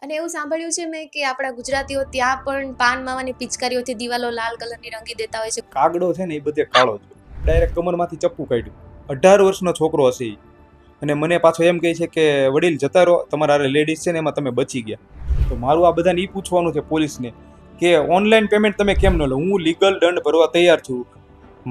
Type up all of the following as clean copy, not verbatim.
અને એવું સાંભળ્યું છે મેં કે આપણા ગુજરાતીઓ ત્યાં પણ પાન માવાની પિચકારીઓથી દિવાલો લાલ કલરની રંગી દેતા હોય છે. કાગડો છે ને એ બધે કાળો છે. ડાયરેક્ટ કમરમાંથી ચપ્પુ કાઢ્યું. 18 વર્ષનો છોકરો હશે ઈ. અને મને પાછો એમ કહે છે કે વડીલ જતા રહો, તમારા હારે લેડીઝ છે ને એમાં તમે બચી ગયા. તો મારું આ બધાને ઈ પૂછવાનું છે પોલીસને કે ઓનલાઈન પેમેન્ટ તમે કેમ ન લો? હું લીગલ દંડ ભરવા તૈયાર છું.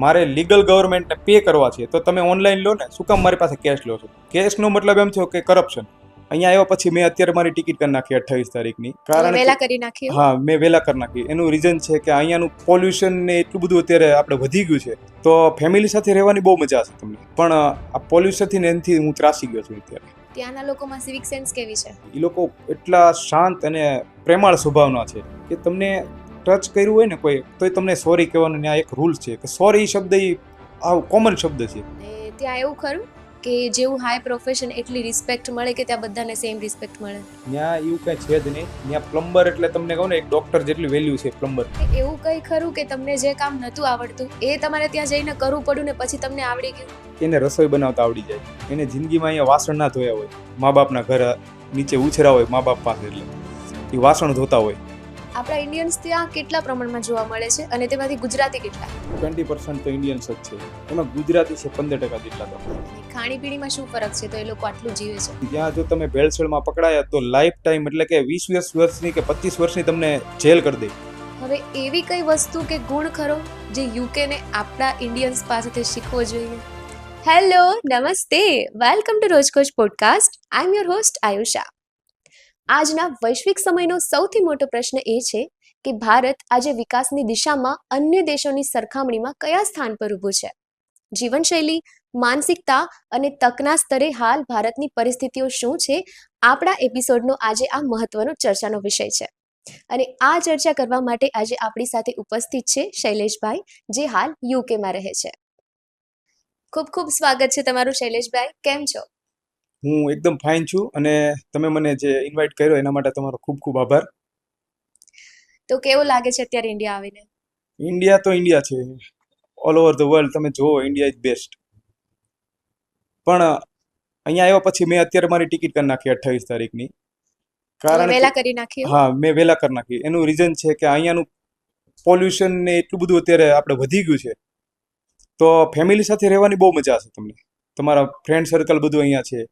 મારે લીગલ ગવર્મેન્ટને પે કરવા છે, તો તમે ઓનલાઈન લો ને. શું કામ મારી પાસે કેશ લો છો? કેશનો મતલબ એમ થયો કે કરપ્શન. અહીંયા આવ્યા પછી મેં અત્યારે મારી ટિકિટ કરી નાખી 28 તારીખની. એટલે કારણ કે વહેલા કરી નાખી એવું? હા, મેં વહેલા કરી નાખી. એનું રીઝન છે કે અહીંયાનું પોલ્યુશન ને એટલું બધું અત્યારે આપણે વધી ગયું છે, તો ફેમિલી સાથે રહેવાની બહુ મજા હશે તમને. પણ આ પોલ્યુશનથી ને એનાથી હું ત્રાસી ગયો છું અત્યારે. ત્યાંના લોકોમાં સિવિક સેન્સ કેવી છે? એ લોકો એટલા શાંત અને પ્રેમાળ સ્વભાવના છે કે તમને ટચ કર્યું હોય ને કોઈ, તોય તમને સોરી કહેવાનો ત્યાં એક રૂલ છે કે સોરી શબ્દ એ આ કોમન શબ્દ છે. ને ત્યાં એવું ખરું કે જેવું હાઈ પ્રોફેશન એટલી રિસ્પેક્ટ મળે કે ત્યાં બધાને સેમ રિસ્પેક્ટ મળે? ત્યાં એવું કઈ છે જ નહીં. ત્યાં પ્લમ્બર એટલે તમને કહું ને એક ડોક્ટર જેટલી વેલ્યુ છે પ્લમ્બર. એવું કઈ ખરું કે તમને જે કામ નહોતું આવડતું એ તમારે ત્યાં જઈને કરવું પડ્યું ને પછી તમને આવડી ગયું? એને રસોઈ બનાવતા આવડી જાય. એને જિંદગીમાં અહીંયા વાસણ ના ધોયા હોય, મા બાપના ઘર નીચે ઉછરા હોય મા બાપ પાસે, એટલે એ વાસણ ધોતા હોય. આપણા ઇન્ડિયન્સ ત્યાં કેટલા પ્રમાણમાં જોવા મળે છે અને તેમાંથી ગુજરાતી કેટલા? 20% તો ઇન્ડિયન્સ જ છે. એમાં ગુજરાતી છે 15% જેટલા. તો ખાણીપીણીમાં શું ફરક છે તો એ લોકો આટલું જીવે છે? ત્યાં જો તમે ભેળસેળમાં પકડાયા તો લાઈફ ટાઈમ એટલે કે 20 વર્ષની કે 25 વર્ષની તમને જેલ કરી દે. હવે એવી કઈ વસ્તુ કે ગુણ ખરો જે યુકે ને આપણા ઇન્ડિયન્સ પાસેથી શીખવો જોઈએ? Hello, namaste, welcome to Rojkoj podcast. I am your host Ayusha. આજના વૈશ્વિક સમયનો સૌથી મોટો પ્રશ્ન એ છે કે ભારત આજે વિકાસની દિશામાં અન્ય દેશોની સરખામણીમાં કયા સ્થાન પર ઊભું છે? જીવનશૈલી, માનસિકતા અને તકના સ્તરે હાલ ભારતની પરિસ્થિતિઓ શું છે? આપણા એપિસોડનો આજે આ મહત્વનો ચર્ચાનો વિષય છે. અને આ ચર્ચા કરવા માટે આજે આપણી સાથે ઉપસ્થિત છે શૈલેષભાઈ, જે હાલ યુકેમાં રહે છે. ખૂબ ખૂબ સ્વાગત છે તમારું શૈલેષભાઈ. કેમ છો? હું એકદમ ફાઇન છું અને તમે મને જે ઇન્વાઇટ કર્યો એના માટે તમારો ખૂબ ખૂબ આભાર. તો કેવું લાગે છે અત્યારે ઇન્ડિયા આવીને? ઇન્ડિયા તો ઇન્ડિયા છે. ઓલ ઓવર ધ વર્લ્ડ તમે જુઓ, ઇન્ડિયા ઇઝ બેસ્ટ. પણ અહીંયા આવ્યા પછી મેં અત્યારે મારી ટિકિટ કરી નાખી 28 તારીખની. કારણ વહેલા કે કરી નાખી એવું? હા, મેં વહેલા કરી નાખી. એનું રીઝન છે કે અહીંયાનું પોલ્યુશન ને એટલું બધું અત્યારે આપણે વધી ગયું છે, તો ફેમિલી સાથે રહેવાની બહુ મજા હશે તમને. તમારા ફ્રેન્ડ સર્કલ બધું અહીંયા છે.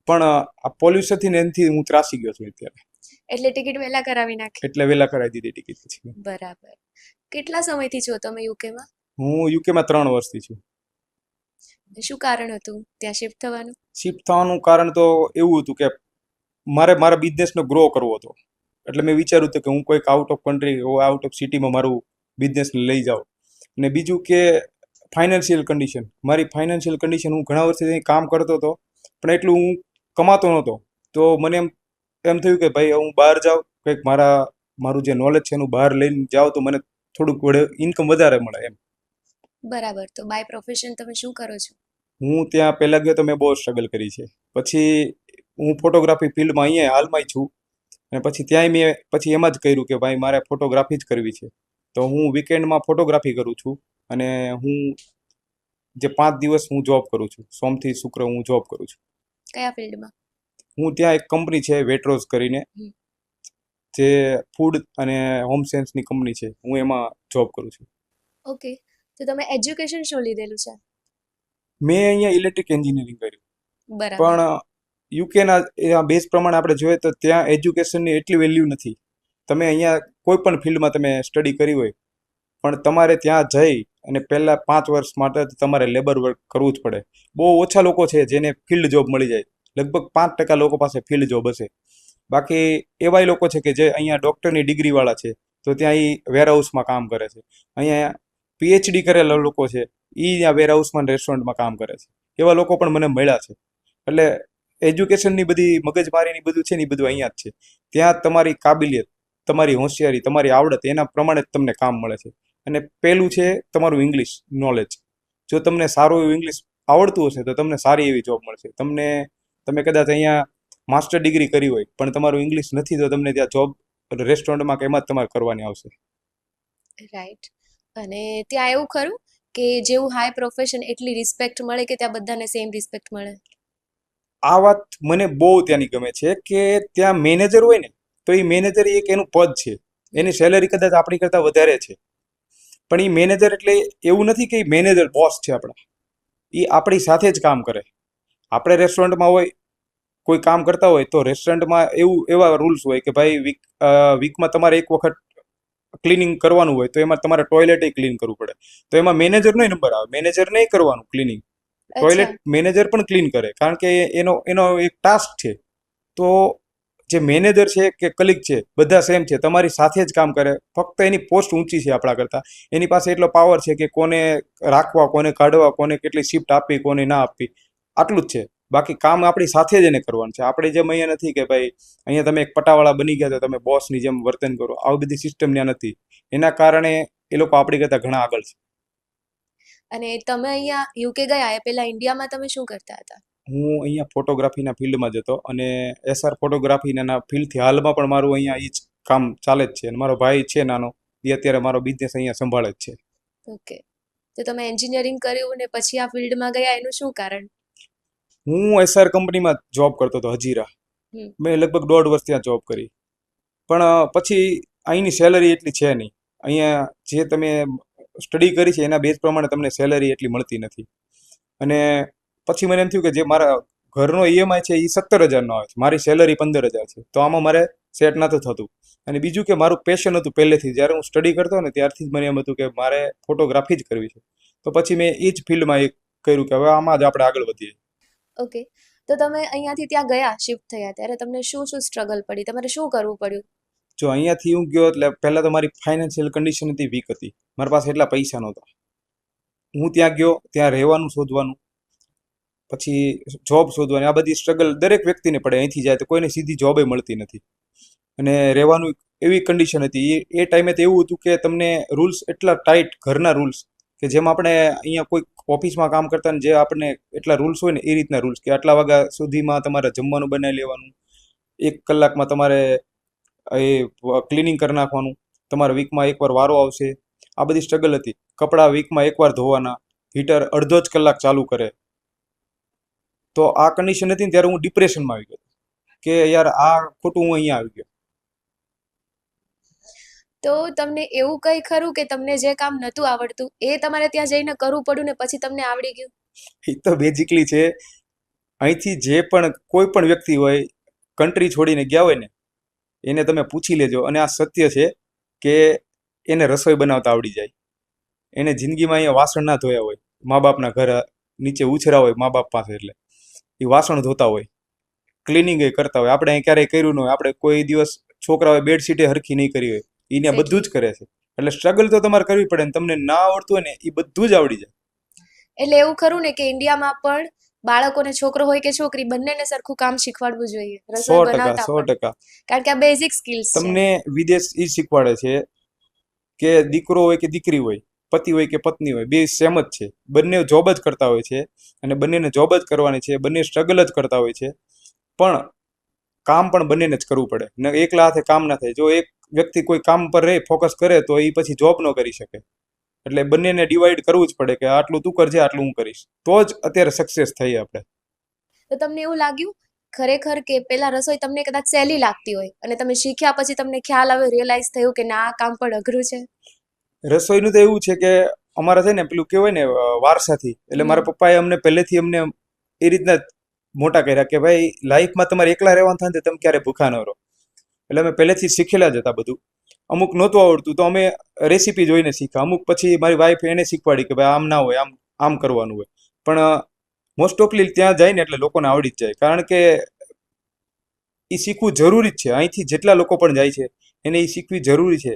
પણ આ પોલ્યુશનથી ને એનાથી હું ત્રાસી ગયો છું અત્યારે. એટલે ટિકિટ વહેલા કરાવી નાખી? એટલે વહેલા કરાવી દીધી ટિકિટ પછી. બરાબર. કેટલા સમયથી છો તમે યુકેમાં? હું યુકેમાં 3 વર્ષથી છું. શું કારણ હતું ત્યાં શિફ્ટ થવાનું? શિફ્ટ થવાનું કારણ તો એવું હતું કે મારે મારા બિઝનેસનો ગ્રો કરવો હતો. એટલે મેં વિચાર્યું હતું કે હું કોઈક out of country, out of સિટીમાં મારું બિઝનેસને લઈ જાઉં. અને બીજું કે ફાઇનાન્શિયલ કન્ડિશન, મારી ફાઇનાન્શિયલ કન્ડિશન, હું ઘણા વર્ષથી કામ કરતો હતો પણ એટલું હું કમાતો નહોતો. તો મને એમ થયું કે ભાઈ હું બહાર જાઉં, કંઈક મારું જે નોલેજ છે એનું બહાર લઈને જાઉં તો મને થોડુંક વડે ઇન્કમ વધારે મળે એમ. બરાબર. તો બાય પ્રોફેશન તમે શું કરો છો? હું ત્યાં પહેલા ગયો તો મેં બહુ સ્ટ્રગલ કરી છે. પછી હું ફોટોગ્રાફી ફિલ્ડમાં અહીંયા હાલમાં છું. અને પછી ત્યાંય મેં પછી એમ જ કર્યું કે ભાઈ મારે ફોટોગ્રાફી જ કરવી છે. તો હું વીકેન્ડમાં ફોટોગ્રાફી કરું છું. અને હું જે 5 દિવસ હું જોબ કરું છું, સોમથી શુક્ર હું જોબ કરું છું. કયા ફિલ્ડમાં? હું ત્યાં એક કંપની છે વેટ્રોઝ કરીને, જે ફૂડ અને હોમ સેન્સની કંપની છે, હું એમાં જોબ કરું છું. ઓકે. તો તમે એજ્યુકેશન શું લીધેલું છે? મેં અહીંયા ઇલેક્ટ્રિક એન્જિનિયરિંગ કર્યું. બરાબર. પણ યુકેના બેઝ પ્રમાણે આપણે જોઈએ તો ત્યાં એજ્યુકેશનની એટલી વેલ્યુ નથી. તમે અહીંયા કોઈ પણ ફિલ્ડમાં તમે સ્ટડી કરી હોય, પણ તમારે ત્યાં જઈ અને પહેલા 5 વર્ષ માટે તમારે લેબર વર્ક કરવું જ પડે. બહુ ઓછા લોકો છે જેને ફિલ્ડ જોબ મળી જાય. લગભગ 5% લોકો પાસે ફિલ્ડ જોબ હશે. બાકી એવાય લોકો છે કે જે અહીંયા ડૉક્ટરની ડિગ્રીવાળા છે, તો ત્યાં એ વેરહાઉસમાં કામ કરે છે. અહીંયા પીએચડી કરેલા લોકો છે, એ ત્યાં વેરહાઉસમાં રેસ્ટોરન્ટમાં કામ કરે છે. એવા લોકો પણ મને મળ્યા છે. એટલે એજ્યુકેશનની બધી મગજમારીની બધું છે ને, એ બધું અહીંયા જ છે. ત્યાં તમારી કાબિલિયત, તમારી હોશિયારી, તમારી આવડત, એના પ્રમાણે જ તમને કામ મળે છે. અને પહેલું છે તમારું ઇંગ્લિશ નોલેજ. જો તમને સારું એવું ઇંગ્લિશ આવડતું હશે તો તમને સારી એવી જોબ મળશે. તમે કદાચ અહીંયા માસ્ટર ડિગ્રી કરી હોય પણ તમારું ઇંગ્લિશ નથી, તો તમને ત્યાં જોબ રેસ્ટોરન્ટમાં કે એમાં જ તમારે કરવાની આવશે. રાઈટ. અને ત્યાં એવું ખરું કે જેવું હાઈ પ્રોફેશન એટલી રિસ્પેક્ટ મળે કે ત્યાં બધાને સેમ રિસ્પેક્ટ મળે? આ વાત મને બહુ ત્યાંની ગમે છે કે ત્યાં મેનેજર હોય ને, તો એ મેનેજર એક એનું પદ છે, એની સેલરી કદાચ આપણી કરતાં વધારે છે, પણ એ મેનેજર એટલે એવું નથી કે મેનેજર બોસ છે આપણા, એ આપણી સાથે જ કામ કરે. આપણે રેસ્ટોરન્ટમાં હોય, કોઈ કામ કરતા હોય તો રેસ્ટોરન્ટમાં એવા રૂલ્સ હોય કે ભાઈ વીકમાં તમારે એક વખત ક્લિનિંગ કરવાનું હોય તો એમાં તમારે ટોયલેટ ક્લીન કરવું પડે, તો એમાં મેનેજરનો નંબર આવે, મેનેજર નહીં કરવાનું ક્લિનિંગ, ટોયલેટ મેનેજર પણ ક્લીન કરે, કારણ કે એનો એક ટાસ્ક છે. તો જે મેનેજર છે કે કલીગ છે બધા સેમ છે, તમારી સાથે જ કામ કરે, ફક્ત એની પોસ્ટ ઊંચી છે આપણા કરતાં, એની પાસે એટલો પાવર છે કે કોને રાખવા, કોને કાઢવા, કોને કેટલી શિફ્ટ આપવી, કોને ના આપવી, આટલું જ છે. બાકી કામ આપણી સાથે જ એને કરવાનું છે. આપણે જેમ અહીંયા નથી કે ભાઈ અહીંયા તમે એક પટાવાળા બની ગયા તો તમે બોસની જેમ વર્તન કરો, આવી બધી સિસ્ટમ ત્યાં નથી. એના કારણે એ લોકો આપણી કરતાં ઘણા આગળ છે. અને તમે અહીંયા યુકે ગયા એ પહેલા ઇન્ડિયામાં તમે શું કરતા હતા? હું અહીંયા ફોટોગ્રાફીના ફિલ્ડમાં જતો અને એસઆર ફોટોગ્રાફીના ફિલ્ડથી હાલમાં પણ મારું અહીંયા એ જ કામ ચાલે જ છે. અને મારો ભાઈ છે નાનો, એ અત્યારે મારો બિઝનેસ અહીંયા સંભાળે જ છે. ઓકે, તો તમે એન્જિનિયરિંગ કર્યું ને પછી આ ફિલ્ડમાં ગયા, એનું શું કારણ? હું એસઆર કંપનીમાં જોબ કરતો હતો, હજીરા. મેં લગભગ 1.5 વર્ષ ત્યાં જોબ કરી, પણ પછી અહીંની સેલરી એટલી છે નહીં. અહીંયા જે તમે સ્ટડી કરી છે એના બેઝ પ્રમાણે તમને સેલરી એટલી મળતી નથી. અને પછી મને એમ થયું કે જે મારા ઘરનો ઈએમઆઈ છે એ 17,000નો આવે છે, મારી સેલરી 15,000 છે, તો આમાં મારે સેટ નહોતું થતું. અને બીજું કે મારું પેશન હતું પહેલેથી, જ્યારે હું સ્ટડી કરતો ને ત્યારથી જ મને એમ હતું કે મારે ફોટોગ્રાફી જ કરવી છે. તો પછી મેં એ જ ફિલ્ડમાં એક કર્યું કે હવે આમાં જ આપણે આગળ વધીએ. ઓકે, તો તમે અહીંયાથી ત્યાં ગયા, શિફ્ટ થયા, ત્યારે તમને શું શું સ્ટ્રગલ પડી, તમારે શું કરવું પડ્યું? જો અહીંયાથી હું ગયો એટલે પહેલાં તો મારી ફાઇનાન્શિયલ કન્ડિશન હતી વીક હતી, મારી પાસે એટલા પૈસા નહોતા. હું ત્યાં ગયો, ત્યાં રહેવાનું શોધવાનું, પછી જોબ શોધવાની, આ બધી સ્ટ્રગલ દરેક વ્યક્તિને પડે. અહીંથી જાય તો કોઈને સીધી જોબે મળતી નથી, અને રહેવાનું એવી કન્ડિશન હતી. એ ટાઈમે તો એવું હતું કે તમને રૂલ્સ એટલા ટાઈટ, ઘરના રૂલ્સ, કે જેમ આપણે અહીંયા કોઈ ઓફિસમાં કામ કરતા ને જે આપણને એટલા રૂલ્સ હોય ને એ રીતના રૂલ્સ, કે આટલા વાગ્યા સુધીમાં તમારે જમવાનું બનાવી લેવાનું, 1 કલાકમાં તમારે એ ક્લિનિંગ કરી નાખવાનું, તમારા વીકમાં એકવાર વારો આવશે, આ બધી સ્ટ્રગલ હતી. કપડાં વીકમાં એકવાર ધોવાના, હીટર અડધો જ કલાક ચાલુ કરે. તો આ કન્ડિશન હતી ને ત્યારે હું ડિપ્રેશનમાં આવી ગયો કે યાર આ ખોટું હું અહીંયા આવી ગયો. તો તમને એવું કઈ ખરું કે તમને જે કામ નહોતું આવડતું એ તમારે ત્યાં જઈને કરવું પડ્યું ને પછી તમને આવડી ગયું? એ તો બેઝિકલી છે, અહીંથી જે પણ કોઈ પણ વ્યક્તિ હોય કન્ટ્રી છોડીને ગયા હોય ને એને તમે પૂછી લેજો, અને આ સત્ય છે કે એને રસોઈ બનાવતા આવડી જાય. એને જિંદગીમાં અહીંયા વાસણ ના ધોયા હોય, મા બાપના ઘર નીચે ઉછરા હોય મા બાપ પાસે, એટલે એ વાસણ ધોતા હોય, ક્લિનિંગ એ કરતા હોય. આપણે અહીં ક્યારેય કર્યું ન હોય, આપણે કોઈ દિવસ છોકરાઓએ બેડશીટે હરખી નહીં કરી હોય, એને બધું જ કરે છે. એટલે સ્ટ્રગલ તો તમારે કરવી પડે, ને તમને ના આવડતું હોય ને એ બધું જ આવડી જાય. એટલે એવું ખરું ને કે ઇન્ડિયામાં પણ બાળકોને, છોકરો હોય કે છોકરી, બંનેને સરખું કામ શીખવાડવું જોઈએ, રસોઈ 100%, બનાવતા પણ. 100%. કારણ કે આ બેઝિક સ્કિલ્સ છે. તમને વિદેશ એ શીખવાડે છે કે દીકરો હોય કે દીકરી હોય, પતિ હોય કે પત્ની હોય, બે સેમ જ છે, બંને જોબ જ કરતા હોય છે, અને બંનેને જોબ જ કરવાની છે, બંને સ્ટ્રગલ જ કરતા હોય છે, પણ કામ પણ બંનેને જ કરવું પડે ને. એકલા હાથે કામ ના થાય. જો એક વ્યક્તિ કોઈ કામ પર રહે, ફોકસ કરે, તો એ પછી જોબ ન કરી શકે. એટલે બંનેને ડિવાઈડ કરવું જ પડે કે આટલું તું કરજે, આટલું હું કરીશ, તો જ અત્યારે સક્સેસ થઈએ આપણે. તો તમને એવું લાગ્યું ખરેખર કે પેલા રસોઈ તમને કદાચ સહેલી લાગતી હોય અને તમે શીખ્યા પછી તમને ખ્યાલ આવ્યો, રિયલાઇઝ થયું કે ના, આ કામ પણ અઘરું છે? રસોઈનું તો એવું છે કે અમારે છે ને પેલું કહેવાય ને વારસાથી, એટલે મારા પપ્પાએ અમને પહેલેથી અમને એ રીતના મોટા કર્યા કે ભાઈ લાઈફમાં તમારે એકલા રહેવાનું થાય ને તમે ક્યારે ભૂખા ન રહો. એટલે અમે પહેલેથી શીખેલા જ હતા બધું. અમુક નહોતું આવડતું તો અમે રેસીપી જોઈને શીખ્યા, અમુક પછી મારી વાઈફ એને શીખવાડી કે ભાઈ આમ ના હોય, આમ આમ કરવાનું હોય. પણ મોસ્ટ ઓફલી ત્યાં જાય ને એટલે લોકોને આવડી જ જાય, કારણ કે એ શીખવું જરૂરી જ છે. અહીંથી જેટલા લોકો પણ જાય છે એને એ શીખવી જરૂરી છે.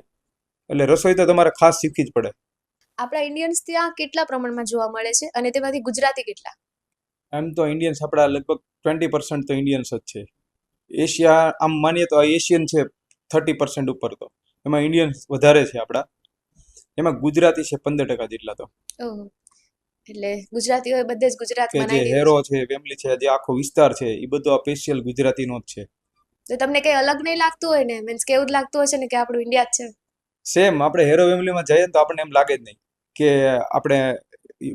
એટલે રસોઈ તો તમારે ખાસ શીખવી જ પડે. આપણા ઇન્ડિયન્સ ત્યાં કેટલા પ્રમાણમાં જોવા મળે છે અને તેમાંથી ગુજરાતી કેટલા? એમ તો ઇન્ડિયન્સ આપણા લગભગ 20% તો ઇન્ડિયન્સ જ છે. એશિયા આમ માનીએ તો એશિયન છે 30% ઉપર, તો એમાં ઇન્ડિયન્સ વધારે છે આપણા. એમાં ગુજરાતી છે 15% જેટલા. તો એટલે ગુજરાતીઓ બધે જ ગુજરાતમાં કે જે હેરો છે, ફેમિલી છે, જે આખો વિસ્તાર છે એ બધો આ સ્પેશિયલ ગુજરાતીનો જ છે. તો તમને કઈ અલગ નહીં લાગતું હોય ને? મીન્સ કે એવું જ લાગતું હશે ને કે આપણું ઇન્ડિયા જ છે? સેમ. આપણે હેરો ફેમિલીમાં જઈએ તો આપણને એમ લાગે જ નહીં કે આપણે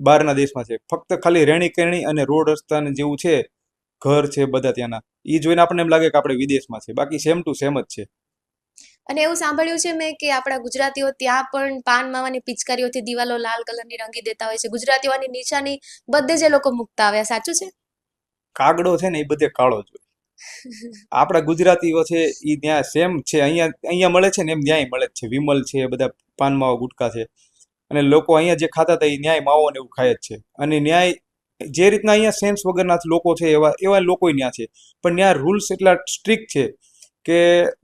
બહારના દેશમાં છે. ફક્ત ખાલી રહેણી કરણી અને રોડ રસ્તાને જેવું છે, ઘર છે બધા ત્યાંના, એ જોઈને આપણને એમ લાગે કે આપણે વિદેશમાં છે. બાકી સેમ ટુ સેમ જ છે. અને એવું સાંભળ્યું છે મેં કે આપણા ગુજરાતીઓ ત્યાં પણ પાન માવાની પિચકારીઓથી દિવાલો લાલ કલરની રંગી દેતા હોય છે. ગુજરાતીઓની નિશાની બધે જ એ લોકો મૂકતા આવ્યા, સાચું છે? કાગડો છે ને એ બધે કાળો જ હોય. આપણા ગુજરાતીઓ છે એ ત્યાં સેમ છે, અહીંયા અહીંયા મળે છે ને એમ ન્યાય મળે જ છે. વિમલ છે, બધા પાન માવા ગુટકા છે, અને લોકો અહીંયા જે ખાતા હતા એ ન્યાય માવો ને એવું ખાય જ છે. અને ન્યાય જે રીતના અહીંયા સેન્સ વગરના લોકો છે એવા એવા લોકો ત્યાં છે, પણ ત્યાં રૂલ્સ એટલા સ્ટ્રિક્ટ છે કે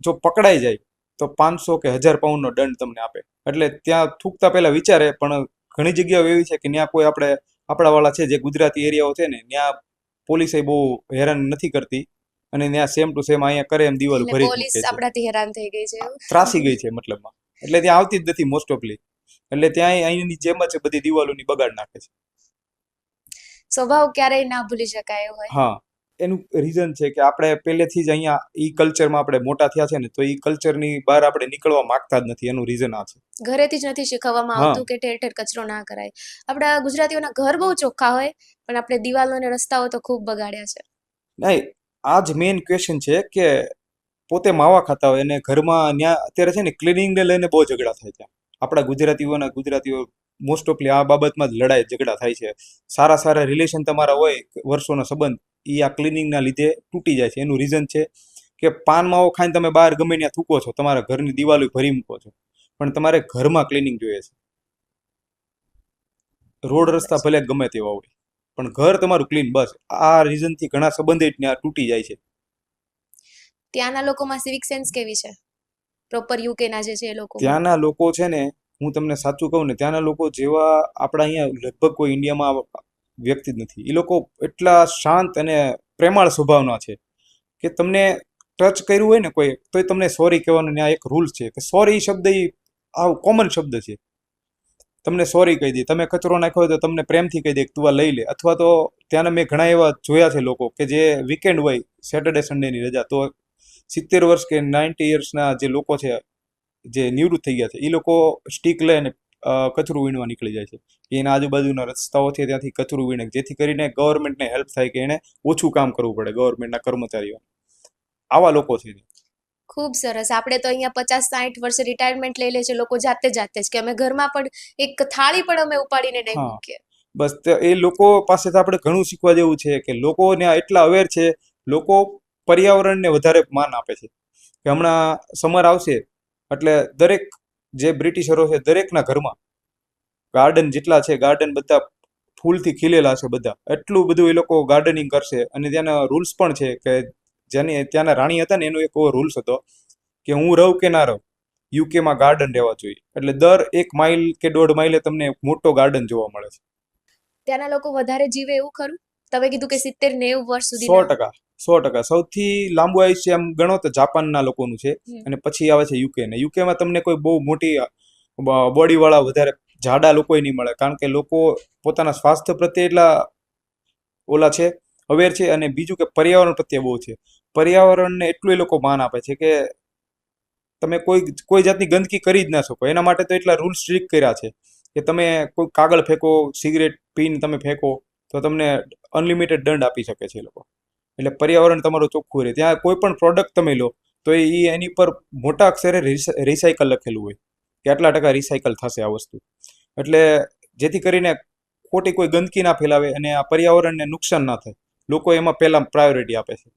જો પકડાઈ જાય તો 500 કે 1000 પાઉન્ડનો દંડ તમને આપે. એટલે ત્યાં થૂકતા પહેલા વિચારે, પણ ઘણી જગ્યાઓ એવી છે કે ત્યાં કોઈ આપણે આપણા વાળા છે જે ગુજરાતી એરિયાઓ છે ને ત્યાં પોલીસે બહુ હેરાન નથી કરતી, અને ત્યાં સેમ ટુ સેમ અહીંયા કરે એમ દિવાલ એટલે ભરી જ પોલીસ મૂકે છે. આપણાથી હેરાન થઈ ગઈ છે એવું? ત્રાસી ગઈ છે મતલબમાં, એટલે ત્યાં આવતી જ નથી મોસ્ટ ઓફલી. એટલે ત્યાં અહીંની જેમ જ બધી દિવાલોની બગાડ નાખે છે. સ્વભાવ ક્યારેય ના ભૂલી શકાય એવો હોય. હા, એનું રીઝન છે કે આપણે પહેલેથી જ અહીંયા ઈ કલ્ચરમાં આપણે મોટા થયા છે ને, તો ઈ કલ્ચરની બહાર આપણે નીકળવા માંગતા જ નથી. એનું રીઝન આ છે. ઘરેથી જ નથી શીખવવામાં હા, આવતું કે ઠેર ઠેર કચરો ના કરાય. આપણા ગુજરાતીઓના ઘર બહુ ચોખ્ખા હોય, પણ આપણે દિવાલો અને રસ્તાઓ તો ખૂબ બગાડ્યા છે. નહીં, આ જ મેઇન ક્વેશ્ચન છે કે પોતે માવા ખાતા હોય અને ઘરમાં ત્યાં અત્યારે છે ને ક્લિનિંગને લઈને બહુ ઝઘડા થાય છે. આપણા ગુજરાતીઓ મોસ્ટ ઓફલી આ બાબતમાં જ લડાઈ ઝઘડા થાય છે. સારા સારા રિલેશન તમારા હોય, વર્ષોનો સંબંધ, એ આ ક્લિનિંગના લીધે તૂટી જાય છે. એનું રીઝન છે કે પાન માવો ખાઈને તમે બહાર ગમે ત્યાં થૂકો છો, તમારા ઘરની દિવાલો ભરી મૂકો છો, પણ તમારે ઘરમાં ક્લિનિંગ જોઈએ છે. રોડ બરાબર રસ્તા છે. ભલે ગમે તેવા હોય, પણ ઘર તમારું ક્લીન. બસ આ રીઝનથી ઘણા સંબંધ ત્યાં તૂટી જાય છે. ત્યાંના લોકોમાં સિવિક સેન્સ કેવી છે? પ્રોપર યુકેના જે છે એ લોકોમાં? ત્યાંના લોકો છે ને, હું તમને સાચું કહું ને, ત્યાંના લોકો જેવા આપણા અહીંયા લગભગ કોઈ ઇન્ડિયામાં વ્યક્તિ જ નથી. એ લોકો એટલા શાંત અને પ્રેમાળ સ્વભાવના છે કે તમને ટચ કર્યું હોય ને કોઈ, તોય તમને સોરી કહેવાનો ત્યાં એક રૂલ્સ છે કે સોરી શબ્દ એ આ કોમન શબ્દ છે. તમને સોરી કહી દે, તમે કચરો નાખ્યો હોય તો તમને પ્રેમથી કહી દે કે તું આ લઈ લે. અથવા તો ત્યાંના મેં ઘણા એવા જોયા છે લોકો કે જે વીકેન્ડ હોય, સેટરડે સન્ડેની રજા, તો 70 વર્ષ કે 90 યર્સના જે લોકો છે જે નિવૃત્ત થઈ ગયા છે, એ લોકો સ્ટીક લઈને કચરું વીણવા નીકળી જાય છે. એના આજુબાજુના રસ્તાઓ છે ત્યાંથી કચરું વીણે, જેથી કરીને ગવર્મેન્ટને હેલ્પ થાય કે એને ઓછું કામ કરવું પડે, ગવર્મેન્ટના કર્મચારીઓ. આવા લોકો છે. ખૂબ સરસ. આપણે તો અહીંયા 50-60 વર્ષે રિટાયરમેન્ટ લઈ લે છે લોકો જાતે જાતે જ, કે અમે ઘરમાં પણ એક થાળી પણ અમે ઉપાડીને નહીં હા, મૂકીએ. બસ એ લોકો પાસેથી આપણે ઘણું શીખવા જેવું છે કે લોકોને એટલા અવેર છે. લોકો પર્યાવરણને વધારે માન આપે છે. કે હમણાં સમર આવશે એટલે દરેક જે બ્રિટિશરો છે દરેકના ઘરમાં ગાર્ડન જેટલા છે, ગાર્ડન બધા ફૂલથી ખીલેલા છે બધા. એટલું બધું એ લોકો ગાર્ડનિંગ કરશે. અને ત્યાંના રૂલ્સ પણ છે કે જેની ત્યાંના રાણી હતા ને એનો એક એવો રૂલ્સ હતો કે હું રહું કે ના રહું, યુકેમાં ગાર્ડન રહેવા જોઈએ. એટલે દર 1 માઇલ કે 1.5 માઇલે તમને મોટો ગાર્ડન જોવા મળે છે. ત્યાંના લોકો વધારે જીવે એવું ખરું? તમે કીધું કે 70-90 વર્ષ સો સુધીના. ટકા 100%. સૌથી લાંબુ આયુષ્ય એમ ગણો તો જાપાનના લોકોનું છે, હમ. અને પછી આવે છે યુકે. ને યુકેમાં તમને કોઈ બહુ મોટી બોડીવાળા વધારે જાડા લોકો નહીં મળે, કારણ કે લોકો પોતાના સ્વાસ્થ્ય પ્રત્યે એટલા ઓલા છે, અવેર છે. અને બીજું કે પર્યાવરણ પ્રત્યે બહુ છે. પર્યાવરણને એટલું એ લોકો માન આપે છે કે તમે કોઈ જાતની ગંદકી કરી જ ના શકો. એના માટે તો એટલા રૂલ્સ સ્ટ્રિક્ટ કર્યા છે કે તમે કોઈ કાગળ ફેંકો, સિગરેટ પીને તમે ફેંકો તો તમને અનલિમિટેડ દંડ આપી શકે છે એ લોકો. એટલે પર્યાવરણ તમારું ચોખ્ખું રહે. ત્યાં કોઈ પણ પ્રોડક્ટ તમે લો તો એની પર મોટા અક્ષરે રિસાયકલ લખેલું હોય કે આટલા ટકા રિસાયકલ થશે આ વસ્તુ. એટલે જેથી કરીને ખોટી કોઈ ગંદકી ના ફેલાવે અને આ પર્યાવરણને નુકસાન ના થાય. લોકો એમાં પહેલા પ્રાયોરિટી આપે છે.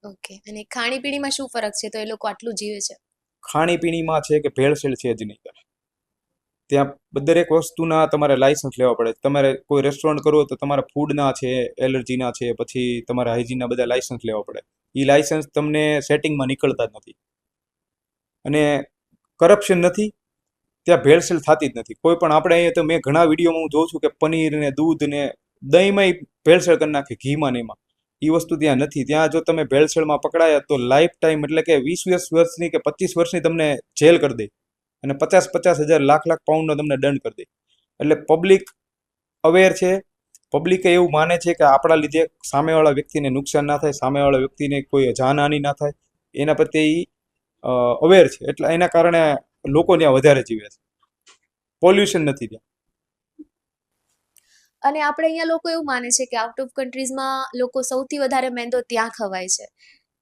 ઓકે. અને ખાણીપીણીમાં શું ફરક છે તો એ લોકો આટલું જીવે છે? ખાણીપીણીમાં છે કે ભેળસેળ છે જ નહીં. ત્યાં દરેક વસ્તુના તમારે લાયસન્સ લેવા પડે. તમારે કોઈ રેસ્ટોરન્ટ કરવું હોય તો તમારા ફૂડના છે, એલર્જીના છે, પછી તમારા હાઇજીનના બધા લાયસન્સ લેવા પડે. એ લાયસન્સ તમને સેટિંગમાં નીકળતા જ નથી. અને કરપ્શન નથી, ત્યાં ભેળસેળ થતી જ નથી. કોઈ પણ આપણે અહીંયા તો મેં ઘણા વિડીયોમાં હું જોઉં છું કે પનીર ને દૂધ ને દહીંમાં ભેળસેળ કરી નાખે, ઘીમાં ને એમાં. એ વસ્તુ ત્યાં નથી. ત્યાં જો તમે ભેળસેળમાં પકડાયા તો લાઈફ ટાઈમ, એટલે કે 20 વર્ષની કે 25 વર્ષની તમને જેલ કરી દે, અને 50-50 હજાર, લાખ પાઉન્ડનો તમને દંડ કરી દે. એટલે પબ્લિક અવેર છે. પબ્લિકે એવું માને છે કે આપણા લીધે સામેવાળા વ્યક્તિને નુકસાન ના થાય, સામેવાળા વ્યક્તિને કોઈ જાનહાનિ ના થાય, એના પ્રત્યે અવેર છે. એટલે એના કારણે લોકો ત્યાં વધારે જીવે છે. પોલ્યુશન નથી ત્યાં. અને આપણે અહીંયા લોકો એવું માને છે કે આઉટ ઓફ કન્ટ્રીઝમાં લોકો સૌથી વધારે મેંદો ત્યાં ખવાય છે.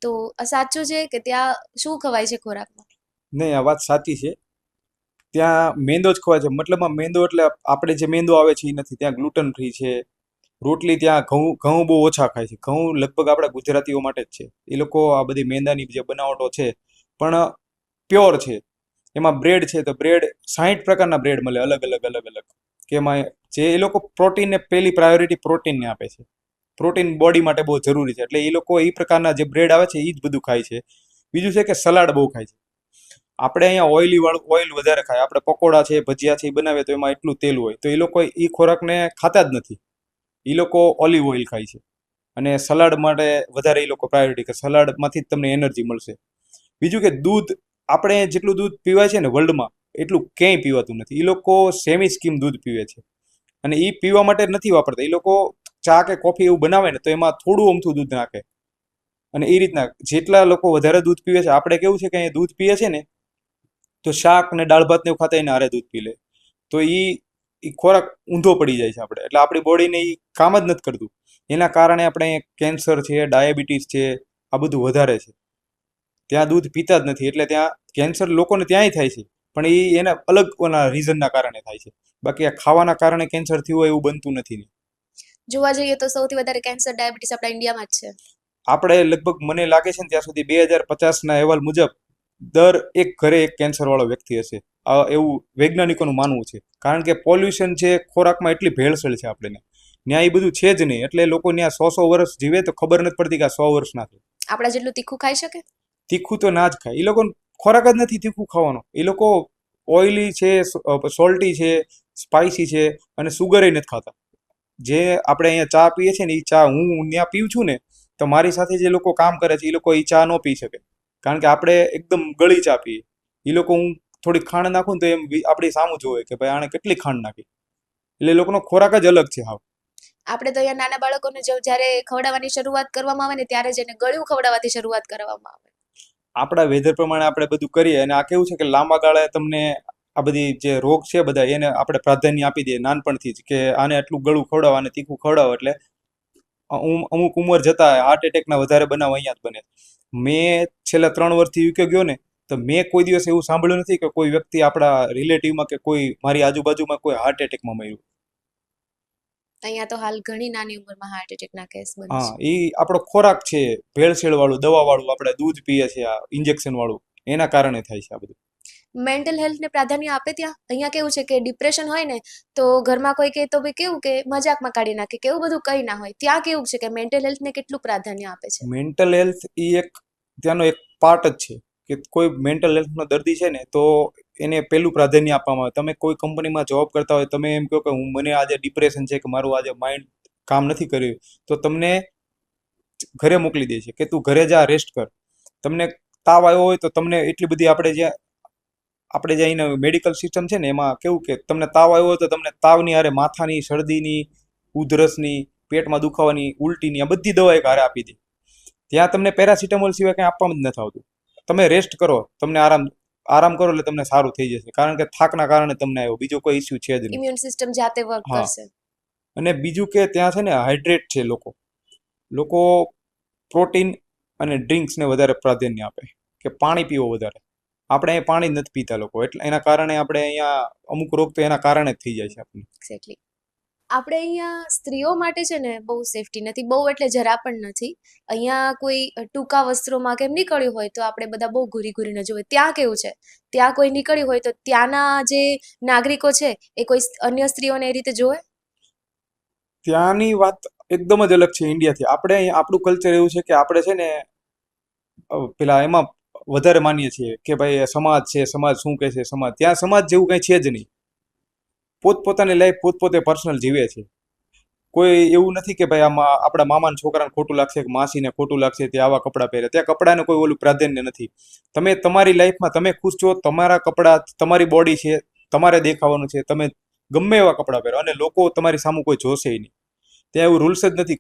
તો આ સાચું છે કે ત્યાં શું ખવાય છે ખોરાકમાં? નહીં, આ વાત સાચી છે. ત્યાં મેંદો જ ખવાય છે. મતલબમાં મેંદો એટલે આપણે જે મેંદો આવે છે એ નથી. ત્યાં ગ્લુટન ફ્રી છે. રોટલી ત્યાં ઘઉં ઘઉં બહુ ઓછા ખાય છે. ઘઉં લગભગ આપણા ગુજરાતીઓ માટે જ છે. એ લોકો આ બધી મેંદાની જે બનાવટો છે પણ પ્યોર છે. એમાં બ્રેડ છે તો બ્રેડ 60 પ્રકારના બ્રેડ મળે અલગ અલગ અલગ અલગ. કે એમાં જે એ લોકો પ્રોટીનને પહેલી પ્રાયોરિટી પ્રોટીનને આપે છે. પ્રોટીન બોડી માટે બહુ જરૂરી છે. એટલે એ લોકો એ પ્રકારના જે બ્રેડ આવે છે એ જ બધું ખાય છે. બીજું છે કે સલાડ બહુ ખાય છે. આપણે અહીંયા ઓઇલી વાળું ઓઇલ વધારે ખાય. આપણે પકોડા છે, ભજીયા છે એ બનાવે તો એમાં એટલું તેલ હોય. તો એ લોકો એ ખોરાકને ખાતા જ નથી. એ લોકો ઓલિવ ઓઇલ ખાય છે. અને સલાડ માટે વધારે એ લોકો પ્રાયોરિટી કે સલાડમાંથી જ તમને એનર્જી મળશે. બીજું કે દૂધ, આપણે જેટલું દૂધ પીવાય છે ને વર્લ્ડમાં એટલું ક્યાંય પીવાતું નથી. એ લોકો સેમી સ્કીમ દૂધ પીવે છે. અને એ પીવા માટે નથી વાપરતા. એ લોકો ચા કે કોફી એવું બનાવે ને તો એમાં થોડું અમથું દૂધ નાખે. અને એ રીતના જેટલા લોકો વધારે દૂધ પીવે છે, આપણે કેવું છે કે અહીંયા દૂધ પીએ છે ને તો શાક ને દાળ ભાત ને એવું ખાતા એને હારે દૂધ પી લે. તો ઈ ખોરાક ઊંધો પડી જાય છે આપણે. એટલે આપણી બોડીને ઈ કામ જ નથી કરતું. એના કારણે આપણે કેન્સર છે, ડાયાબિટીસ છે, આ બધું વધારે છે. ત્યાં દૂધ પીતા જ નથી. એટલે ત્યાં કેન્સર લોકોને ત્યાંય થાય છે. પણ એના અલગ ઓના રીઝનના કારણે થાય છે. બાકી આ ખાવાના કારણે કેન્સર થયું હોય એવું બનતું નથી. જોવા જઈએ તો સૌથી વધારે કેન્સર ડાયાબિટીસ આપણા ઇન્ડિયામાં જ છે. આપણે લગભગ મને લાગે છે ને ત્યાં સુધી 2050ના અહેવાલ મુજબ દર એક ઘરે એક કેન્સર વાળો વ્યક્તિ હશે. એવું વૈજ્ઞાનિકોનું માનવું છે. કારણ કે પોલ્યુશન છે, ખોરાકમાં એટલી ભેળસેળ છે આપણને. ત્યાં એ બધું છે જ નહીં. એટલે લોકો ત્યાં 100 વર્ષ જીવે તો ખબર નથી પડતી કે આ 100 વર્ષ ના થાય. આપણા જેટલું તીખું ખાઈ શકે? તીખું તો ના જ ખાય. એ લોકો ખોરાક જ નથી તીખું ખાવાનો. એ લોકો ઓઇલી છે, સોલ્ટી છે, સ્પાઇસી છે અને સુગર નથી ખાતા. જે આપણે અહીંયા ચા પીએ છીએ ને એ ચા હું ત્યાં પીઉં છું ને તો મારી સાથે જે લોકો કામ કરે છે એ લોકો એ ચા ન પી શકે. કારણ કે આપણે એકદમ ગળી ચા પીએ. એ લોકો હું થોડી ખાંડ નાખું ને તો એમ આપણી સામું જોવે કે ભાઈ આણે કેટલી ખાંડ નાખી. એટલે એ લોકોનો ખોરાક જ અલગ છે હાવ. આપણે તો અહીંયા નાના બાળકોને જો જ્યારે ખવડાવવાની શરૂઆત કરવામાં આવે ને ત્યારે જ એને ગળ્યું ખવડાવવાથી શરૂઆત કરવામાં આવે. આપણા વેધર પ્રમાણે આપણે બધું કરીએ અને આ કેવું છે કે લાંબા ગાળે તમને આ બધી જે રોગ છે બધા એને આપણે પ્રાધાન્ય આપી દઈએ નાનપણથી જ કે આને આટલું ગળું ખવડાવો અને તીખું ખવડાવો એટલે અમુક ઉંમર જતા હાર્ટ એટેકના વધારે બનાવ અહીંયા જ બને. મેં છેલ્લા 3 વર્ષથી યુકે ગયો ને તો મેં કોઈ દિવસ એવું સાંભળ્યું નથી કે કોઈ વ્યક્તિ આપણા રિલેટિવમાં કે કોઈ મારી આજુબાજુમાં કોઈ હાર્ટ એટેકમાં મર્યું. અહીંયા તો હાલ ઘણી નાની ઉંમરમાં હાર્ટ એટેકના કેસ બને હા, છે. એ આપણો ખોરાક છે ભેળસેળ વાળું, દવા વાળું, આપણે દૂધ પીએ છીએ આ ઇન્જેક્શન વાળું, એના કારણે થાય છે આ બધું. મેન્ટલ હેલ્થને પ્રાધાન્ય આપે ત્યાં? અહીંયા કેવું છે કે ડિપ્રેશન હોય ને તો ઘરમાં કોઈ કહે તો ભાઈ કેવું કે મજાકમાં કાઢી નાખે કે એવું બધું કંઈ ના હોય. ત્યાં કેવું છે કે મેન્ટલ હેલ્થને કેટલું પ્રાધાન્ય આપે છે? મેન્ટલ હેલ્થ એ એક ત્યાંનો એક પાર્ટ જ છે કે કોઈ મેન્ટલ હેલ્થનો દર્દી છે ને તો એને પહેલું પ્રાધાન્ય આપવામાં આવે. તમે કોઈ કંપનીમાં જોબ કરતા હોય, તમે એમ કહો કે મને આજે ડિપ્રેશન છે કે મારું આજે માઇન્ડ કામ નથી કર્યું તો તમને ઘરે મોકલી દે છે કે તું ઘરે જા, રેસ્ટ કર. તમને તાવ આવ્યો હોય તો તમને એટલી બધી આપણે જે અહીંના મેડિકલ સિસ્ટમ છે ને એમાં કેવું કે તમને તાવ આવ્યો હોય તો તમને તાવની હારે માથાની, શરદીની, ઉધરસની, પેટમાં દુખાવાની, ઉલટીની આ બધી દવા એક હારે આપી દે. ત્યાં તમને પેરાસિટામોલ સિવાય કંઈ આપવામાં જ નથી આવતું. તમે રેસ્ટ કરો, તમને આરામ કરો એટલે તમને સારું થઈ જશે. કારણ કે થાકના કારણે તમને આવ્યો, બીજો કોઈ ઇસ્યુ છે જ નહીં. ઇમ્યુન સિસ્ટમ જાતે વર્ક હા. કરશે. અને બીજું કે ત્યાં છે ને હાઇડ્રેટ છે લોકો પ્રોટીન અને ડ્રિંક્સને વધારે પ્રાધાન્ય આપે કે પાણી પીવો વધારે. આપણે અહીં પાણી જ નથી પીતા લોકો, એટલે એના કારણે આપણે અહીંયા અમુક રોગ તો એના કારણે જ થઈ જાય છે આપણને. એક્ઝેક્ટલી. આપણે અહીંયા સ્ત્રીઓ માટે છે ને બહુ સેફટી નથી, બહુ એટલે જરા પણ નથી. અહીંયા કોઈ ટૂંકા વસ્ત્રોમાં કેમ નીકળ્યું હોય તો આપણે બધા બહુ ઘૂરી ઘૂરીને જોઈએ. ત્યાં કેવું છે? ત્યાં કોઈ નીકળ્યું હોય તો ત્યાંના જે નાગરિકો છે એ કોઈ અન્ય સ્ત્રીઓને એ રીતે જોવે? ત્યાંની વાત એકદમ જ અલગ છે ઇન્ડિયાથી. આપણે આપણું કલ્ચર એવું છે કે આપણે છે ને પેલા એમાં વધારે માનીએ છીએ કે ભાઈ સમાજ છે, સમાજ શું કહે છે સમાજ. ત્યાં સમાજ જેવું કંઈ છે જ નહીં. પોતપોતાની લાઈફ પોતપોતે પર્સનલ જીવે છે. કોઈ એવું નથી કે ભાઈ આમાં આપણા મામાના છોકરાને ખોટું લાગશે કે માસીને ખોટું લાગશે તે આવા કપડાં પહેરે. ત્યાં કપડાને કોઈ ઓલું પ્રાધાન્ય નથી. તમે તમારી લાઈફમાં તમે ખુશ છો, તમારા કપડાં, તમારી બોડી છે, તમારે દેખાવાનું છે, તમે ગમે એવા કપડાં પહેરો અને લોકો તમારી સામું કોઈ જોશે નહીં. ત્યાં એવું રૂલ્સ જ નથી.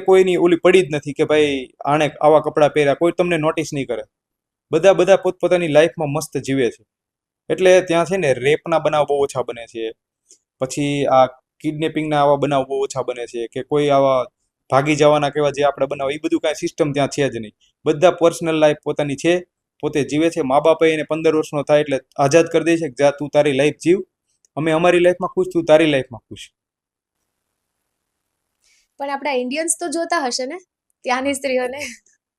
કોઈની ઓલી પડી જ નથી કે ભાઈ આણે આવા કપડાં પહેર્યા, કોઈ તમને નોટિસ નહીં કરે. બધા પોતપોતાની લાઈફમાં મસ્ત જીવે છે. એટલે ત્યાં છે ને રેપના બનાવ બહુ ઓછા બને છે. પછી આ કિડનેપિંગના આવા બનાવ બહુ ઓછા બને છે કે કોઈ આવા ભાગી જવાના કેવા જે આપણે બનાવ, એ બધું કાંઈ સિસ્ટમ ત્યાં છે જ નહીં. બધા પર્સનલ લાઈફ પોતાની છે પોતે જીવે છે. મા બાપે એને 15 વર્ષનો થાય એટલે આઝાદ કરી દે છે કે જા તું તારી લાઈફ જીવ, અમે અમારી લાઈફમાં ખુશ, તું તારી લાઈફમાં ખુશ. પણ આપણા ઇન્ડિયન્સ તો જોતા હશે ને ત્યાંની સ્ત્રીઓને.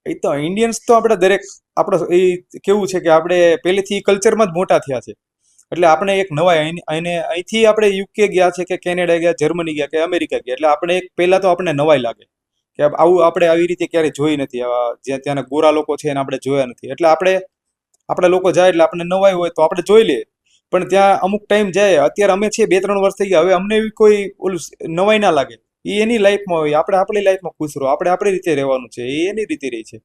એ તો ઇન્ડિયન્સ તો આપણે દરેક આપણો એ કેવું છે કે આપણે પહેલેથી કલ્ચરમાં જ મોટા થયા છે. એટલે આપણે એક નવા અહીંથી આપણે યુકે ગયા છે કે કેનેડા ગયા, જર્મની ગયા કે અમેરિકા ગયા, એટલે આપણે એક પહેલા તો આપણને નવાઈ લાગે કે આવું આપણે આવી રીતે ક્યારે જોઈ નથી. જ્યાં ત્યાંના ગોરા લોકો છે એને આપણે જોયા નથી. એટલે આપણા લોકો જાય એટલે આપણે નવાઈ હોય તો આપણે જોઈ લઈએ. પણ ત્યાં અમુક ટાઈમ જાય, અત્યારે અમે છીએ 2-3 વર્ષ થઈ ગયા, હવે અમને એવી કોઈ ઓલું નવાઈ ના લાગે. એ એની લાઈફમાં હોય, આપણે આપણી લાઈફમાં ખુશ રહો, આપણે આપણી રીતે રહેવાનું છે, એ એની રીતે રહી છે.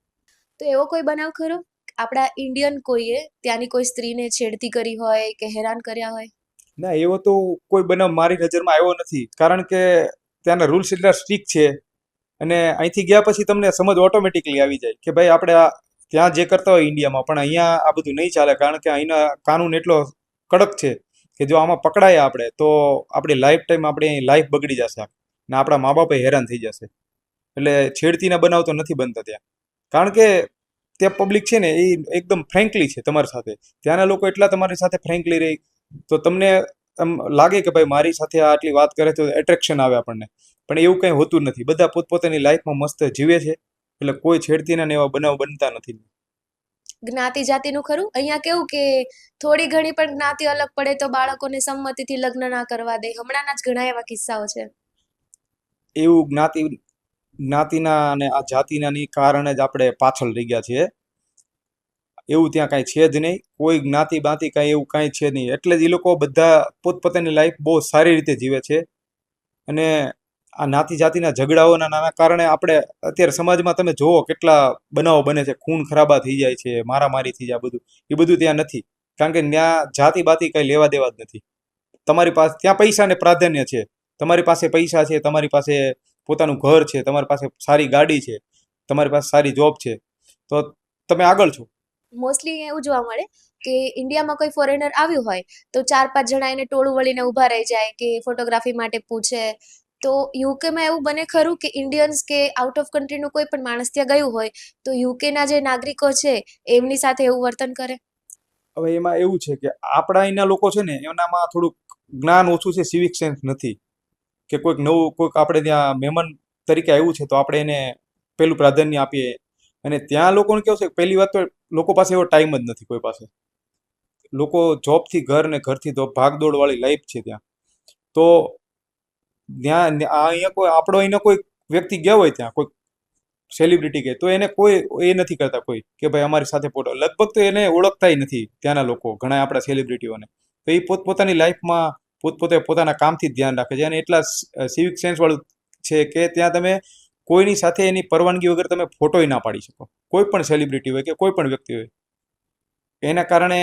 તો એવો કોઈ બનાવ ખરો આપણા ઇન્ડિયન કોઈએ ત્યાંની કોઈ સ્ત્રીને છેડતી કરી હોય કે હેરાન કર્યા હોય? ના, એવો તો કોઈ બનાવ મારી નજરમાં આવ્યો નથી, કારણ કે ત્યાંના રૂલ્સ એટલા સ્ટ્રિક્ટ છે. અને અહીંથી ગયા પછી તમને સમજ ઓટોમેટિકલી આવી જાય કે ભાઈ આપણે ત્યાં જે કરતા હોય ઇન્ડિયામાં, પણ અહીંયા આ બધું નહીં ચાલે, કારણ કે અહીંના કાનૂન એટલો કડક છે કે જો આમાં પકડાયા આપણે તો આપણી લાઈફ ટાઈમ આપણી લાઈફ બગડી જશે ને આપણા મા બાપે હેરાન થઈ જશે. એટલે છેડતીના બનાવ તો નથી બનતા ત્યાં, કારણ કે ત્યાં પબ્લિક છે ને એ એકદમ ફ્રેન્કલી છે તમારી સાથે. ત્યાંના લોકો એટલા તમારી સાથે ફ્રેન્કલી રહે તો તમને એમ લાગે કે ભાઈ મારી સાથે આ આટલી વાત કરે તો એટ્રેક્શન આવે આપણને. પણ એવું કંઈ હોતું નથી, બધા પોતપોતાની લાઈફમાં મસ્ત જીવે છે, એટલે કોઈ છેડતીના ને એવા બનાવ બનતા નથી. જ્ઞાતિ જાતિનું ખરું? અહીંયા કેવું કે થોડી ઘણી પણ જ્ઞાતિ અલગ પડે તો બાળકોને સંમતિથી લગ્ન ના કરવા દે. હમણાંના જ ઘણા એવા કિસ્સાઓ છે. એવું જ્ઞાતિના અને આ જાતિના ની કારણે જ આપણે પાછળ રહી ગયા છીએ. એવું ત્યાં કાંઈ છે જ નહીં, કોઈ જ્ઞાતિ બાતિ કાંઈ એવું કાંઈ છે નહીં. એટલે જ એ લોકો બધા પોતપોતાની લાઈફ બહુ સારી રીતે જીવે છે. અને આ જ્ઞાતિ જાતિના ઝઘડાઓના નાના કારણે આપણે અત્યારે સમાજમાં તમે જુઓ કેટલા બનાવો બને છે, ખૂન ખરાબા થઈ જાય છે, મારામારી થઈ જાય, બધું એ બધું ત્યાં નથી, કારણ કે ત્યાં જાતિ બાતિ કઈ લેવા દેવા જ નથી. તમારી પાસે ત્યાં પૈસાને પ્રાધાન્ય છે. તમારી પાસે પૈસા છે, તમારી પાસે પોતાનું ઘર છે, તમારી પાસે સારી ગાડી છે, તમારી પાસે સારી જોબ છે, તો તમે આગળ છો. મોસ્ટલી એવું જોવા મળે કે ઇન્ડિયામાં કોઈ ફોરેનર આવ્યું હોય તો 4-5 જણા એને ટોળું વળીને ઊભા રહી જાય કે ફોટોગ્રાફી માટે પૂછે. તો યુકેમાં એવું બને ખરું કે ઇન્ડિયન્સ કે આઉટ ઓફ કન્ટ્રીનું કોઈ પણ માણસ ત્યાં ગયું હોય તો યુકેના જે નાગરિકો છે એમની સાથે એવું વર્તન કરે? હવે એમાં એવું છે કે આપણા અહીંના લોકો છે ને એનામાં થોડુંક જ્ઞાન ઓછું છે, સિવિક સેન્સ નથી. કે કોઈક નવું કોઈક આપણે ત્યાં મહેમાન તરીકે આવ્યું છે તો આપણે એને પેલું પ્રાધાન્ય આપીએ. અને ત્યાં લોકોને કેવું છે કે પહેલી વાત તો લોકો પાસે એવો ટાઈમ જ નથી કોઈ પાસે. લોકો જોબથી ઘર ને ઘરથી તો ભાગદોડ વાળી લાઈફ છે ત્યાં. તો ત્યાં અહીંયા કોઈ આપણો અહીંનો કોઈ વ્યક્તિ ગયા હોય ત્યાં, કોઈ સેલિબ્રિટી કે, તો એને કોઈ એ નથી કરતા કોઈ કે ભાઈ અમારી સાથે ફોટો. લગભગ તો એને ઓળખતા નથી ત્યાંના લોકો, ઘણા આપણા સેલિબ્રિટીઓને. તો એ પોતપોતાની લાઈફમાં પોતપોતે પોતાના કામથી જ ધ્યાન રાખે છે. અને એટલા સિવિક સેન્સ વાળું છે કે ત્યાં તમે કોઈની સાથે એની પરવાનગી વગર તમે ફોટોય ના પાડી શકો, કોઈ પણ સેલિબ્રિટી હોય કે કોઈ પણ વ્યક્તિ હોય. એના કારણે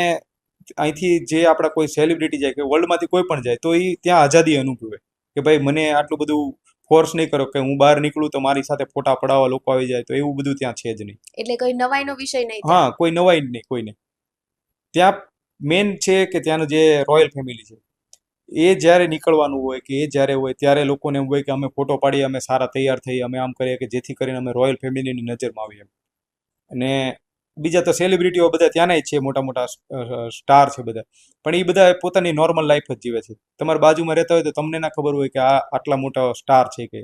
અહીંથી જે આપણા કોઈ સેલિબ્રિટી જાય કે વર્લ્ડમાંથી કોઈ પણ જાય તો એ ત્યાં આઝાદી અનુભવે કે ભાઈ મને આટલું બધું ફોર્સ નહીં કરો કે હું બહાર નીકળું તો મારી સાથે ફોટા પડાવવા લોકો આવી જાય, તો એવું બધું ત્યાં છે જ નહીં. એટલે કોઈ નવાઈનો વિષય નહીં ત્યાં. હા, કોઈ નવાઈ જ નહીં કોઈને. ત્યાં મેન છે કે ત્યાંનું જે રોયલ ફેમિલી છે એ જ્યારે નીકળવાનું હોય કે એ જ્યારે હોય ત્યારે લોકોને એમ હોય કે અમે ફોટો પાડીએ, અમે સારા તૈયાર થઈએ, અમે આમ કરીએ કે જેથી કરીને અમે રોયલ ફેમિલીની નજરમાં આવીએ. અને બીજા તો સેલિબ્રિટીઓ બધા ત્યાંના જ છે, મોટા મોટા સ્ટાર છે બધા, પણ એ બધા પોતાની નોર્મલ લાઈફ જ જીવે છે. તમારા બાજુમાં રહેતા હોય તો તમને ના ખબર હોય કે આ આટલા મોટા સ્ટાર છે કે.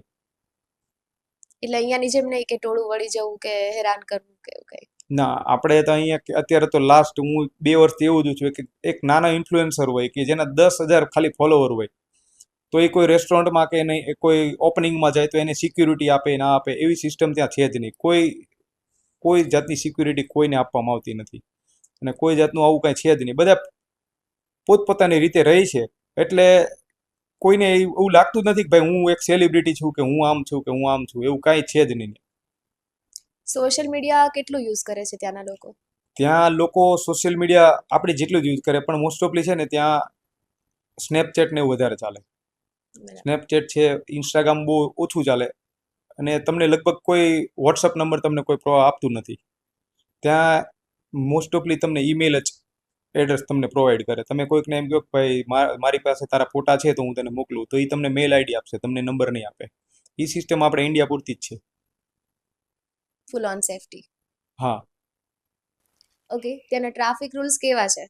એટલે અહીંયાની જેમ નહીં કે ટોળું વળી જવું કે હેરાન કરવું કે એવું કંઈ. ના, આપણે તો અહીંયા અત્યારે તો લાસ્ટ હું 2 વર્ષથી એવું જ છું કે એક નાના ઇન્ફ્લુએન્સર હોય કે જેના 10,000 ખાલી ફોલોવર હોય, તો એ કોઈ રેસ્ટોરન્ટમાં કે નહીં કોઈ ઓપનિંગમાં જાય તો એને સિક્યુરિટી આપે ના આપે એવી સિસ્ટમ ત્યાં છે જ નહીં. કોઈ જાતની સિક્યુરિટી કોઈને આપવામાં આવતી નથી. અને કોઈ જાતનું આવું કાંઈ છે જ નહીં. બધા પોતપોતાની રીતે રહે છે. એટલે કોઈને એવું લાગતું જ નથી કે ભાઈ હું એક સેલિબ્રિટી છું કે હું આમ છું કે હું આમ છું, એવું કાંઈ છે જ નહીં. સોશિયલ મીડિયા કેટલું યુઝ કરે છે ત્યાંના લોકો? ત્યાં લોકો સોશિયલ મીડિયા આપણે જેટલું જ યુઝ કરે, પણ મોસ્ટ ઓફલી છે ને ત્યાં સ્નેપચેટ ને એવું વધારે ચાલે. સ્નેપચેટ છે, ઇન્સ્ટાગ્રામ બહુ ઓછું ચાલે. અને તમને લગભગ કોઈ વોટ્સઅપ નંબર તમને કોઈ આપતું નથી ત્યાં. મોસ્ટ ઓફલી તમને ઈમેલ જ એડ્રેસ તમને પ્રોવાઈડ કરે. તમે કોઈકને એમ કહો કે ભાઈ મારી પાસે તારા ફોટા છે તો હું તને મોકલું, તો એ તમને મેલ આઈડી આપશે, તમને નંબર નહીં આપે. એ સિસ્ટમ આપણે ઇન્ડિયા પૂરતી જ છે. Full on safety. હા. ઓકે, ત્યાંના ટ્રાફિક રૂલ્સ કેવા છે?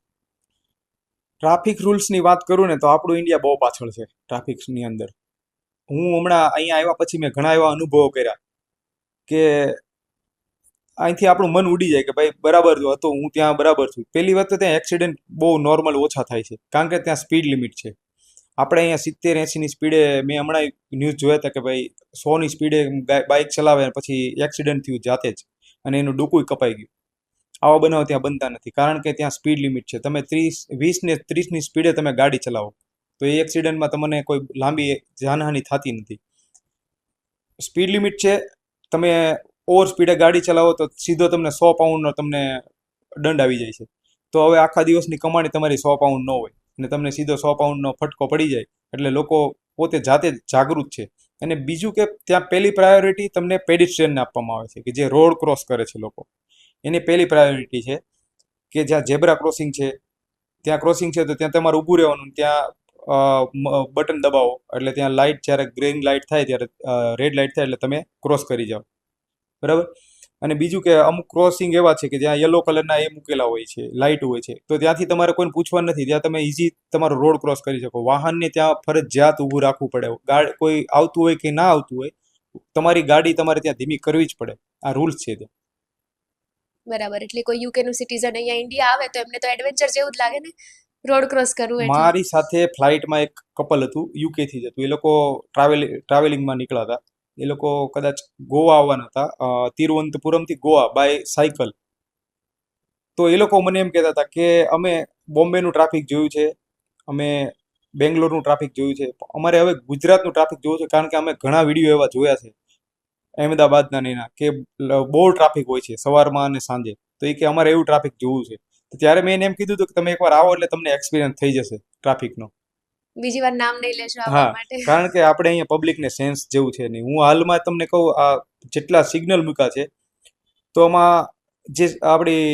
ટ્રાફિક રૂલ્સની વાત કરું ને તો આપણું ઇન્ડિયા બહુ પાછળ છે ટ્રાફિક્સની અંદર. હું હમણાં અહીંયા આવ્યા પછી મેં ઘણા એવા અનુભવો કર્યા કે અહીંથી આપણું મન ઉડી જાય કે ભાઈ બરાબર હતો, હું ત્યાં બરાબર છું. પહેલી વાત તો ત્યાં એક્સિડન્ટ બહુ નોર્મલ ઓછા થાય છે, કારણ કે ત્યાં સ્પીડ લિમિટ છે. આપણે અહીંયા 70-80ની સ્પીડે, મેં હમણાં ન્યૂઝ જોયા હતા કે ભાઈ 100ની સ્પીડે બાઇક ચલાવે અને પછી એક્સિડન્ટ થયું જાતે જ, અને એનું ડોકુય કપાઈ ગયું. આવા બનાવ ત્યાં બનતા નથી, કારણ કે ત્યાં સ્પીડ લિમિટ છે. તમે 20 ને 30ની સ્પીડે તમે ગાડી ચલાવો તો એ એક્સિડન્ટમાં તમને કોઈ લાંબી જાનહાનિ થતી નથી. સ્પીડ લિમિટ છે. તમે ઓવર સ્પીડે ગાડી ચલાવો તો સીધો તમને 100 પાઉન્ડનો તમને દંડ આવી જાય છે. તો હવે આખા દિવસની કમાણી તમારી 100 પાઉન્ડ ન હોય અને તમને સીધો 100 પાઉન્ડનો ફટકો પડી જાય, એટલે લોકો પોતે જાતે જ જાગૃત છે. અને બીજું કે ત્યાં પહેલી પ્રાયોરિટી તમને પેડિસ્ટ્રિયનને આપવામાં આવે છે, કે જે રોડ ક્રોસ કરે છે લોકો, એની પહેલી પ્રાયોરિટી છે. કે જ્યાં ઝેબ્રા ક્રોસિંગ છે, ત્યાં ક્રોસિંગ છે તો ત્યાં તમારે ઊભું રહેવાનું. ત્યાં બટન દબાવો એટલે ત્યાં લાઇટ, જ્યારે ગ્રીન લાઇટ થાય ત્યારે રેડ લાઇટ થાય એટલે તમે ક્રોસ કરી જાઓ, બરાબર. અને બીજું કે અમુક ક્રોસિંગ એવા છે કે જ્યાં યલો કલરના એ મૂકેલા હોય છે, લાઇટ હોય છે, તો ત્યાંથી તમારે કોઈને પૂછવાનું નથી, ત્યાં તમે ઇઝી તમારો રોડ ક્રોસ કરી શકો. વાહનને ત્યાં ફરજિયાત ઊભું રાખવું પડે. કોઈ આવતું હોય કે ના આવતું હોય, તમારી ગાડી તમારે ત્યાં ધીમી કરવી જ પડે. આ રૂલ્સ છે ત્યાં. બરાબર, એટલે કોઈ યુકેનું સિટીઝન અહીંયા ઇન્ડિયા આવે તો એમને તો એડવેન્ચર જેવું જ લાગે ને, રોડ ક્રોસ કરવું એટલે. મારી સાથે ફ્લાઇટમાં એક કપલ હતું, યુકેથી જ હતું. એ લોકો ટ્રાવેલિંગમાં નીકળ્યા હતા. એ લોકો કદાચ ગોવા આવવાના હતા, તિરુવનંતપુરમથી ગોવા બાય સાયકલ. તો એ લોકો મને એમ કહેતા હતા કે અમે બોમ્બેનું ટ્રાફિક જોયું છે, અમે બેંગ્લોરનું ટ્રાફિક જોયું છે, અમારે હવે ગુજરાતનું ટ્રાફિક જોવું છે, કારણ કે અમે ઘણા વિડીયો એવા જોયા છે અહેમદાબાદના ને એના, કે બહુ ટ્રાફિક હોય છે સવારમાં અને સાંજે. તો એ કે અમારે એવું ટ્રાફિક જોવું છે. તો ત્યારે મેં એને એમ કીધું હતું કે તમે એકવાર આવો એટલે તમને એક્સપિરિયન્સ થઈ જશે ટ્રાફિકનો. બીજી વાર નામ નહીં લેશો આવવા હા, માટે. કારણ કે આપણે અહીંયા પબ્લિકને સેન્સ જેવું છે નહીં. હું હાલમાં તમને કહું, આ જેટલા સિગ્નલ મૂક્યા છે તો આમાં જે આપણી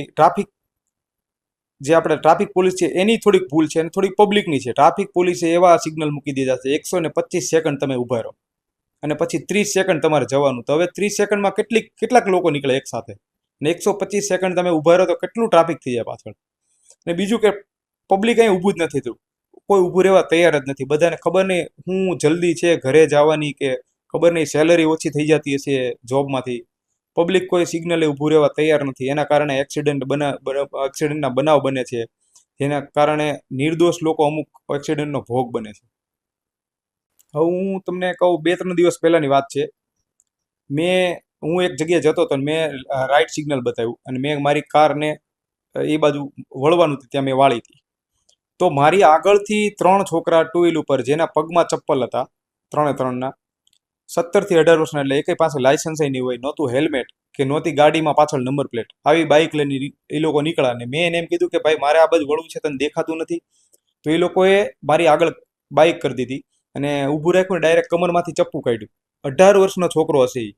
ટ્રાફિક પોલીસ છે એની થોડીક ભૂલ છે અને થોડીક પબ્લિકની છે. ટ્રાફિક પોલીસે એવા સિગ્નલ મૂકી દીધા છે 125 સેકન્ડ તમે ઊભા રહો અને પછી 30 સેકન્ડ તમારે જવાનું. તો હવે 30 સેકન્ડમાં કેટલાક લોકો નીકળે એક સાથે, ને 125 સેકન્ડ તમે ઊભા રહો તો કેટલું ટ્રાફિક થઈ જાય પાછળ. ને બીજું કે પબ્લિક અહીં ઊભું જ નથી થતું, કોઈ ઊભું રહેવા તૈયાર જ નથી. બધાને ખબર નહીં હું જલ્દી છે ઘરે જવાની, કે ખબર નહીં સેલરી ઓછી થઈ જતી હશે જોબમાંથી. પબ્લિક કોઈ સિગ્નલે ઊભું રહેવા તૈયાર નથી. એના કારણે એક્સિડન્ટના બનાવ બને છે, જેના કારણે નિર્દોષ લોકો અમુક એક્સિડન્ટનો ભોગ બને છે. હવે હું તમને કહું, 2-3 દિવસ પહેલાની વાત છે. હું એક જગ્યાએ જતો હતો, મેં રાઈટ સિગ્નલ બતાવ્યું અને મેં મારી કારને એ બાજુ વળવાનું હતું, ત્યાં મેં વાળી હતી. તો મારી આગળથી 3 છોકરા ટુ વ્હીલ ઉપર, જેના પગમાં ચપ્પલ હતા, 3-3ના, 17 થી 18 વર્ષના, એટલે એકેય પાસે લાયસન્સ નહીં હોય, નહોતું હેલ્મેટ, કે નહોતી ગાડીમાં પાછળ નંબર પ્લેટ, આવી બાઇક લઈને એ લોકો નીકળ્યા. ને મેં એને એમ કીધું કે ભાઈ મારે આ બાજુ વળવું છે, તને દેખાતું નથી? તો એ લોકોએ મારી આગળ બાઇક કરી દીધી અને ઊભું રાખ્યું, ડાયરેક્ટ કમરમાંથી ચપ્પુ કાઢ્યું. 18 વર્ષનો છોકરો હશે એ.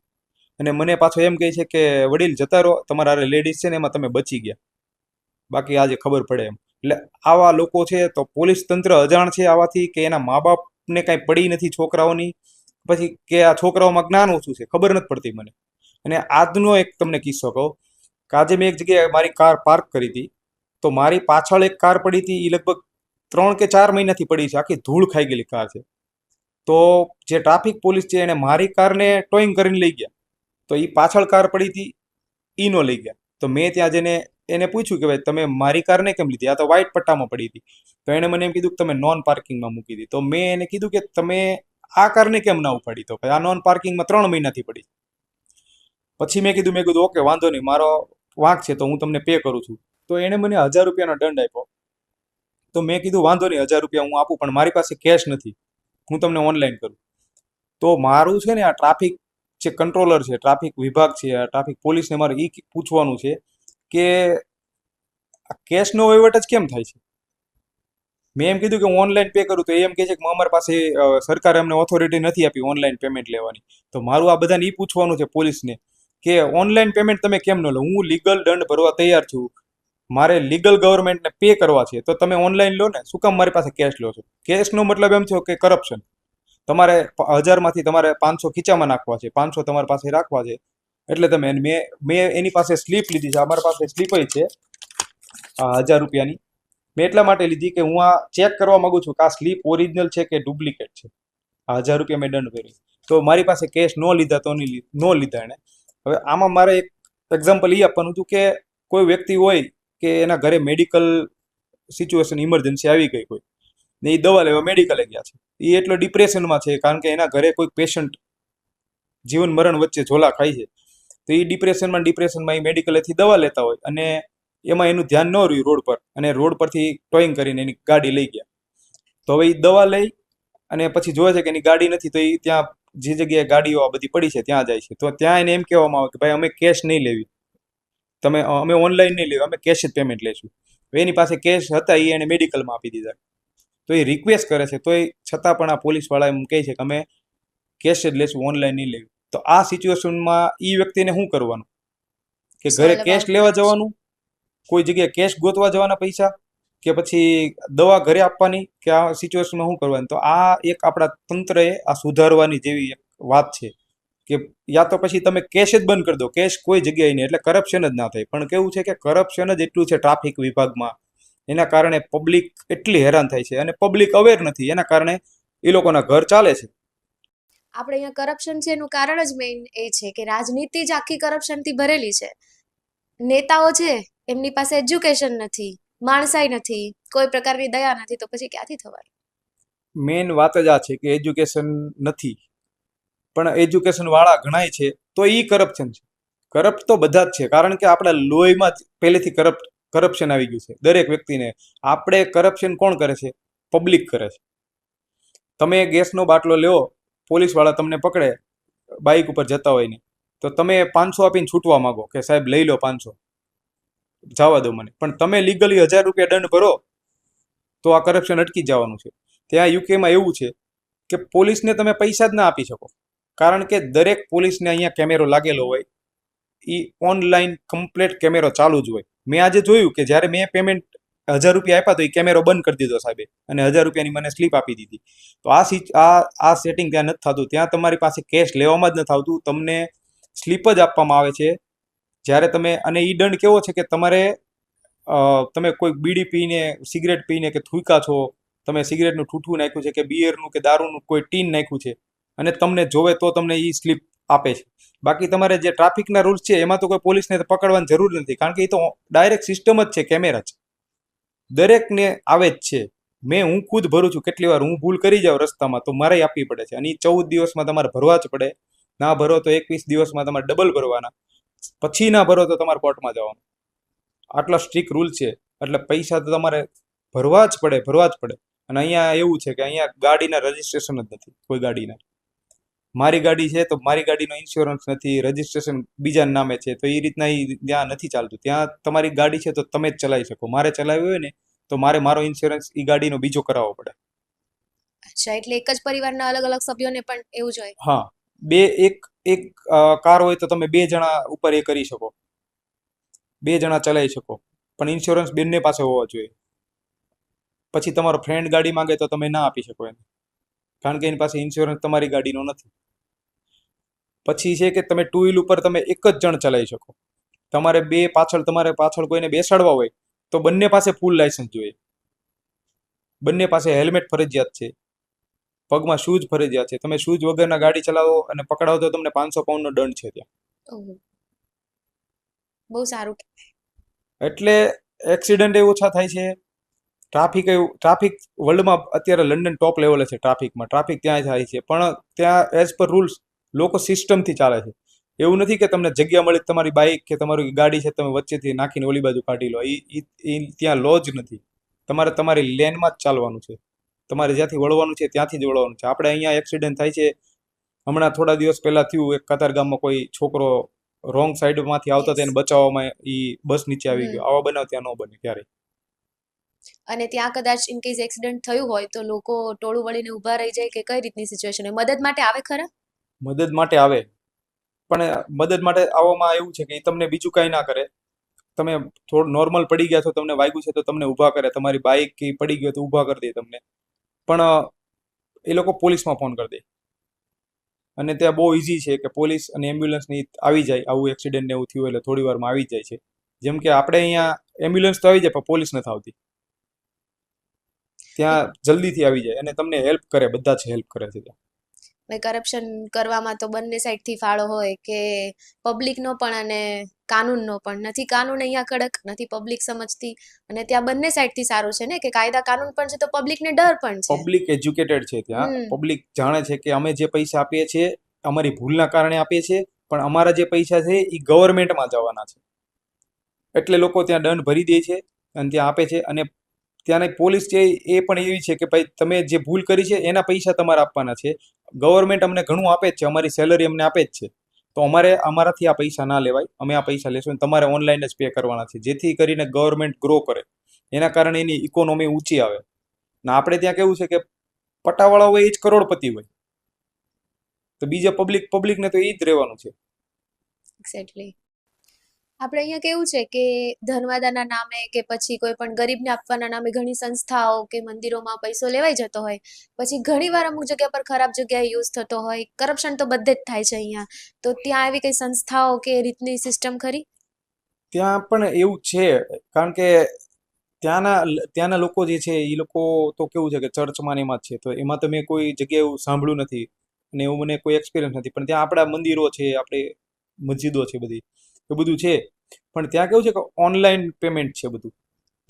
અને મને પાછો એમ કહે છે કે વડીલ જતા રહો, તમારા લેડીઝ છે ને એમાં તમે બચી ગયા, બાકી આજે ખબર પડે એમ. એટલે આવા લોકો છે. તો પોલીસ તંત્ર અજાણ છે આવાથી, કે એના મા બાપને કાંઈ પડી નથી છોકરાઓની, પછી કે આ છોકરાઓમાં જ્ઞાન ઓછું છે, ખબર નથી પડતી મને. અને આજનો એક તમને કિસ્સો કહું કે આજે મેં એક જગ્યાએ મારી કાર પાર્ક કરી હતી, તો મારી પાછળ એક કાર પડી હતી. એ લગભગ 3 કે 4 મહિનાથી પડી છે, આખી ધૂળ ખાઈ ગયેલી કાર છે. તો જે ટ્રાફિક પોલીસ છે એને મારી કારને ટોઈંગ કરીને લઈ ગયા, તો એ પાછળ કાર પડી હતી ઈ નો લઈ ગયા. તો મેં ત્યાં જઈને એને પૂછ્યું કે ભાઈ તમે મારી કારને કેમ લીધી? આ તો વ્હાઇટ પટ્ટામાં પડી હતી. તો એણે મને એમ કીધું કે તમે નોન પાર્કિંગમાં મૂકી હતી. તો મેં એને કીધું કે તમે આ કારને કેમ ના ઉપાડી? તો આ નોન પાર્કિંગમાં 3 મહિનાથી પડી. પછી મેં કીધું ઓકે વાંધો નહીં, મારો વાંક છે તો હું તમને પે કરું છું. તો એણે મને 1000 રૂપિયાનો દંડ આપ્યો. તો મેં કીધું વાંધો નહીં, 1000 રૂપિયા હું આપું, પણ મારી પાસે કેશ નથી, હું તમને ઓનલાઈન કરું. તો મારું છે ને આ ટ્રાફિક જે કંટ્રોલર છે, ટ્રાફિક વિભાગ છે, આ ટ્રાફિક પોલીસને મારે એ પૂછવાનું છે કે આ કેશનો વહીવટ જ કેમ થાય છે? મેં એમ કીધું કે હું ઓનલાઈન પે કરું, તો એમ કહે છે કે અમારી પાસે સરકારે અમને ઓથોરિટી નથી આપી ઓનલાઈન પેમેન્ટ લેવાની. તો મારું આ બધાને એ પૂછવાનું છે પોલીસને કે ઓનલાઈન પેમેન્ટ તમે કેમ ન લો? હું લીગલ દંડ ભરવા તૈયાર છું, મારે લીગલ ગવર્મેન્ટને પે કરવા છે, તો તમે ઓનલાઈન લો ને, શું કામ મારી પાસે કેશ લો છો? કેશનો મતલબ એમ થયો કે કરપ્શન. તમારે 1000માંથી તમારે 500 ખીચામાં નાખવા છે, 500 તમારી પાસે રાખવા છે, એટલે તમે. મેં એની પાસે સ્લીપ લીધી છે, અમારી પાસે સ્લીપ છે. 1000 રૂપિયાની. મેં એટલા માટે લીધી કે હું આ ચેક કરવા માંગુ છું કે આ સ્લીપ ઓરિજિનલ છે કે ડુપ્લિકેટ છે. 1000 રૂપિયા મેં દંડ ભર્યો, તો મારી પાસે કેશ ન લીધા તો ન લીધા એને. હવે આમાં મારે એક એક્ઝામ્પલ એ આપવાનું હતું કે કોઈ વ્યક્તિ હોય કે એના ઘરે મેડિકલ સિચ્યુએશન ઇમરજન્સી આવી ગઈ હોય ને એ દવા લેવા મેડિકલે ગયા છે, એ એટલો ડિપ્રેશનમાં છે કારણ કે એના ઘરે કોઈ પેશન્ટ જીવન મરણ વચ્ચે ઝોલા ખાય છે, તો એ ડિપ્રેશનમાં એ મેડિકલેથી દવા લેતા હોય અને એમાં એનું ધ્યાન ન રહ્યું રોડ પર, અને રોડ પરથી ટોઈંગ કરીને એની ગાડી લઈ ગયા. તો હવે એ દવા લઈ અને પછી જોવે છે કે એની ગાડી નથી, તો એ ત્યાં જે જગ્યાએ ગાડીઓ આ બધી પડી છે ત્યાં જાય છે. તો ત્યાં એને એમ કહેવામાં આવે કે ભાઈ અમે કેશ નહીં લેવી, અમે ઓનલાઈન નહીં લેવી, અમે કેશ જ પેમેન્ટ લઈશું. એની પાસે કેશ હતા એ એને મેડિકલમાં આપી દીધા. તો એ રિક્વેસ્ટ કરે છે, તો એ છતાં પણ આ પોલીસવાળા એમ કહે છે કે અમે કેશ જ લેશું, ઓનલાઈન નહીં લેવી. તો આ સિચ્યુએશનમાં એ વ્યક્તિને શું કરવાનું? કે ઘરે કેશ લેવા જવાનું, કોઈ જગ્યાએ કેશ ગોતવા જવાના પૈસા, કે પછી દવા ઘરે આપવાની, કે આ સિચ્યુએશનમાં શું કરવાનું? તો આ એક આપણા તંત્રએ આ સુધારવાની જેવી એક વાત છે કે યા તો પછી તમે કેશ જ બંધ કરી દો, કેશ કોઈ જગ્યાએ નહીં, એટલે કરપ્શન જ ના થાય. પણ કેવું છે કે કરપ્શન જ એટલું છે ટ્રાફિક વિભાગમાં, એના કારણે પબ્લિક એટલી હેરાન થાય છે અને પબ્લિક અવેર નથી, એના કારણે એ લોકોના ઘર ચાલે છે. આપણે અહીંયા કરપ્શન છે એનું કારણ જ મેઇન એ છે કે રાજનીતિ જ આખી કરપ્શનથી ભરેલી છે. નેતાઓ છે એમની પાસે એજ્યુકેશન નથી, માણસાઈ નથી, કોઈ પ્રકારની દયા નથી, તો પછી ક્યાંથી થવાનું? મેઇન વાત જ આ છે કે એજ્યુકેશન નથી, પણ એજ્યુકેશન વાળા ઘણાય છે તો એ કરપ્શન છે. કરપ્ટ તો બધા જ છે, કારણ કે આપણા લોહીમાં જ પહેલેથી કરપ્શન આવી ગયું છે દરેક વ્યક્તિને. આપણે કરપ્શન કોણ કરે છે? પબ્લિક કરે છે. તમે ગેસનો બાટલો લ્યો, પોલીસવાળા તમને પકડે બાઇક ઉપર જતા હોય ને, તો તમે 500 આપીને છૂટવા માંગો કે સાહેબ લઈ લો 500, જવા દો મને. પણ તમે લીગલી 1000 રૂપિયા દંડ ભરો તો આ કરપ્શન અટકી જવાનું છે. ત્યાં યુકેમાં એવું છે કે પોલીસને તમે પૈસા જ ના આપી શકો, કારણ કે દરેક પોલીસને અહીંયા કેમેરો લાગેલો હોય, એ ઓનલાઈન કમ્પ્લેટ કેમેરો ચાલુ જ હોય. મેં આજે જોયું કે જ્યારે મેં પેમેન્ટ 1000 રૂપિયા આપ્યા તો એ કેમેરો બંધ કરી દીધો સાહેબે, અને 1000 રૂપિયાની મને સ્લીપ આપી દીધી. તો આ સેટિંગ ત્યાં નથી થતું. ત્યાં તમારી પાસે કેશ લેવામાં જ નથી આવતું, તમને સ્લીપ જ આપવામાં આવે છે જ્યારે તમે. અને એ દંડ કેવો છે કે તમે કોઈ બીડી પીને, સિગરેટ પીને કે થૂકા છો, તમે સિગરેટનું ઠૂઠું નાખ્યું છે કે બિયરનું કે દારૂનું કોઈ ટીન નાખ્યું છે, અને તમને જોવે તો તમને એ સ્લીપ આપે છે. બાકી તમારે જે ટ્રાફિકના રૂલ્સ છે એમાં તો કોઈ પોલીસને પકડવાની જરૂર નથી, કારણ કે એ તો ડાયરેક્ટ સિસ્ટમ જ છે, કેમેરા જ દરેકને આવે જ છે. હું ખુદ ભરું છું, કેટલી વાર હું ભૂલ કરી જાઉં રસ્તામાં તો મારે આપવી પડે છે, અને એ 14 દિવસમાં તમારે ભરવા જ પડે. ના ભરો તો 21 દિવસમાં તમારે ડબલ ભરવાના, પછી ના ભરો તો તમારે કોર્ટમાં જવાનું. આટલા સ્ટ્રિક્ટ રૂલ છે, એટલે પૈસા તો તમારે ભરવા જ પડે. અને અહીંયા એવું છે કે અહીંયા ગાડીના રજીસ્ટ્રેશન જ નથી કોઈ ગાડીના. મારી ગાડી છે તો મારી ગાડીનો ઇન્સ્યોરન્સ નથી, રજીસ્ટ્રેશન બીજાના નામે છે, તો એ રીતના ત્યાં નથી ચાલતું. ત્યાં તમારી ગાડી છે તો તમે જ ચલાવી શકો. મારે ચલાવી હોય ને તો મારો ઇન્સ્યોરન્સ એ ગાડીનો બીજો કરાવવો પડે. અચ્છા, એટલે એક જ પરિવારના અલગ અલગ સભ્યોને પણ એવું જ હોય? હા, એક કાર હોય તો તમે 2 જણા ઉપર એ કરી શકો, 2 જણા ચલાવી શકો, પણ ઇન્સ્યોરન્સ બંને પાસે હોવા જોઈએ. પછી તમારો ફ્રેન્ડ ગાડી માંગે તો તમે ના આપી શકો એને, કારણ કે એની પાસે ઇન્સ્યોરન્સ તમારી ગાડીનો નથી. પછી છે કે તમે 2 વ્હીલ ઉપર તમે એક જ જણ ચલાવી શકો. તમારે પાછળ કોઈને બેસાડવા હોય તો બંને પાસે ફૂલ લાયસન્સ જોઈએ, બંને પાસે હેલ્મેટ ફરજિયાત છે, પગમાં શૂઝ ફરજિયાત છે. તમે શૂઝ વગરના ગાડી ચલાવો અને પકડાવો તો તમને 500 પાઉન્ડનો દંડ છે ત્યાં. ઓહો, બહુ સારું. એટલે એક્સિડન્ટ એ ઓછા થાય છે. ટ્રાફિક વર્લ્ડમાં અત્યારે લંડન ટોપ લેવલે છે ટ્રાફિકમાં. ટ્રાફિક ત્યાં થાય છે, પણ ત્યાં એઝ પર રૂલ્સ લોકો સિસ્ટમથી ચાલે છે. એવું નથી કે તમને જગ્યા મળી તમારી બાઇક કે તમારી ગાડી છે તમે વચ્ચેથી નાખીને ઓલી બાજુ કાઢી લો. એ ત્યાં લો જ નથી. તમારે તમારી લેનમાં જ ચાલવાનું છે. તમારે જ્યાંથી વળવાનું છે ત્યાંથી જ વળવાનું છે. આપણે અહીંયા એક્સિડન્ટ થાય છે. હમણાં થોડા દિવસ પહેલા થયું, એક કતારગામમાં કોઈ છોકરો રોંગ સાઈડમાંથી આવતો તેને બચાવવામાં એ બસ નીચે આવી ગયો. આવા બનાવ ત્યાં ન બને ક્યારેય. અને ત્યાં કદાચ ઇન કેસ એક્સિડન્ટ થયું હોય તો લોકો ટોળું વળીને ઊભા રહી જાય કે કઈ રીતની સિચ્યુએશન હોય? મદદ માટે આવે ખરા? મદદ માટે આવે, પણ મદદ માટે આવવામાં એવું છે કે એ તમને બીજું કાંઈ ના કરે. તમે થોડું નોર્મલ પડી ગયા છો, તમને વાગ્યું છે તો તમને ઊભા કરે. તમારી બાઇક કે પડી ગયો તો ઊભા કરી દે તમને, પણ એ લોકો પોલીસમાં ફોન કરી દે. અને ત્યાં બહુ ઇઝી છે કે પોલીસ અને એમ્બ્યુલન્સની આવી જાય. આવું એક્સિડન્ટ ને એવું થયું એટલે થોડી વારમાં આવી જાય છે. જેમ કે આપણે અહીંયા એમ્બ્યુલન્સ તો આવી જાય પણ પોલીસ નથી આવતી. ત્યાં જલ્દીથી આવી જાય અને તમને હેલ્પ કરે, બધા જ હેલ્પ કરે છે ત્યાં. કરપ્શન કરવામાં તો બંને સાઈડથી ફાળો હોય કે પબ્લિકનો પણ અને કાનૂનનો પણ. નથી કાનૂન અહીંયા કડક, નથી પબ્લિક સમજતી, અને ત્યાં બંને સાઈડથી સારું છે ને કે કાયદા કાનૂન પણ છે તો પબ્લિકને ડર પણ છે. પબ્લિક એજ્યુકેટેડ છે ત્યાં. હમ પબ્લિક જાણે છે કે અમે જે પૈસા આપીએ છીએ અમારી ભૂલના કારણે આપીએ છીએ, પણ અમારા જે પૈસા છે એ ગવર્મેન્ટમાં જવાના છે. એટલે લોકો ત્યાં દંડ ભરી દે છે અને ત્યાં આપે છે. અને ત્યાંની પોલીસ છે એ પણ એવી છે કે ભાઈ તમે જે ભૂલ કરી છે એના પૈસા તમારે આપવાના છે. ગવર્મેન્ટ અમને ઘણું આપે જ છે, અમારી સેલરી અમને આપે જ છે, તો અમારાથી આ પૈસા ના લેવાય, અમે આ પૈસા લેશું અને તમારે ઓનલાઈન જ પે કરવાના છે, જેથી કરીને ગવર્મેન્ટ ગ્રો કરે, એના કારણે એની ઇકોનોમી ઊંચી આવે. ને આપણે ત્યાં કેવું છે કે પટાવાળા હોય એ જ કરોડપતિ હોય, તો બીજા પબ્લિકને તો એ જ રહેવાનું છે. એક્ઝેક્ટલી. આપણે અહીંયા કેવું છે કે ધનવાદાના નામે કે પછી કોઈ પણ ગરીબને આપવાના નામે ઘણી સંસ્થાઓ કે મંદિરોમાં પૈસો લેવાઈ જતો હોય, પછી ઘણીવાર અમુક જગ્યા પર ખરાબ જગ્યાએ યુઝ થતો હોય. કરપ્શન તો બધે જ થાય છે અહીંયા. તો ત્યાં એવી કઈ સંસ્થાઓ કે એ રીતની સિસ્ટમ ખરી? ત્યાં પણ એવું છે, કારણ કે ત્યાંના લોકો જે છે એ લોકો તો કેવું છે કે ચર્ચમાં ને એમાં જ છે, તો એમાં તો મેં કોઈ જગ્યાએ એવું સાંભળ્યું નથી અને એવું મને કોઈ એક્સપિરિયન્સ નથી. પણ ત્યાં આપણા મંદિરો છે, આપણે મસ્જિદો છે બધી, એ બધું છે. પણ ત્યાં કેવું છે કે ઓનલાઈન પેમેન્ટ છે બધું.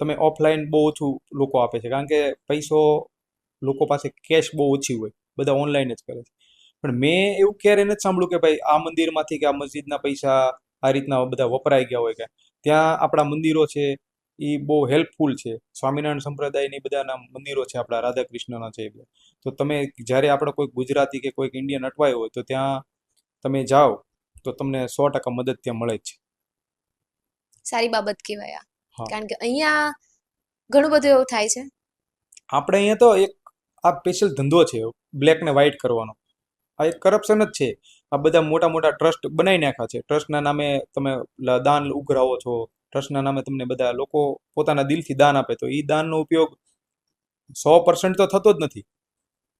તમે ઓફલાઈન બહુ ઓછું લોકો આપે છે, કારણ કે પૈસો લોકો પાસે કેશ બહુ ઓછી હોય, બધા ઓનલાઈન જ કરે છે. પણ મેં એવું ક્યારે નથી સાંભળ્યું કે ભાઈ આ મંદિરમાંથી કે આ મસ્જિદના પૈસા આ રીતના બધા વપરાઈ ગયા હોય. કે ત્યાં આપણા મંદિરો છે એ બહુ હેલ્પફુલ છે. સ્વામિનારાયણ સંપ્રદાયની બધાના મંદિરો છે, આપણા રાધા કૃષ્ણના છે એ બધા. તો તમે જ્યારે આપણે કોઈ ગુજરાતી કે કોઈક ઇન્ડિયન અટવાયો હોય તો ત્યાં તમે જાઓ તો તમને 100% મદદ ત્યાં મળે જ છે. સારી બાબત કહેવાય આ. હા, કારણ કે અહીંયા ઘણું બધું એવું થાય છે. આપણે અહીંયા તો એક આ સ્પેશિયલ ધંધો છે બ્લેક ને વ્હાઈટ કરવાનો. આ એક કરપ્શન જ છે. આ બધા મોટા મોટા ટ્રસ્ટ બનાવી નાખ્યા છે. ટ્રસ્ટના નામે તમે દાન ઉઘરાવો છો, ટ્રસ્ટના નામે તમને બધા લોકો પોતાના દિલથી દાન આપે, તો એ દાનનો ઉપયોગ 100% તો થતો જ નથી.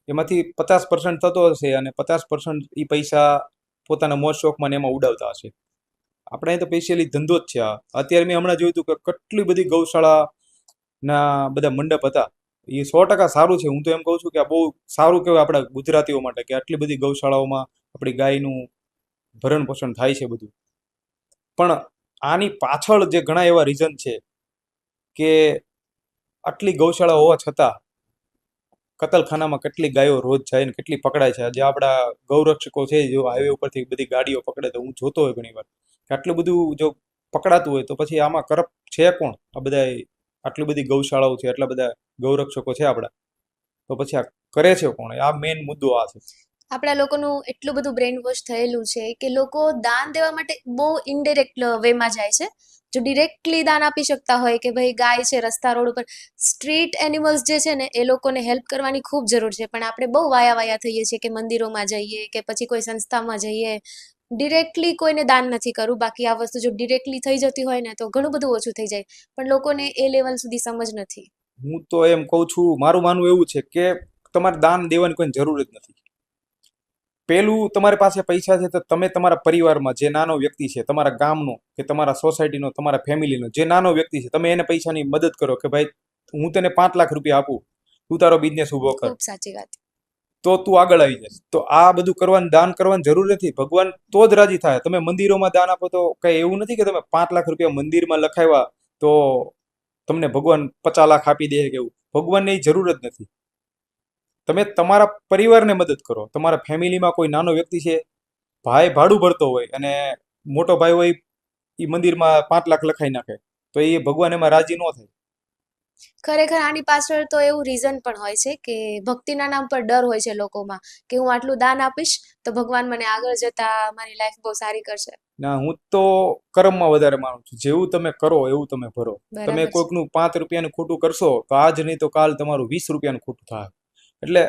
એમાંથી 50% થતો હશે અને 50% એ પૈસા પોતાના મોજ શોખમાં ને એમાં ઉડાવતા હશે. આપણે અહીં તો સ્પેશિયલી ધંધો જ છે આ. અત્યારે મેં હમણાં જોયું હતું કે કેટલી બધી ગૌશાળા ના બધા મંડપ હતા. એ 100% સારું છે. હું તો એમ કહું છું કે આ બહુ સારું કહેવાય આપણા ગુજરાતીઓ માટે કે આટલી બધી ગૌશાળાઓમાં આપણી ગાયનું ભરણ પોષણ થાય છે બધું. પણ આની પાછળ જે ઘણા એવા રીઝન છે કે આટલી ગૌશાળા હોવા છતાં કતલખાનામાં કેટલી ગાયો રોજ જાય ને કેટલી પકડાય છે. આજે આપણા ગૌરક્ષકો છે, જો હાઈવે ઉપરથી બધી ગાડીઓ પકડે તો હું જોતો હોય ઘણી વાર કે આટલું બધું જો પકડાતું હોય તો પછી આમાં કરપ્ટ છે કોણ? આ બધા આટલી બધી ગૌશાળાઓ છે, આટલા બધા ગૌરક્ષકો છે આપણા, તો પછી આ કરે છે કોણ? આ મેઇન મુદ્દો આ છે. આપણા લોકોનું એટલું બધું બ્રેન વોશ થયેલું છે કે લોકો દાન દેવા માટે બહુ ઇનડિરેક્ટ વેમાં જાય છે. જો ડિરેક્ટલી દાન આપી શકતા હોય કે ભાઈ ગાય છે રસ્તા રોડ ઉપર, સ્ટ્રીટ એનિમલ્સ જે છે ને એ લોકોને હેલ્પ કરવાની ખૂબ જરૂર છે. પણ આપણે બહુ વાયા થઈએ છીએ કે મંદિરોમાં જઈએ કે પછી કોઈ સંસ્થામાં જઈએ, ડિરેક્ટલી કોઈને દાન નથી કરવું. બાકી આ વસ્તુ જો ડિરેક્ટલી થઈ જતી હોય ને તો ઘણું બધું ઓછું થઈ જાય, પણ લોકોને એ લેવલ સુધી સમજ નથી. હું તો એમ કહું છું, મારું માનવું એવું છે કે તમારે દાન દેવાની કોઈ જરૂર જ નથી. પેલું તમારી પાસે પૈસા છે તો તમે તમારા પરિવારમાં જે નાનો વ્યક્તિ છે, તમારા ગામનો કે તમારા સોસાયટીનો, તમારા ફેમિલીનો જે નાનો વ્યક્તિ છે, તમે એને પૈસાની મદદ કરો કે ભાઈ હું તને 5 લાખ રૂપિયા આપું, તું તારો બિઝનેસ ઉભો કર, ખૂબ સાચી વાત. તો તું આગળ આવી જઈશ. તો આ બધું કરવાનું, દાન કરવાની જરૂર નથી. ભગવાન તો જ રાજી થાય. તમે મંદિરોમાં દાન આપો તો કઈ એવું નથી કે તમે 5 લાખ રૂપિયા મંદિરમાં લખાવ્યા તો તમને ભગવાન 50 લાખ આપી દે કે એવું. ભગવાનને એ જરૂર જ નથી. તમે તમારા પરિવારને મદદ કરો. તમારા ફેમિલીમાં કોઈ નાનો વ્યક્તિ છે, ભાઈ ભાડું ભરતો હોય અને મોટો ભાઈ હોય એ મંદિરમાં 5 લાખ લખાઈ નાખે, તો એ ભગવાન એમાં રાજી ન થાય. ખરેખર આની પાછળ તો એવું રીઝન પણ હોય છે કે ભક્તિના નામ પર ડર હોય છે લોકોમાં કે હું આટલું દાન આપીશ તો ભગવાન મને આગળ જતા મારી લાઈફ બહુ સારી કરશે. ના, હું તો કર્મમાં વધારે માનું છું. જેવું તમે કરો એવું તમે ભરો. તમે બરાબર છે. કોઈકનું 5 રૂપિયાનું ખોટું કરશો તો આજ નહીં તો કાલ તમારું 20 રૂપિયાનું ખોટું થાય. એટલે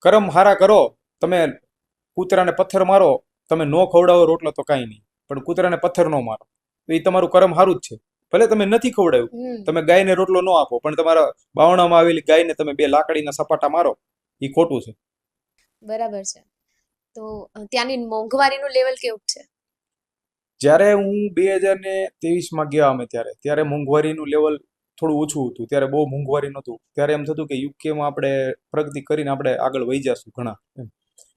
કર્મ હારા કરો. તમે કૂતરાને પથ્થર મારો, તમે નો ખવડાવો રોટલો તો કાંઈ નહીં, પણ કૂતરાને પથ્થર ન મારો તો એ તમારું કર્મ સારું જ છે. ભલે તમે નથી ખવડાવ્યું, તમે ગાયને રોટલો ન આપો, પણ તમારા બાવણામાં આવેલી ગાયને તમે 2 લાકડીના સપાટા મારો, એ ખોટું છે. બરાબર છે. તો ત્યાંની મોંઘવારીનું લેવલ કેવું છે? જ્યારે હું 2023માં ગયા અમે ત્યારે મોંઘવારીનું લેવલ થોડું ઓછું હતું. ત્યારે બહુ મોંઘવારી નહોતું. ત્યારે એમ થતું કે યુકેમાં આપણે પ્રગતિ કરીને આપણે આગળ વહી જશું ઘણા એમ.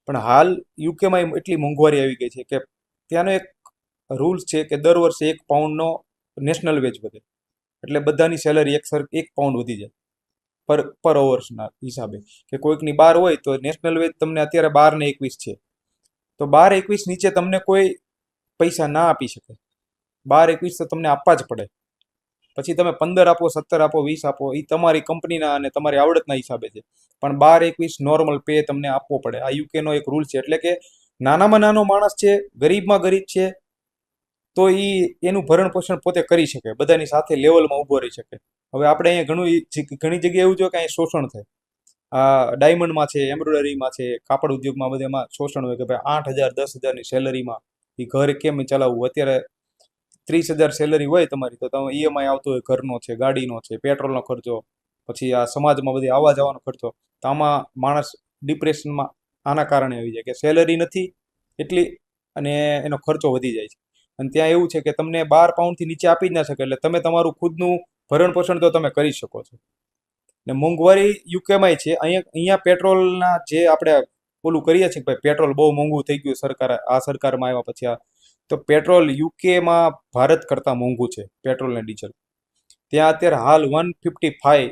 પણ હાલ યુકેમાં એટલી મોંઘવારી આવી ગઈ છે કે ત્યાંનો એક રૂલ્સ છે કે દર વર્ષે 1 પાઉન્ડનો નેશનલ વેજ વધે. એટલે બધાની સેલરી 1 પાઉન્ડ વધી જાય પર અવર્સના હિસાબે. કે કોઈકની 12 હોય તો નેશનલ વેજ તમને અત્યારે 12 ને 21 છે. તો 12-21 નીચે તમને કોઈ પૈસા ના આપી શકે. 12-21 તો તમને આપવા જ પડે. પછી તમે 15 આપો, 17 આપો, 20 આપો, એ તમારી કંપનીના અને તમારી આવડતના હિસાબે છે. પણ 12-21 નોર્મલ પે તમને આપવો પડે. આ યુકેનો એક રૂલ છે. એટલે કે નાનામાં નાનો માણસ છે, ગરીબમાં ગરીબ છે, તો એનું ભરણ પોષણ પોતે કરી શકે, બધાની સાથે લેવલમાં ઊભો રહી શકે. હવે આપણે અહીંયા ઘણી જગ્યાએ એવું જોઈએ કે અહીં શોષણ થાય. આ ડાયમંડમાં છે, એમ્બ્રોઇડરીમાં છે, કાપડ ઉદ્યોગમાં બધામાં શોષણ હોય કે ભાઈ 8,000 10,000ની સેલરીમાં એ ઘર કેમ ચલાવવું. અત્યારે 30,000 સેલરી હોય તમારી તો તમે ઈએમઆઈ આવતો હોય, ઘરનો છે, ગાડીનો છે, પેટ્રોલનો ખર્ચો, પછી આ સમાજમાં બધી આવવા જવાનો ખર્ચો. તો આમાં માણસ ડિપ્રેશનમાં આના કારણે આવી જાય કે સેલરી નથી એટલી અને એનો ખર્ચો વધી જાય છે. અને ત્યાં એવું છે કે તમને 12 પાઉન્ડથી નીચે આપી જ ના શકે. એટલે તમે તમારું ખુદનું ભરણ પોષણ તો તમે કરી શકો છો. ને મોંઘવારી યુકેમાંય છે. અહીંયા પેટ્રોલના જે આપણે ઓલું કરીએ છીએ કે ભાઈ પેટ્રોલ બહુ મોંઘું થઈ ગયું આ સરકારમાં આવ્યા પછી. તો પેટ્રોલ યુકેમાં ભારત કરતાં મોંઘું છે, પેટ્રોલ ને ડીઝલ. ત્યાં અત્યારે હાલ 155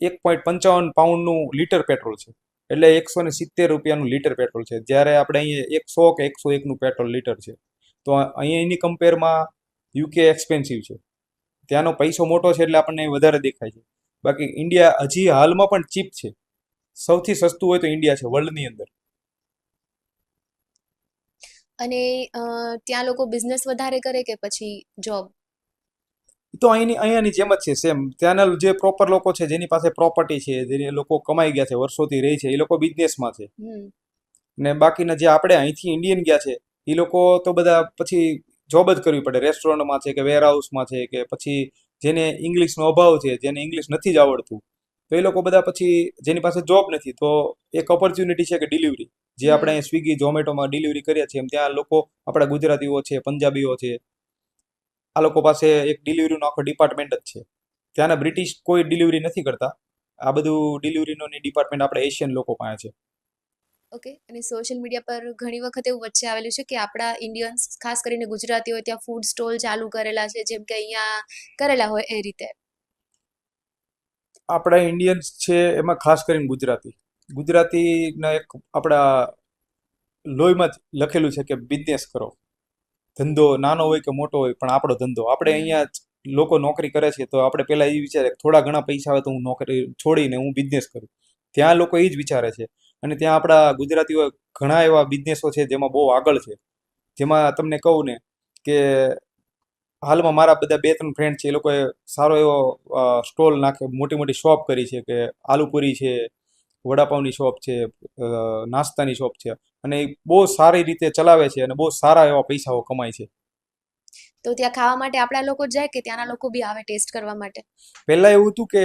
1.55 પાઉન્ડનું લીટર પેટ્રોલ છે. એટલે 170 રૂપિયાનું લીટર પેટ્રોલ છે. જ્યારે આપણે અહીંયા 100 કે 101નું પેટ્રોલ લીટર છે. તો અહીંયા એની કમ્પેરમાં યુકે એક્સપેન્સિવ છે. ત્યાંનો પૈસો મોટો છે એટલે આપણને વધારે દેખાય છે. બાકી ઇન્ડિયા હજી હાલમાં પણ ચીપ છે. સૌથી સસ્તું હોય તો ઇન્ડિયા છે વર્લ્ડની અંદર. અને ત્યાં લોકો બિઝનેસ વધારે કરે કે પછી જોબ? તો અહીંયાની જેમ જ છે સેમ. ત્યાંના જે પ્રોપર લોકો છે, જેની પાસે પ્રોપર્ટી છે, જે લોકો કમાઈ ગયા છે, વર્ષોથી રહી છે, એ લોકો બિઝનેસમાં છે. ને બાકીના જે આપણે અહીંથી ઇન્ડિયન ગયા છે એ લોકો તો બધા પછી જોબ જ કરવી પડે. રેસ્ટોરન્ટમાં છે કે વેરહાઉસમાં છે કે પછી જેને ઇંગ્લિશનો અભાવ છે, જેને ઇંગ્લિશ નથી જ આવડતું, તો એ લોકો બધા પછી જેની પાસે જોબ નથી તો એક ઓપોર્ચ્યુનિટી છે કે ડિલિવરી. જે આપણે અહીં સ્વિગી ઝોમેટોમાં ડિલિવરી કરીએ છીએ એમ ત્યાં લોકો આપણા ગુજરાતીઓ છે, પંજાબીઓ છે, આ લોકો પાસે એક ડિલિવરીનો આખો ડિપાર્ટમેન્ટ જ છે. ત્યાંના બ્રિટિશ કોઈ ડિલિવરી નથી કરતા. આ બધું ડિલિવરીનો ડિપાર્ટમેન્ટ આપણે એશિયન લોકો પાસે છે. ઓકે. અને સોશિયલ મીડિયા પર ઘણી વખત એવું વચ્ચે આવેલું છે કે આપણા ઇન્ડિયન્સ, ખાસ કરીને ગુજરાતીઓ, ત્યાં ફૂડ સ્ટોલ ચાલુ કરેલા છે, જેમ કે અહીંયા કરેલા હોય એ રીતે. આપણા ઇન્ડિયન્સ છે એમાં ખાસ કરીને ગુજરાતીના એક આપણા લોહીમાં જ લખેલું છે કે બિઝનેસ કરો. ધંધો નાનો હોય કે મોટો હોય પણ આપણો ધંધો. આપણે અહીંયા લોકો નોકરી કરે છે તો આપણે પહેલા એ વિચારે થોડા ઘણા પૈસા આવે તો હું નોકરી છોડીને હું બિઝનેસ કરું. ત્યાં લોકો એ જ વિચારે છે. અને ત્યાં આપણા ગુજરાતીઓ ઘણા એવા બિઝનેસો છે જેમાં બહુ આગળ છે. જેમાં તમને કહું ને કે હાલમાં મારા બધા 2-3 ફ્રેન્ડ છે, એ લોકોએ સારો એવો સ્ટોલ નાખે, મોટી મોટી શોપ કરી છે કે આલુપુરી છે, વડાપાવની શોપ છે, નાસ્તાની શોપ છે. અને એ બહુ સારી રીતે ચલાવે છે અને બહુ સારા એવા પૈસાઓ કમાય છે. તો ત્યાં ખાવા માટે આપણા લોકો જ જાય કે ત્યાંના લોકો બી આવે ટેસ્ટ કરવા માટે? પહેલા એવું હતું કે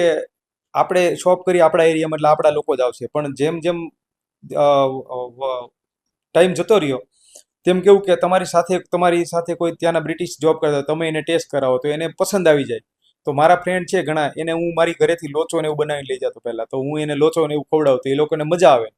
આપણે શોપ કરી આપણા એરિયામાં એટલે આપણા લોકો જ આવશે. પણ જેમ જેમ ટાઈમ જતો રહ્યો તેમ કેવું કે તમારી સાથે કોઈ ત્યાંના બ્રિટિશ જોબ કરતા હોય, તમે એને ટેસ્ટ કરાવો તો એને પસંદ આવી જાય. તો મારા ફ્રેન્ડ છે ઘણા, એને હું મારી ઘરેથી લોચો ને એવું બનાવીને લઈ જતો પહેલા. તો હું એને લોચો ને એવું ખવડાવતો, એ લોકોને મજા આવે.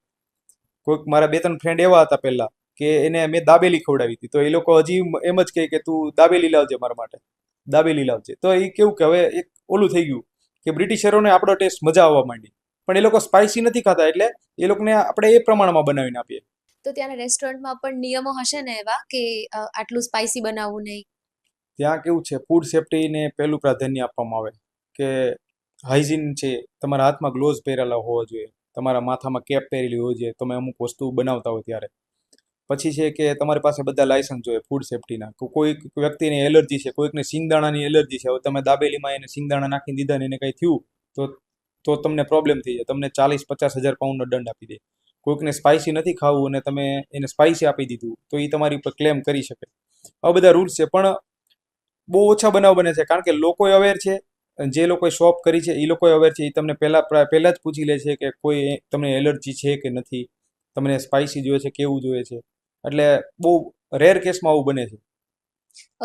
કોઈક મારા 2-3 ફ્રેન્ડ એવા હતા પહેલા કે એને મેં દાબેલી ખવડાવી હતી, તો એ લોકો હજી એમ જ કહે કે તું દાબેલી લાવજે મારા માટે, દાબેલી લાવજે. તો એ કેવું કે હવે એક ઓલું થઈ ગયું કે બ્રિટિશરોને આપણો ટેસ્ટ મજા આવવા માંડી. પણ એ લોકો સ્પાઇસી નથી ખાતા એટલે એ લોકોને આપણે એ પ્રમાણમાં બનાવીને આપીએ. તો ત્યાંના રેસ્ટોરન્ટમાં પણ નિયમો હશે ને એવા કે આટલું સ્પાઇસી બનાવવું નહીં? ત્યાં કેવું છે, ફૂડ સેફ્ટીને પહેલું પ્રાધાન્ય આપવામાં આવે કે હાઇજીન છે, તમારા હાથમાં ગ્લોવ્સ પહેરેલા હોવા જોઈએ, તમારા માથામાં કેપ પહેરેલી હોવી જોઈએ તમે અમુક વસ્તુ બનાવતા હોય ત્યારે. પછી છે કે તમારી પાસે બધા લાયસન્સ જોઈએ ફૂડ સેફ્ટીના. કોઈક વ્યક્તિને એલર્જી છે, કોઈકને સિંગદાણાની એલર્જી છે. હવે તમે દાબેલીમાં એને સિંગદાણા નાખી દીધા ને એને કંઈ થયું તો તમને પ્રોબ્લેમ થઈ જાય. તમને 40-50 હજાર પાઉન્ડનો દંડ આપી દે. કોઈકને સ્પાઇસી નથી ખાવું અને તમે એને સ્પાઇસી આપી દીધું તો એ તમારી ઉપર ક્લેમ કરી શકે. આ બધા રૂલ્સ છે. પણ બહુ ઓછા બનાવ બને છે કારણ કે લોકો અવેર છે. જે લોકોએ શોપ કરી છે એ લોકો અવેર છે. એ તમને પહેલા જ પૂછી લે છે કે કોઈ તમને એલર્જી છે કે નથી, તમને સ્પાઇસી જોઈએ છે કેવું જોઈએ છે. એટલે બહુ રેર કેસમાં આવું બને છે.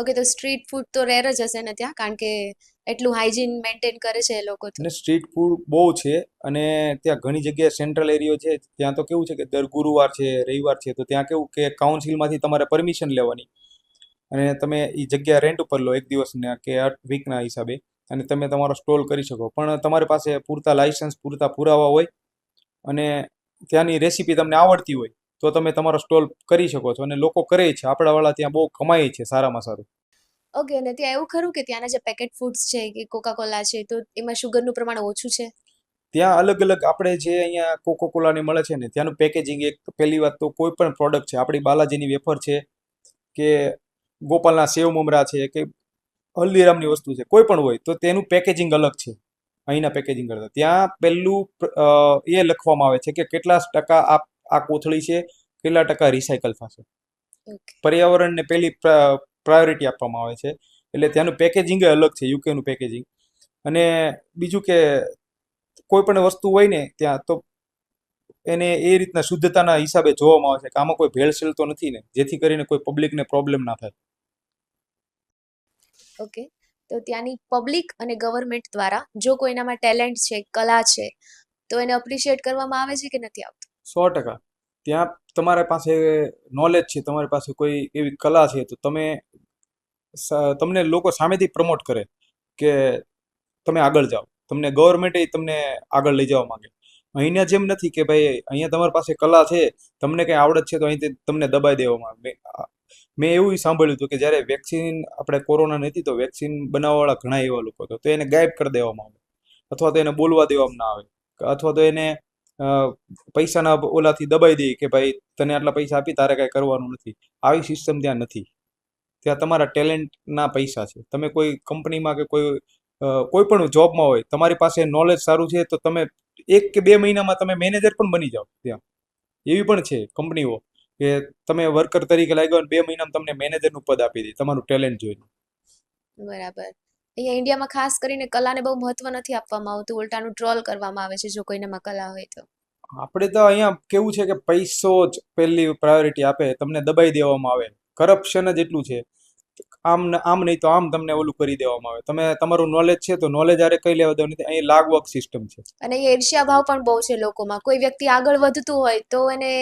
ઓકે, તો સ્ટ્રીટ ફૂડ તો રેર જ હશે ને ત્યાં, કારણ કે એટલું હાઇજીન મેન્ટેન કરે છે એ લોકો તો. અને સ્ટ્રીટ ફૂડ બહુ છે, અને ત્યાં ઘણી જગ્યાએ સેન્ટ્રલ એરિયો છે, ત્યાં તો કેવું છે કે દર ગુરુવાર છે, રવિવાર છે, તો ત્યાં કેવું કે કાઉન્સિલમાંથી તમારે પરમિશન લેવાની, અને તમે એ જગ્યા રેન્ટ ઉપર લો એક દિવસના કે વીકના હિસાબે, અને તમે તમારો સ્ટોલ કરી શકો. પણ તમારી પાસે પૂરતા લાયસન્સ, પૂરતા પુરાવા હોય, અને ત્યાંની રેસીપી તમને આવડતી હોય, તો તમે તમારો સ્ટોલ કરી શકો છો. અને લોકો કરે છે, આપણાવાળા ત્યાં બહુ કમાય છે સારામાં સારું. ઓકે, અને ત્યાં એવું ખરું કે ત્યાંના જે પેકેટ ફૂડ્સ છે કે કોકા કોલા છે, તો એમાં શુગરનું પ્રમાણ ઓછું છે? ત્યાં અલગ અલગ આપણે જે અહીંયા કોકો કોલાની મળે છે ને, ત્યાંનું પેકેજિંગ, એક પહેલી વાત તો કોઈ પણ પ્રોડક્ટ છે, આપણી બાલાજીની વેફર છે કે ગોપાલના સેવ મમરા છે કે હલ્દીરામની વસ્તુ છે, કોઈ પણ હોય, તો તેનું પેકેજિંગ અલગ છે અહીંના પેકેજિંગ કરતાં. ત્યાં પહેલું એ લખવામાં આવે છે કે કેટલા ટકા આ કોથળી છે, કેટલા ટકા રિસાયકલ થશે. ઓકે. પર્યાવરણને પહેલી પ્રાયોરિટી આપવામાં આવે છે. એટલે ત્યાંનું પેકેજિંગ અલગ છે, યુકેનું પેકેજિંગ. અને બીજું કે કોઈ પણ વસ્તુ હોય ને ત્યાં, તો એને એ રીતના શુદ્ધતાના હિસાબે જોવામાં આવે છે કે આમાં કોઈ ભેળસેળ તો નથી ને, જેથી કરીને કોઈ પબ્લિકને પ્રોબ્લેમ ના થાય. ઓકે, તો ત્યાંની પબ્લિક અને ગવર્મેન્ટ દ્વારા જો કોઈનામાં ટેલેન્ટ છે, કલા છે, તો એને અપ્રિશિએટ કરવામાં આવે છે કે નથી આવતું? 100%. ત્યાં તમારી પાસે નોલેજ છે, તમારી પાસે કોઈ એવી કલા છે, તો તમને લોકો સામેથી પ્રમોટ કરે કે તમે આગળ જાઓ. તમને ગવર્મેન્ટ તમને આગળ લઈ જવા માંગે. અહીંયા જેમ નથી કે ભાઈ અહીંયા તમારી પાસે કલા છે, તમને કંઈ આવડત છે, તો અહીંથી તમને દબાઈ દેવામાં આવે. મેં એવું સાંભળ્યું હતું કે જ્યારે વેક્સિન આપણે કોરોના નથી, તો વેક્સિન બનાવવાવાળા ઘણા એવા લોકો હતા, તો એને ગાયબ કરી દેવામાં આવે, અથવા તો એને બોલવા દેવામાં ના આવે, અથવા તો એને પૈસાના ઓલાથી દબાઈ દે કે ભાઈ તને આટલા પૈસા આપી, તારે કાંઈ કરવાનું નથી. આવી સિસ્ટમ ત્યાં નથી. ત્યાં તમારા ટેલેન્ટના પૈસા છે. તમે કોઈ કંપનીમાં કે કોઈ પણ જોબમાં હોય, તમારી પાસે નોલેજ સારું છે, તો તમે 1 કે 2 મહિનામાં તમે મેનેજર પણ બની જાઓ. ત્યાં એવી પણ છે કંપનીઓ કે તમે વર્કર તરીકે લાગ્યો અને 2 મહિનામાં તમને મેનેજરનું પદ આપી દે તમારું ટેલેન્ટ જોઈને. બરાબર. અહીંયા ઇન્ડિયામાં ખાસ કરીને કલાને બહુ મહત્વ નથી આપવામાં આવતું, ઉલટાનું ટ્રોલ કરવામાં આવે છે જો કોઈનામાં કલા હોય તો. આપણે તો અહીંયા કેવું છે કે પૈસો જ પહેલી પ્રાયોરિટી આપે, તમને દબાઈ દેવામાં આવે. કરપ્શન જ એટલું છે. આમ આમ નહીં તો આમ તમને ઓલું કરી દેવામાં આવે. તમે તમારું નોલેજ છે, તો નોલેજ આરે કઈ લેવા દેવું નથી. અહીં લાગવર્ક સિસ્ટમ છે. અને એ ઈર્ષ્યા ભાવ પણ બહુ છે લોકોમાં. કોઈ વ્યક્તિ આગળ વધતું હોય તો એને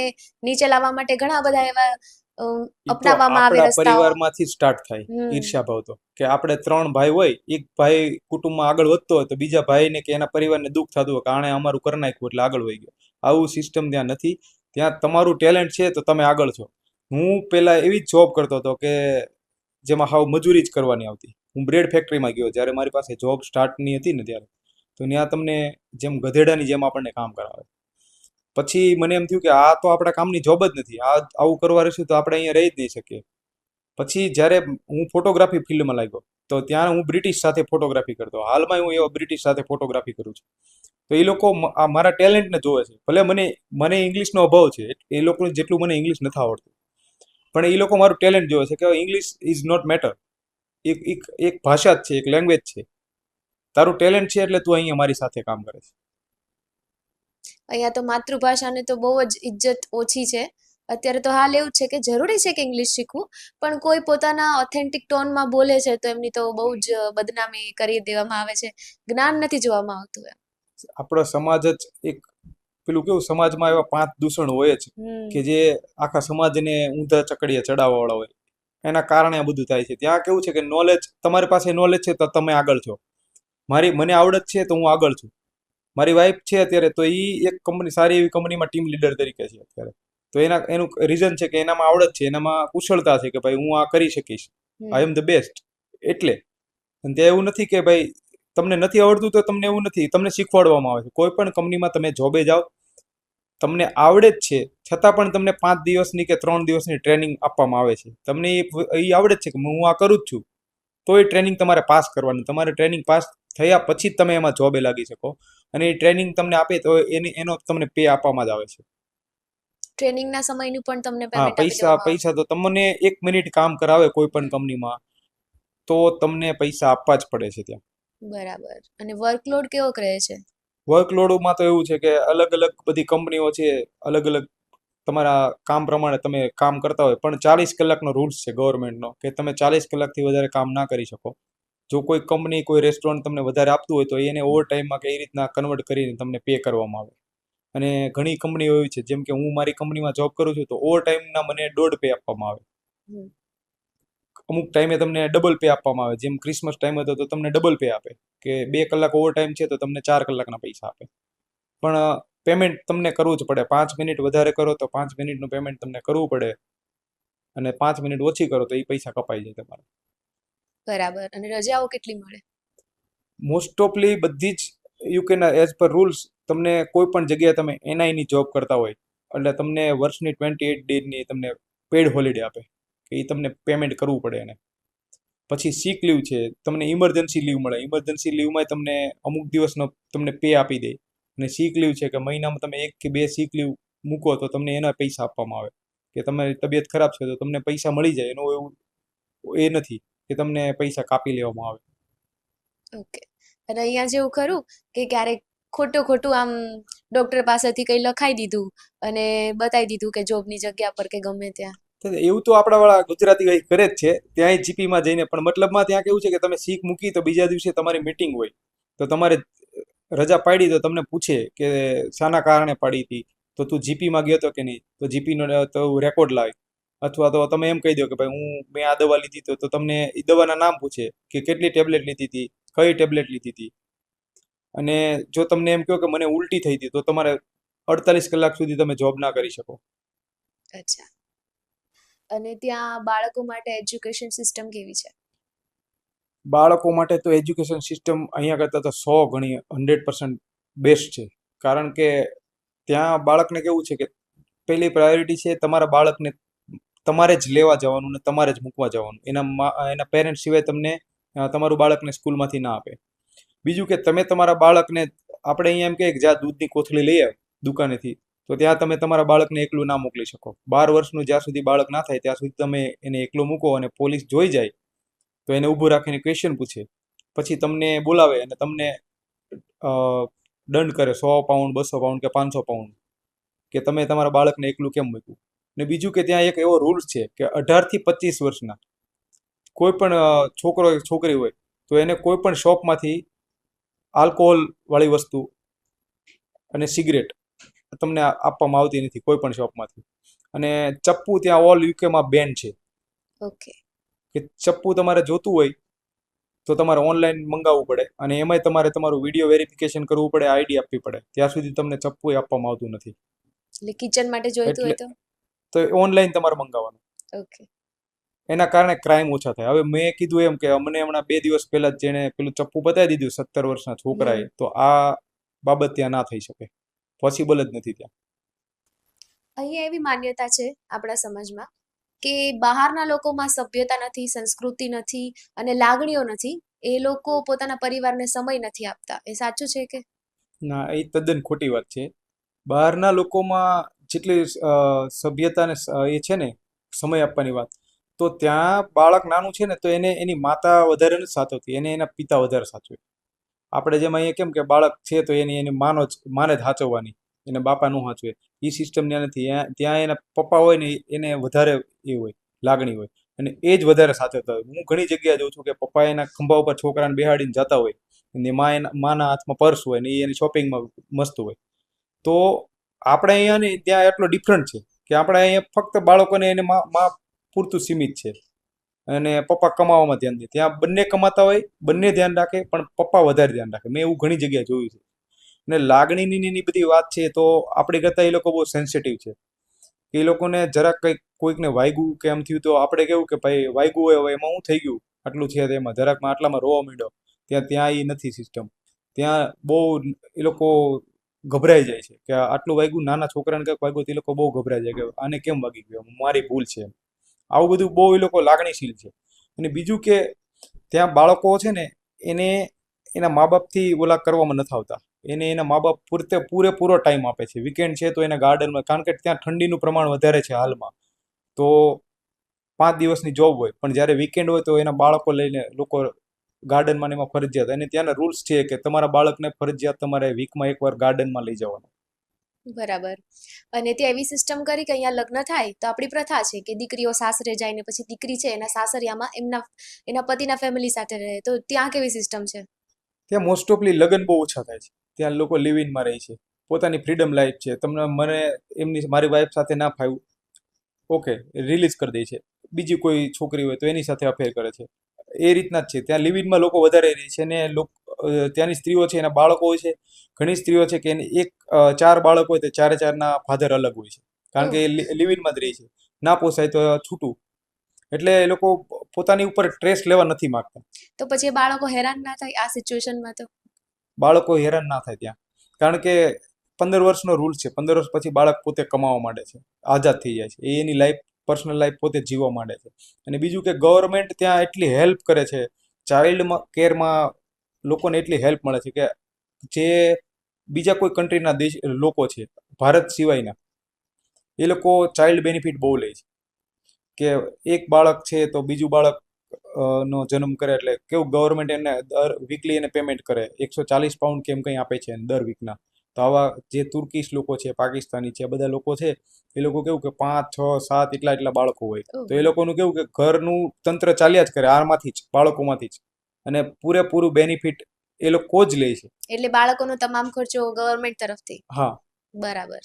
નીચે લાવવા માટે ઘણા બધા એવા અ, ઈ તો અપનાવવામાં આવે આપણા રસ્તાઓ. પરિવારમાંથી સ્ટાર્ટ થાય હમ. ઈર્ષ્યાભાવ તો. કે આપણે 3 ભાઈ હોય, એક ભાઈ કુટુંબમાં આગળ વધતો હોય, તો બીજા ભાઈને કે એના પરિવારને દુઃખ થતું હોય કે આણે અમારું કરી નાખ્યું એટલે આગળ વધી ગયો. આવું સિસ્ટમ ત્યાં નથી. ત્યાં તમારું ટેલેન્ટ છે તો તમે આગળ છો. હું પહેલા એવી જ જોબ કરતો હતો કે જેમાં હાવ મજૂરી જ કરવાની આવતી. હું બ્રેડ ફેક્ટરીમાં ગયો જ્યારે મારી પાસે જોબ સ્ટાર્ટની હતી ને ત્યારે. તો ત્યાં તમને જેમ ગધેડાની જેમ આપણને કામ કરાવે. પછી મને એમ થયું કે આ તો આપણા કામની જોબ જ નથી. આવું કરવા રહીશું તો આપણે અહીંયા રહી જ નહીં શકીએ. પછી જ્યારે હું ફોટોગ્રાફી ફિલ્ડમાં લાગ્યો, તો ત્યાં હું બ્રિટિશ સાથે ફોટોગ્રાફી કરતો. હાલમાં હું એવા બ્રિટિશ સાથે ફોટોગ્રાફી કરું છું. તો એ લોકો આ મારા ટેલેન્ટને જોવે છે. ભલે મને ઇંગ્લિશનો અભાવ છે, એ લોકોને જેટલું મને ઇંગ્લિશ નથી આવડતું, પણ એ લોકો મારું ટેલેન્ટ જોવે છે કે ઇંગ્લિશ ઇઝ નોટ મેટર. એક ભાષા જ છે, એક લેંગ્વેજ છે. તારું ટેલેન્ટ છે એટલે તું અહીંયા મારી સાથે કામ કરે છે. અહીંયા તો માતૃભાષાને તો બહુ જ ઇજ્જત ઓછી છે. અત્યારે તો હાલ એવું જ છે કે જરૂરી છે કે ઇંગ્લિશ શીખવું, પણ કોઈ પોતાના ઓથેન્ટિક ટોનમાં બોલે છે તો એમની તો બહુ જ બદનામી કરી દેવામાં આવે છે. જ્ઞાન નથી જોવામાં આવતું એમ. આપણો સમાજ જ એક પેલું કેવું, સમાજમાં એવા 5 દૂષણ હોય જ કે જે આખા સમાજને ઊંધા ચકડીએ ચડાવવાવાળા હોય. એના કારણે આ બધું થાય છે. ત્યાં કેવું છે કે નોલેજ, તમારી પાસે નોલેજ છે તો તમે આગળ છો. મને આવડત છે તો હું આગળ છું. મારી વાઈફ છે અત્યારે, તો એ એક સારી એવી કંપનીમાં ટીમ લીડર તરીકે છે અત્યારે. તો એનું રીઝન છે કે એનામાં આવડત છે, એનામાં કુશળતા છે કે ભાઈ હું આ કરી શકીશ, આઈ એમ ધ બેસ્ટ. એટલે અને ત્યાં એવું નથી કે ભાઈ તમને નથી આવડતું તો તમને એવું નથી, તમને શીખવાડવામાં આવે છે. કોઈ પણ કંપનીમાં તમે જોબે જાઓ, તમને આવડે જ છે, છતાં પણ તમને 5 દિવસની કે 3 દિવસની ટ્રેનિંગ આપવામાં આવે છે. તમને એ આવડે જ છે કે હું આ કરું જ છું, તો એ ટ્રેનિંગ તમારે પાસ કરવાની. તમારે ટ્રેનિંગ પાસ થયા પછી જ તમે એમાં જોબે લાગી શકો. અને એ ટ્રેનિંગ તમને આપે તો એનો તમને પે આપવામાં જ આવે છે. ટ્રેનિંગના સમયનું પણ તમને હા, પેમેન્ટ આપી દેવામાં આવે. પૈસા તો તમને 1 મિનિટ કામ કરાવે કોઈ પણ કંપનીમાં, તો તમને પૈસા આપવા જ પડે છે ત્યાં. બરાબર. અને વર્કલોડ કેવો રહે છે? વર્કલોડમાં તો એવું છે કે અલગ અલગ બધી કંપનીઓ છે, અલગ અલગ તમારા કામ પ્રમાણે તમે કામ કરતા હોય, પણ 40 કલાકનો રૂલ્સ છે ગવર્મેન્ટનો કે તમે 40 કલાકથી વધારે કામ ના કરી શકો. જો કોઈ કંપની કોઈ રેસ્ટોરન્ટ તમને વધારે આપતું હોય તો એને ઓવર ટાઈમમાં કે એ રીતના કન્વર્ટ કરીને તમને પે કરવામાં આવે. અને ઘણી કંપનીઓ એવી છે, જેમ કે હું મારી કંપનીમાં જોબ કરું છું તો ઓવર ટાઈમના મને દોઢ પે આપવામાં આવે. હમ. અમુક ટાઈમે તમને ડબલ પે આપવામાં આવે. જેમ ક્રિસમસ ટાઈમ હતો તો તમને ડબલ પે આપે, કે 2 કલાક ઓવર ટાઈમ છે તો તમને 4 કલાકના પૈસા આપે. પણ પેમેન્ટ તમને કરવું જ પડે. 5 મિનિટ વધારે કરો તો 5 મિનિટનું પેમેન્ટ તમને કરવું પડે, અને 5 મિનિટ ઓછી કરો તો એ પૈસા કપાઈ જાય તમારા. બરાબર. અને રજાઓ કેટલી મળે? મોસ્ટ ઓફલી બધી જ યુકેના એઝ પર રૂલ્સ તમને કોઈ પણ જગ્યાએ તમે એનઆઈની જોબ કરતા હોય એટલે તમને વર્ષની 28 ડેની તમને પેડ હોલિડે આપે, કે એ તમને પેમેન્ટ કરવું પડે એને. પછી સિક લીવ છે, તમને ઇમરજન્સી લીવ મળે. ઇમરજન્સી લીવમાં તમને અમુક દિવસનો તમને પે આપી દે. અને સિક લીવ છે કે મહિનામાં તમે 1 કે 2 સિક લીવ મૂકો તો તમને એના પૈસા આપવામાં આવે, કે તમારી તબિયત ખરાબ છે તો તમને પૈસા મળી જાય. એનું એવું એ નથી કે તમને પૈસા કાપી લેવામાં આવે. ઓકે. અને અહીંયા જેવું ખરું કે ક્યારેક ખોટું આમ ડોક્ટર પાસેથી કંઈ લખાઈ દીધું અને બતાવી દીધું કે જોબની જગ્યા પર કે ગમે ત્યાં? તો એવું તો આપણા વાળા ગુજરાતી ભાઈ કરે જ છે, ત્યાંય જીપીમાં જઈને. પણ મતલબમાં ત્યાં કેવું છે કે તમે સીક મૂકી તો બીજા દિવસે તમારી મીટિંગ હોય, તો તમારે રજા પાડી તો તમને પૂછે કે શાના કારણે પાડી હતી, તો તું જીપીમાં ગયો હતો કે નહીં, તો જીપીનો તો રેકોર્ડ લાવે. અથવા તો તમે એમ કહી દો કે ભાઈ મેં આ દવા લીધી, તો તમને એ દવાના નામ પૂછે કે કેટલી ટેબ્લેટ લીધી હતી, કઈ ટેબ્લેટ લીધી હતી. અને જો તમને એમ કહો કે મને ઉલટી થઈ હતી, તો તમારે 48 કલાક સુધી તમે જોબ ના કરી શકો. અચ્છા. અને ત્યાં બાળકો માટે એજ્યુકેશન સિસ્ટમ કેવી છે? બાળકો માટે તો એજ્યુકેશન સિસ્ટમ અહીંયા કરતાં તો 100 ગણી 100% બેસ્ટ છે. કારણ કે ત્યાં બાળકને કેવું છે કે પહેલી પ્રાયોરિટી છે તમારા બાળકને તમારે જ લેવા જવાનું ને તમારે જ મૂકવા જવાનું. એના પેરેન્ટ્સ સિવાય તમને તમારું બાળકને સ્કૂલમાંથી ના આપે. બીજું કે તમે તમારા બાળકને, આપણે અહીંયા એમ કહે કે જ્યાં દૂધની કોથળી લઈ આવ દુકાનેથી, તો ત્યાં તમે તમારા બાળકને એકલું ના મોકલી શકો. 12 વર્ષનું જ્યાં સુધી બાળક ના થાય ત્યાં સુધી તમે એને એકલું મૂકો, અને પોલીસ જોઈ જાય તો એને ઊભું રાખીને ક્વેશ્ચન પૂછે. પછી તમને બોલાવે અને તમને દંડ કરે, 100 પાઉન્ડ, 200 પાઉન્ડ કે 500 પાઉન્ડ, કે તમે તમારા બાળકને એકલું કેમ મૂક્યું. ને બીજું કે ત્યાં એક એવો રૂલ્સ છે કે 18 થી 25 વર્ષના કોઈ પણ છોકરો કે છોકરી હોય તો એને કોઈ પણ શોપમાંથી આલ્કોહોલ વાળી વસ્તુ અને સિગરેટ તમને આપવામાં આવતી નથી કોઈ પણ શોપમાંથી. અને ચપ્પુ ત્યાં ઓલ યુકેમાં બેન છે. ઓકે. કે ચપ્પુ તમારે જોતું હોય તો તમારે ઓનલાઈન મંગાવવું પડે, અને એમાંય તમારે તમારું વિડીયો વેરિફિકેશન કરવું પડે, આઈડી આપવી પડે. ત્યાં સુધી તમને ચપ્પુ આપવામાં આવતું નથી. એટલે કિચન માટે જોઈતું હોય તો ઓનલાઈન તમારે મંગાવવાનું. ઓકે. એના કારણે ક્રાઇમ ઓછા થાય. હવે મેં કીધું એમ કે અમને હમણાં 2 દિવસ પહેલા જ જેણે પેલું ચપ્પુ બતાવી દીધું 17 વર્ષના છોકરાએ, તો આ બાબત ત્યાં ના થઈ શકે, પોસિબલ જ નથી ત્યાં. અહીંયા એવી માન્યતા છે આપણા સમાજમાં કે બહારના લોકોમાં સભ્યતા નથી, સંસ્કૃતિ નથી અને લાગણીઓ નથી. એ લોકો પોતાના પરિવારને સમય નથી આપતા. એ સાચું છે કે? ના, એ તદ્દન ખોટી વાત છે. બહારના લોકોમાં જેટલી સભ્યતા ને એ છે ને સમય આપવાની વાત, તો ત્યાં બાળક નાનું છે ને તો એને એની માતા વધારે નથી સાચવતી, એને એના પિતા વધારે સાચવે. આપણે જેમ અહીંયા કેમ કે બાળક છે તો એની માને જ સાચવવાની, એને બાપા નું સાચવે. એ સિસ્ટમ ત્યાં નથી. ત્યાં એના પપ્પા હોય ને એને વધારે એ હોય, લાગણી હોય, અને એ જ વધારે સાચવતા હોય. હું ઘણી જગ્યાએ જોઉં છું કે પપ્પા એના ખંભા ઉપર છોકરાને બેહાડીને જતા હોય, અને માના હાથમાં પર્સ હોય ને એ એની શોપિંગમાં મસ્ત હોય. તો આપણે અહીંયા ને ત્યાં એટલો ડિફરન્ટ છે કે આપણે અહીંયા ફક્ત બાળકોને એને મા પૂરતું સીમિત છે, અને પપ્પા કમાવામાં ધ્યાન દે. ત્યાં બંને કમાતા હોય, બંને ધ્યાન રાખે, પણ પપ્પા વધારે ધ્યાન રાખે. મેં એવું ઘણી જગ્યાએ જોયું છે. અને લાગણીની એની બધી વાત છે તો આપણી કરતાં એ લોકો બહુ સેન્સિટિવ છે. એ લોકોને જરાક કંઈક કોઈકને વાગ્યું કે એમ થયું તો આપણે કેવું કે ભાઈ વાગ્યું હોય, હવે એમાં શું થઈ ગયું, આટલું છે એમાં જરાકમાં આટલામાં રોવા માંડ્યો. ત્યાં એ નથી સિસ્ટમ. ત્યાં બહુ એ લોકો ગભરાઈ જાય છે કે આટલું વાગ્યું, નાના છોકરાને કંઈક વાગ્યું તો એ લોકો બહુ ગભરાઈ જાય કે આને કેમ વાગી ગયું, મારી ભૂલ છે. આવું બધું બહુ એ લોકો લાગણીશીલ છે. અને બીજું કે ત્યાં બાળકો છે ને એને એના મા બાપથી ઓલા કરવામાં નથી આવતા. એને એના મા બાપ પૂરેપૂરો ટાઈમ આપે છે. વીકેન્ડ છે તો એના ગાર્ડનમાં, કારણ કે ત્યાં ઠંડીનું પ્રમાણ વધારે છે હાલમાં, તો 5 દિવસની જોબ હોય, પણ જ્યારે વીકેન્ડ હોય તો એના બાળકો લઈને લોકો ગાર્ડનમાં એમાં ફરજિયાત. અને ત્યાંના રૂલ્સ છે કે તમારા બાળકને ફરજિયાત તમારે વીકમાં એકવાર ગાર્ડનમાં લઈ જવાનું. બરાબર. અને ત્યાં એવી સિસ્ટમ કરી કે અહીંયા લગ્ન થાય તો આપણી પ્રથા છે કે દીકરીઓ સાસરે જાય ને પછી દીકરી છે એના સાસરિયામાં એના પતિના ફેમિલી સાથે રહે. તો ત્યાં કેવી સિસ્ટમ છે? ત્યાં મોસ્ટ ઓફલી લગ્ન બહુ ઓછા થાય છે. ત્યાં લોકો લિવ ઇનમાં રહે છે, પોતાની ફ્રીડમ લાઈફ છે. મને મારી વાઈફ સાથે ના ફાવ્યું, ઓકે, રિલીઝ કરી દે છે. બીજી કોઈ છોકરી હોય તો એની સાથે અફેર કરે છે. એ રીતના જ છે. ત્યાં લિવ ઇનમાં લોકો વધારે રહે છે, અને ત્યાંની સ્ત્રીઓ છે એના બાળકો હોય છે. ઘણી સ્ત્રીઓ છે કે એને ચાર બાળક હોય તો ચારે ચારના ફાધર અલગ હોય છે, કારણ કે એ લિવ ઇનમાં જ રહે છે. ના પોસાય તો છૂટું. એટલે એ લોકો પોતાની ઉપર સ્ટ્રેસ લેવા નથી માંગતા. તો પછી એ બાળકો હેરાન ના થાય આ સિચ્યુએશનમાં? તો બાળકો હેરાન ના થાય ત્યાં, કારણ કે 15 વર્ષનો રૂલ છે. 15 વર્ષ પછી બાળક પોતે કમાવા માંડે છે, આઝાદ થઈ જાય છે. એ એની લાઈફ, પર્સનલ લાઈફ પોતે જીવવા માંડે છે. અને બીજું કે ગવર્મેન્ટ ત્યાં એટલી હેલ્પ કરે છે, ચાઇલ્ડ કેરમાં લોકોને એટલી હેલ્પ મળે છે કે જે બીજા કોઈ કન્ટ્રીના લોકો છે, ભારત સિવાયના, એ લોકો ચાઇલ્ડ બેનિફિટ બહુ લે છે. કે એક બાળક છે તો બીજું બાળક નો જન્મ કરે એટલે કેવું ગવર્મેન્ટ એને દર વીકલી એને પેમેન્ટ કરે, 140 પાઉન્ડ કેમ કંઈ આપે છે દર વીકના. તો આવા જે તુર્કીશ લોકો છે, પાકિસ્તાની છે, બધા લોકો છે, એ લોકો કેવું કે 5, 6, 7 એટલા બાળકો હોય. તો એ લોકોનું કેવું કે ઘરનું તંત્ર ચાલ્યા જ કરે આમાંથી જ, બાળકોમાંથી જ. અને પૂરેપૂરું બેનિફિટ એ લોકો જ લે છે. એટલે બાળકોનો તમામ ખર્ચો ગવર્મેન્ટ તરફથી? હા, બરાબર.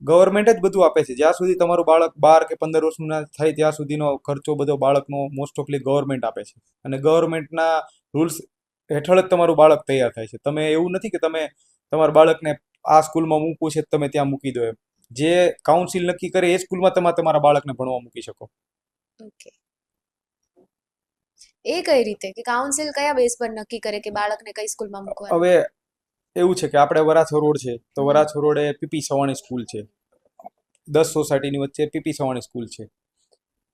ગવર્મેન્ટ જ બધું આપે છે. જ્યાં સુધી તમારું બાળક 12 કે 15 વર્ષનું ના થાય ત્યાં સુધીનો ખર્ચો બધો બાળકનો મોસ્ટ ઓફલી ગવર્મેન્ટ આપે છે. અને ગવર્મેન્ટના રૂલ્સ હેઠળ જ તમારું બાળક તૈયાર થાય છે. તમે એવું નથી કે તમે તમારા બાળકને આ સ્કૂલમાં મૂકવું છે તમે ત્યાં મૂકી દો એમ. જે કાઉન્સિલ નક્કી કરે એ સ્કૂલમાં તમે તમારા બાળકને ભણવા મૂકી શકો. ઓકે. એ કઈ રીતે કે કાઉન્સિલ કયા બેઝ પર નક્કી કરે કે બાળકને કઈ સ્કૂલમાં મૂકવાનું? હવે એવું છે કે આપણે વરાછો રોડ છે તો વરાછો રોડે પીપી સવાણી સ્કૂલ છે, 10 સોસાયટીની વચ્ચે પીપી સવાણી સ્કૂલ છે,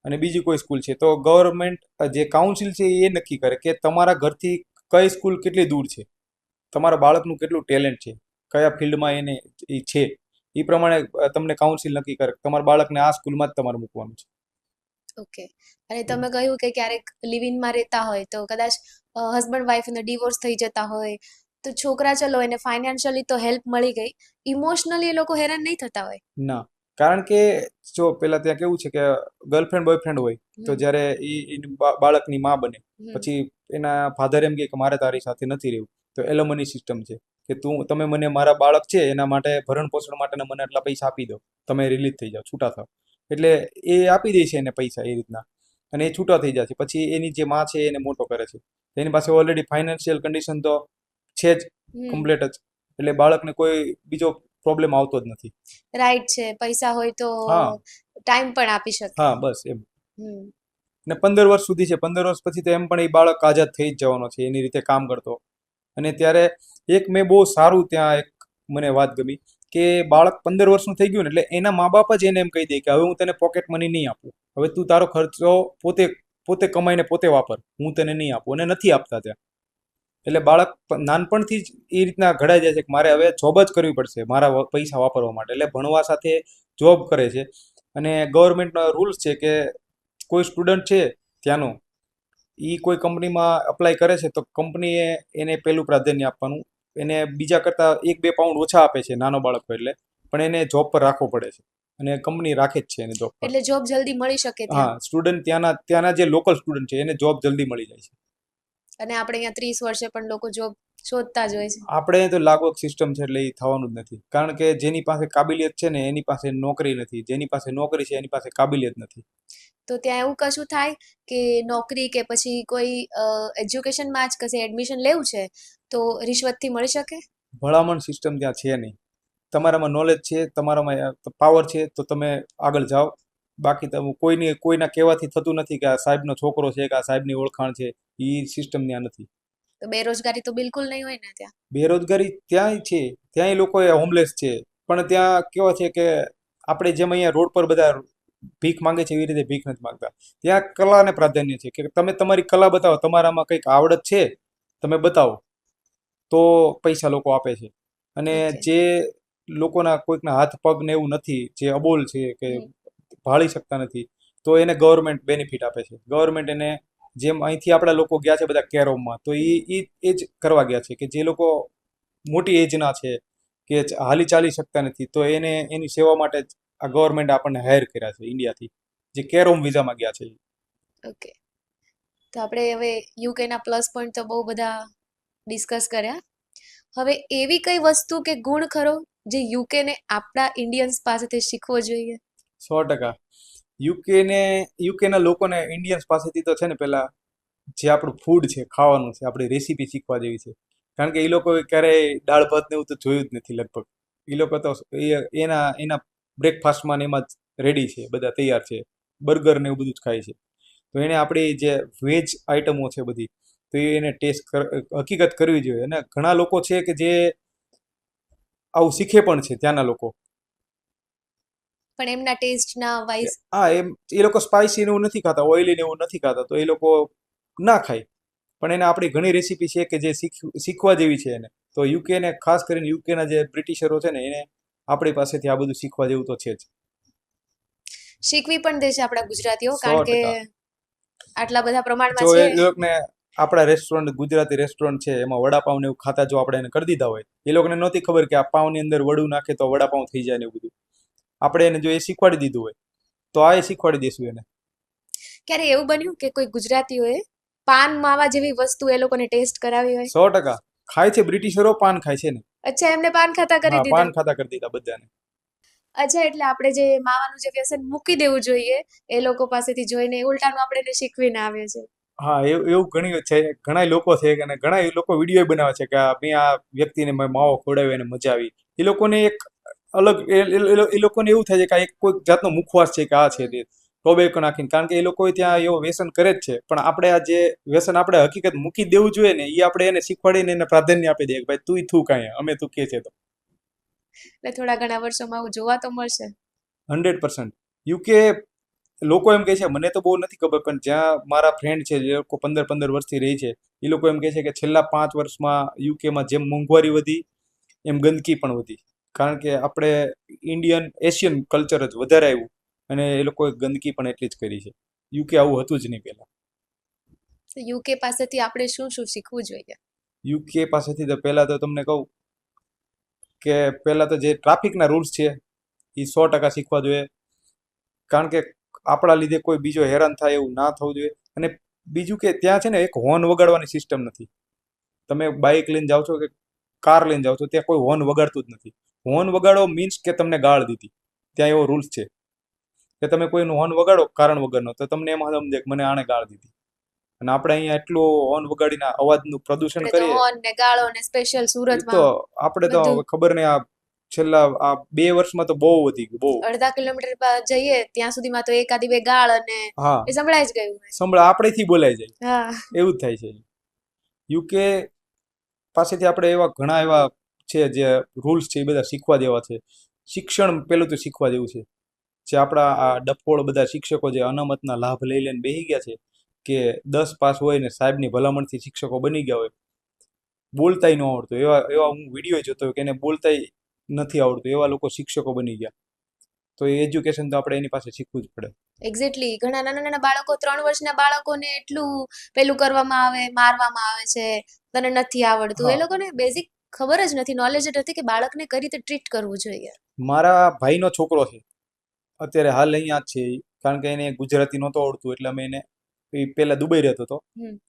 અને બીજી કોઈ સ્કૂલ છે. તો ગવર્મેન્ટ, જે કાઉન્સિલ છે એ નક્કી કરે કે તમારા ઘરથી કઈ સ્કૂલ કેટલી દૂર છે, તમારા બાળકનું કેટલું ટેલેન્ટ છે, કયા ફિલ્ડમાં એને એ છે. એ પ્રમાણે તમને કાઉન્સિલ નક્કી કરે તમારા બાળકને આ સ્કૂલમાં જ તમારે મૂકવાનું છે. ઓકે. અને તમે કહ્યું કે ક્યારેક લિવ ઇનમાં રહેતા હોય તો કદાચ હસબન્ડ વાઈફને ડિવોર્સ થઈ જતા હોય તો છોકરા, ચલો એને ફાઇનાન્શિયલી તો હેલ્પ મળી ગઈ, ઇમોશનલી એ લોકો હેરાન નહીં થતા હોય? ના, કારણ કે જો પેલા ત્યાં કેવું છે કે ગર્લફ્રેન્ડ બોયફ્રેન્ડ હોય તો જ્યારે એની બાળકની માં બને પછી એના ફાધર એમ કે મારે તારી સાથે નથી રહેવું, તો એલોમની સિસ્ટમ છે કે તમે મને, મારા બાળક છે એના માટે ભરણ પોષણ માટેના મને આટલા પૈસા આપી દો, તમે રિલીઝ થઈ જાઓ, છૂટા થાવ. એટલે એ આપી દે છે એને પૈસા એ રીતના, અને એ છૂટા થઈ જાય છે. પછી એની જે માં છે એને મોટો કરે છે. એની પાસે ઓલરેડી ફાઇનાન્શિયલ કન્ડિશન તો છે જ, કમ્પ્લીટ જ. એટલે બાળકને કોઈ બીજો પ્રોબ્લેમ આવતો જ નથી. રાઈટ છે, પૈસા હોય તો ટાઈમ પણ આપી શકે. હા, બસ એમ. ને 15 વર્ષ સુધી છે. 15 વર્ષ પછી તો એમ પણ એ બાળક આઝાદ થઈ જ જવાનો છે, એની રીતે કામ કરતો. અને ત્યારે એક મેં બહુ સારું ત્યાં એક મને વાત ગમી કે બાળક 15 વર્ષનું થઈ ગયું ને એટલે એના મા બાપ જ એને એમ કહી દે કે હવે હું તને પોકેટ મની નહીં આપું, હવે તું તારો ખર્ચો પોતે કમાઈને પોતે વાપર, હું તને નહીં આપું. અને નથી આપતા ત્યાં. એટલે બાળક નાનપણથી જ એ રીતના ઘડાઈ જાય છે કે મારે હવે જોબ જ કરવી પડશે મારા પૈસા વાપરવા માટે. એટલે ભણવા સાથે જોબ કરે છે. અને ગવર્મેન્ટનો રૂલ્સ છે કે કોઈ સ્ટુડન્ટ છે ત્યાંનો, એ કોઈ કંપનીમાં અપ્લાય કરે છે તો કંપનીએ એને પહેલું પ્રાધાન્ય આપવાનું. એને બીજા કરતાં 1-2 પાઉન્ડ ઓછા આપે છે નાનો બાળક હોય એટલે, પણ એને જોબ પર રાખવો પડે છે. અને કંપની રાખે જ છે એને જોબ પર. એટલે જોબ જલ્દી મળી શકે ત્યાં? હા, સ્ટુડન્ટ ત્યાંના જે લોકલ સ્ટુડન્ટ છે એને જોબ જલ્દી મળી જાય છે. અને આપણે અહીંયા 30 વર્ષે પણ લોકો જોબ શોધતા જ હોય છે. આપણે તો લાગવગ સિસ્ટમ છે એટલે એ થવાનું જ નથી. કારણ કે જેની પાસે કાબિલિયત છે ને એની પાસે નોકરી નથી, જેની પાસે નોકરી છે એની પાસે કાબિલિયત નથી. તો ત્યાં એવું કશું થાય કે નોકરી કે પછી કોઈ એજ્યુકેશનમાં જ કશે એડમિશન લેવું છે તો રિશ્વતથી મળી શકે? ભલામણ સિસ્ટમ ત્યાં છે નહીં. તમારામાં નોલેજ છે, તમારામાં પાવર છે તો તમે આગળ જાઓ. બાકી તમે કોઈના કહેવાથી થતું નથી કે આ સાહેબનો છોકરો છે કે આ સાહેબની ઓળખાણ છે. એ સિસ્ટમ ત્યાં નથી. તો બેરોજગારી તો બિલકુલ નહીં હોય ને ત્યાં? બેરોજગારી ત્યાંય છે, ત્યાંય લોકો હોમલેસ છે. પણ ત્યાં કેવા છે કે આપણે જેમ અહીંયા રોડ પર બધા ભીખ માંગે છે એવી રીતે ભીખ નથી માંગતા. ત્યાં કલાને પ્રાધાન્ય છે કે તમે તમારી કલા બતાવો, તમારામાં કંઈક આવડત છે તમે બતાવો તો પૈસા લોકો આપે છે. અને જે લોકોના કોઈકના હાથ પગ ને એવું નથી, જે અબોલ છે કે ભાળી શકતા નથી, તો એને ગવર્મેન્ટ બેનિફિટ આપે છે. ગવર્મેન્ટ એને, જેમ અહીંથી આપણા લોકો ગયા છે બધા કેર હોમમાં, તો એ જ કરવા ગયા છે કે જે લોકો મોટી એજના છે કે હાલી ચાલી શકતા નથી, તો એને એની સેવા માટે જ આ ગવર્મેન્ટ આપણને હાયર કર્યા છે ઇન્ડિયાથી, જે કેરોમ વિઝામાં ગયા છે. ઓકે, તો આપણે હવે યુકેના પ્લસ પોઈન્ટ તો બહુ બધા ડિસ્કસ કર્યા. હવે એવી કઈ વસ્તુ કે ગુણ ખરો જે યુકેને આપણા ઇન્ડિયન્સ પાસેથી શીખવો જોઈએ? 100%. યુકેના લોકોને ઇન્ડિયન્સ પાસેથી તો છે ને પેલા જે આપણું ફૂડ છે, ખાવાનું છે, આપણી રેસીપી શીખવા જેવી છે. કારણ કે એ લોકોએ ક્યારેય દાળ ભાત ને એવું તો જોયું જ નથી લગભગ. એ લોકો તો એના બ્રેકફાસ્ટમાં ને એમાં જ રેડી છે, બધા તૈયાર છે. બર્ગર ને એવું બધું જ ખાય છે. તો એને આપણી જે વેજ આઈટમો છે બધી, તો એને ટેસ્ટ હકીકત કરવી જોઈએ. અને ઘણા લોકો છે કે જે આવું શીખે પણ છે ત્યાંના લોકો. પણ એમના ટેસ્ટના વાઇઝ હા, એ લોકો સ્પાઇસી ને એવું નથી ખાતા, ઓઇલી ને એવું નથી ખાતા, તો એ લોકો ના ખાય. પણ એને આપણી ઘણી રેસીપી છે કે જે શીખવા જેવી છે એને. તો યુકેને ખાસ કરીને યુકેના જે બ્રિટિશરો છે ને એને આપણી પાસેથી આ બધું શીખવા જેવું તો છે જ. શીખવી પણ દેશે આપણા ગુજરાતીઓ, સો કારણ કે ટકા આટલા બધા પ્રમાણમાં જો છે. એ લોકોને આપણા રેસ્ટોરન્ટ, ગુજરાતી રેસ્ટોરન્ટ છે એમાં વડાપાવ ને એવું ખાતા જો આપણે એને કરી દીધા હોય, એ લોકોને નહોતી ખબર કે આ પાવની અંદર વડું નાખે તો વડાપાવ થઈ જાય ને એવું બધું. આપણે એને જો એ શીખવાડી દીધું હોય તો આ એ શીખવાડી દઈશું એને. ક્યારે એવું બન્યું કે કોઈ ગુજરાતીઓએ પાન માવા જેવી વસ્તુ એ લોકોને ટેસ્ટ કરાવી હોય? 100% ખાય છે. બ્રિટિશરો પાન ખાય છે ને. અચ્છા, એમને પાન ખાતા કરી હા, દીધા? પાન ખાતા કરી દીધા બધાને. અચ્છા, એટલે આપણે જે માવાનું જે વ્યસન મૂકી દેવું જોઈએ એ લોકો પાસેથી જોઈને ઉલટાનું આપણે એને શીખવીને આવે છે. હા, એવું ઘણી છે. ઘણા લોકો છે અને ઘણા લોકો વિડીયો બનાવે છે કે મેં આ વ્યક્તિને મેં માવો ખવડાવ્યો અને મજા આવી. એ લોકોને એક અલગ એ લોકોને એવું થાય છે કે આ એક કોઈ જાતનો મુખવાસ છે કે આ છે તે ટોબેકો નાખીને. કારણ કે એ લોકો ત્યાં એવો વ્યસન કરે જ છે. પણ આપણે આ જે વ્યસન આપણે હકીકત મૂકી દેવું જોઈએ ને, એ આપણે એને શીખવાડીને એને પ્રાધાન્ય આપી દઈએ કે ભાઈ તું થૂક અહીંયા, અમે તું કે છે તો. એટલે થોડા ઘણા વર્ષોમાં આવું જોવા તો મળશે. 100%. યુકે લોકો એમ કહે છે, મને તો બહુ નથી ખબર, પણ જ્યાં મારા ફ્રેન્ડ છે જે લોકો 15 વર્ષથી રહી છે, એ લોકો એમ કહે છે કે છેલ્લા 5 વર્ષમાં યુકેમાં જેમ મોંઘવારી વધી એમ ગંદકી પણ વધી. કારણ કે આપણે ઇન્ડિયન એશિયન કલ્ચર જ વધારે આવ્યું અને એ લોકોએ ગંદકી પણ એટલી જ કરી છે. યુકે આવું હતું જ નહીં પહેલા. યુકે પાસેથી આપણે શું શું શીખવું જોઈએ? યુકે પાસેથી તો પહેલા તો તમને કહું કે પહેલા તો જે ટ્રાફિકના રૂલ્સ છે એ 100% શીખવા જોઈએ. કારણ કે આપણા લીધે કોઈ બીજો હેરાન થાય એવું ના થવું જોઈએ. અને બીજું કે ત્યાં છે ને એક હોર્ન વગાડવાની સિસ્ટમ નથી. તમે બાઇક લઈને જાઓ છો કે કાર લઈને જાઓ છો, ત્યાં કોઈ હોર્ન વગાડતું જ નથી. હોર્ન વગાડો મીન્સ કે તમને ગાળ દીધી. ત્યાં એવો રૂલ્સ છે કે તમે કોઈનું હોર્ન વગાડો કારણ વગરનો તો તમને એમાં સમજે કે મને આણે ગાળ દીધી. અને આપણે અહીંયા એટલું હોર્ન વગાડીને અવાજનું પ્રદૂષણ આપણે તો કરીએ. હોર્ન ને ગાળો ને સ્પેશિયલ એ તો સુરતમાં આપણે તો બધું ખબર નહીં, આ છેલ્લા આ 2 વર્ષમાં તો બહુ વધી ગયું, બહુ. અડધા કિલોમીટર જઈએ ત્યાં સુધીમાં તો એકાદી બે ગાળ અને હા, એ સંભળાય જ ગયું હોય. આપણેથી બોલાઈ જાય હા, એવું જ થાય છે. યુકે પાસેથી આપણે એવા ઘણા એવા છે જે રૂલ્સ છે એ બધા શીખવા જેવા છે. શિક્ષણ પેલું તો શીખવા જેવું છે. જે આપણા આ ડફોળ બધા શિક્ષકો જે અનામતના લાભ લઈ લઈને બેસી ગયા છે, કે 10 પાસ હોય ને સાહેબની ભલામણથી શિક્ષકો બની ગયા હોય, બોલતાય ન આવડતું એવા એવા હું વિડીયો જોતો હોય કે એને બોલતાય નથી આવડતું, એવા લોકો શિક્ષકો બની ગયા. તો એ એજ્યુકેશન તો આપણે એની પાસે શીખવું જ પડે. એક્ઝેક્ટલી. ઘણા નાના નાના બાળકો, 3 વર્ષના બાળકોને એટલું પેલું કરવામાં આવે, મારવામાં આવે છે, તને નથી આવડતું. એ હા, લોકોને બેઝિક ખબર જ નથી, નોલેજ જ નથી કે બાળકને કઈ રીતે ટ્રીટ કરવું જોઈએ. મારા ભાઈનો છોકરો છે અત્યારે હાલ અહીંયા જ છે ઈ. કારણ કે એને ગુજરાતી નહોતું આવડતું એટલે અમે એને, એ પહેલા દુબઈ રહેતો હતો,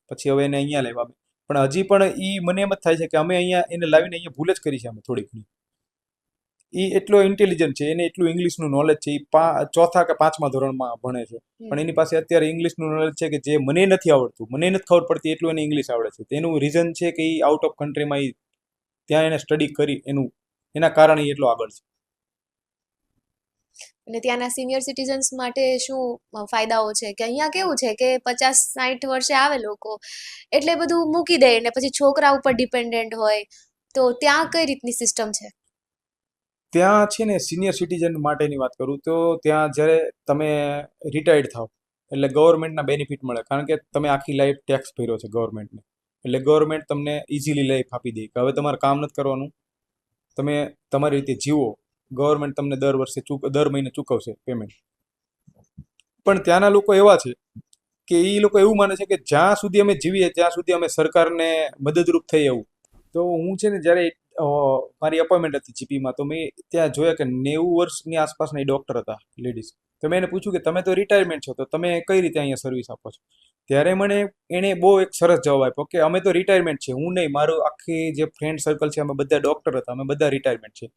પછી હવે એને અહીંયા લાવ્યા અમે. પણ હજી પણ ઈ મને એમ જ થાય છે કે અમે અહીંયા એને લાવીને અહીંયા ભૂલ જ કરી છે અમે થોડીક ઘણી. ઈ એટલો ઇન્ટેલિજન્ટ છે, એને એટલું ઇંગ્લિશનું નોલેજ છે. ઈ 4થા કે 5મા ધોરણમાં ભણે છે, પણ એની પાસે અત્યારે ઇંગ્લિશનું નોલેજ છે કે જે મને નથી આવડતું, મને નથી ખબર પડતી એટલું એને ઇંગ્લિશ આવડે છે. તેનું રીઝન છે કે ઈ આઉટ ઓફ કન્ટ્રીમાં ઈ ત્યાં એને સ્ટડી કરી એના કારણે ઈ એટલો આગળ છે. અને ત્યાંના સિનિયર સિટીઝન્સ માટે શું ફાયદાઓ છે? કે અહીંયા કેવું છે કે 50-60 વર્ષે આવે લોકો એટલે બધું મૂકી દે ને પછી છોકરા ઉપર ડિપેન્ડન્ટ હોય. તો ત્યાં કઈ રીતની સિસ્ટમ છે? ત્યાં છે ને સિનિયર સિટીઝન માટેની વાત કરું તો ત્યાં જ્યારે તમે રિટાયર્ડ થાવ એટલે ગવર્મેન્ટના બેનિફિટ મળે. કારણ કે તમે આખી લાઈફ ટેક્સ ભર્યો છે ગવર્મેન્ટને, એટલે ગવર્મેન્ટ તમને ઇઝીલી લાઈફ આપી દે કે હવે તમારે કામ નથી કરવાનું, તમે તમારી રીતે જીવો, ગવર્મેન્ટ તમને દર મહિને ચૂકવશે પેમેન્ટ. પણ ત્યાંના લોકો એવા છે કે એ લોકો એવું માને છે કે જ્યાં સુધી અમે જીવીએ ત્યાં સુધી અમે સરકારને મદદરૂપ થઈ એવું. તો હું છે ને જ્યારે મારી અપોઇન્ટમેન્ટ હતી જીપીમાં, તો મેં ત્યાં જોયા કે 90 વર્ષની આસપાસના ડૉક્ટર હતા, લેડીઝ. તો મેં એને પૂછ્યું કે તમે તો રિટાયરમેન્ટ છો, તો તમે કઈ રીતે અહીંયા સર્વિસ આપો છો? ત્યારે એણે બહુ એક સરસ જવાબ આપ્યો કે અમે તો રિટાયરમેન્ટ છે, હું નહીં, મારું આખી જે ફ્રેન્ડ સર્કલ છે, અમે બધા ડૉક્ટર હતા, અમે બધા રિટાયરમેન્ટ છે.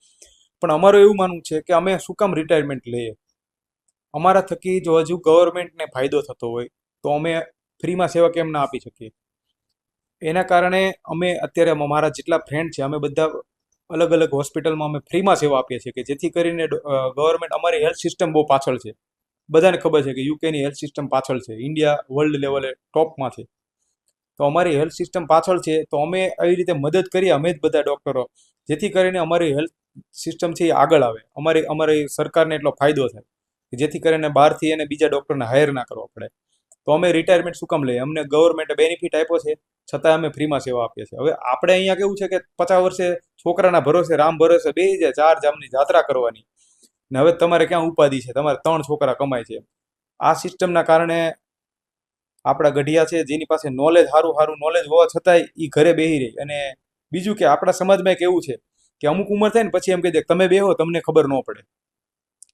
પણ અમારું એવું માનવું છે કે અમે શું કામ રિટાયરમેન્ટ લઈએ? અમારા થકી જો હજુ ગવર્મેન્ટને ફાયદો થતો હોય તો અમે ફ્રીમાં સેવા કેમ ના આપી શકીએ? એના કારણે અમે અત્યારે મારા જેટલા ફ્રેન્ડ છે, અમે બધા અલગ અલગ હોસ્પિટલમાં અમે ફ્રીમાં સેવા આપીએ છીએ, કે જેથી કરીને ગવર્મેન્ટ, અમારી હેલ્થ સિસ્ટમ બહુ પાછળ છે. બધાને ખબર છે કે યુકેની હેલ્થ સિસ્ટમ પાછળ છે, ઇન્ડિયા વર્લ્ડ લેવલે ટોપમાં છે. તો અમારી હેલ્થ સિસ્ટમ પાછળ છે, તો અમે આવી રીતે મદદ કરીએ, અમે જ બધા ડૉક્ટરો, જેથી કરીને અમારી હેલ્થ સિસ્ટમ છે એ આગળ આવે, અમારી સરકારને એટલો ફાયદો થાય, જેથી કરીને બહારથી એને બીજા ડૉક્ટરને હાયર ના કરવો પડે. તો અમે રિટાયરમેન્ટ શું કામ લઈએ? અમને ગવર્મેન્ટે બેનિફિટ આપ્યો છે, છતાં અમે ફ્રીમાં સેવા આપીએ છીએ. હવે આપણે અહીંયા કેવું છે કે 50 વર્ષે છોકરાના ભરોસે, રામ ભરોસે બેસી જાય, 4 જામની જાત્રા કરવાની, ને હવે તમારે ક્યાં ઉપાધિ છે, તમારે 3 છોકરા કમાય છે. આ સિસ્ટમના કારણે આપણા ગઢિયા છે, જેની પાસે સારું નોલેજ હોવા છતાંય એ ઘરે બેસી રહી. અને બીજું કે આપણા સમાજમાં એક એવું છે કે અમુક ઉંમર થાય ને પછી એમ કહી દે તમે બેહો, તમને ખબર ન પડે.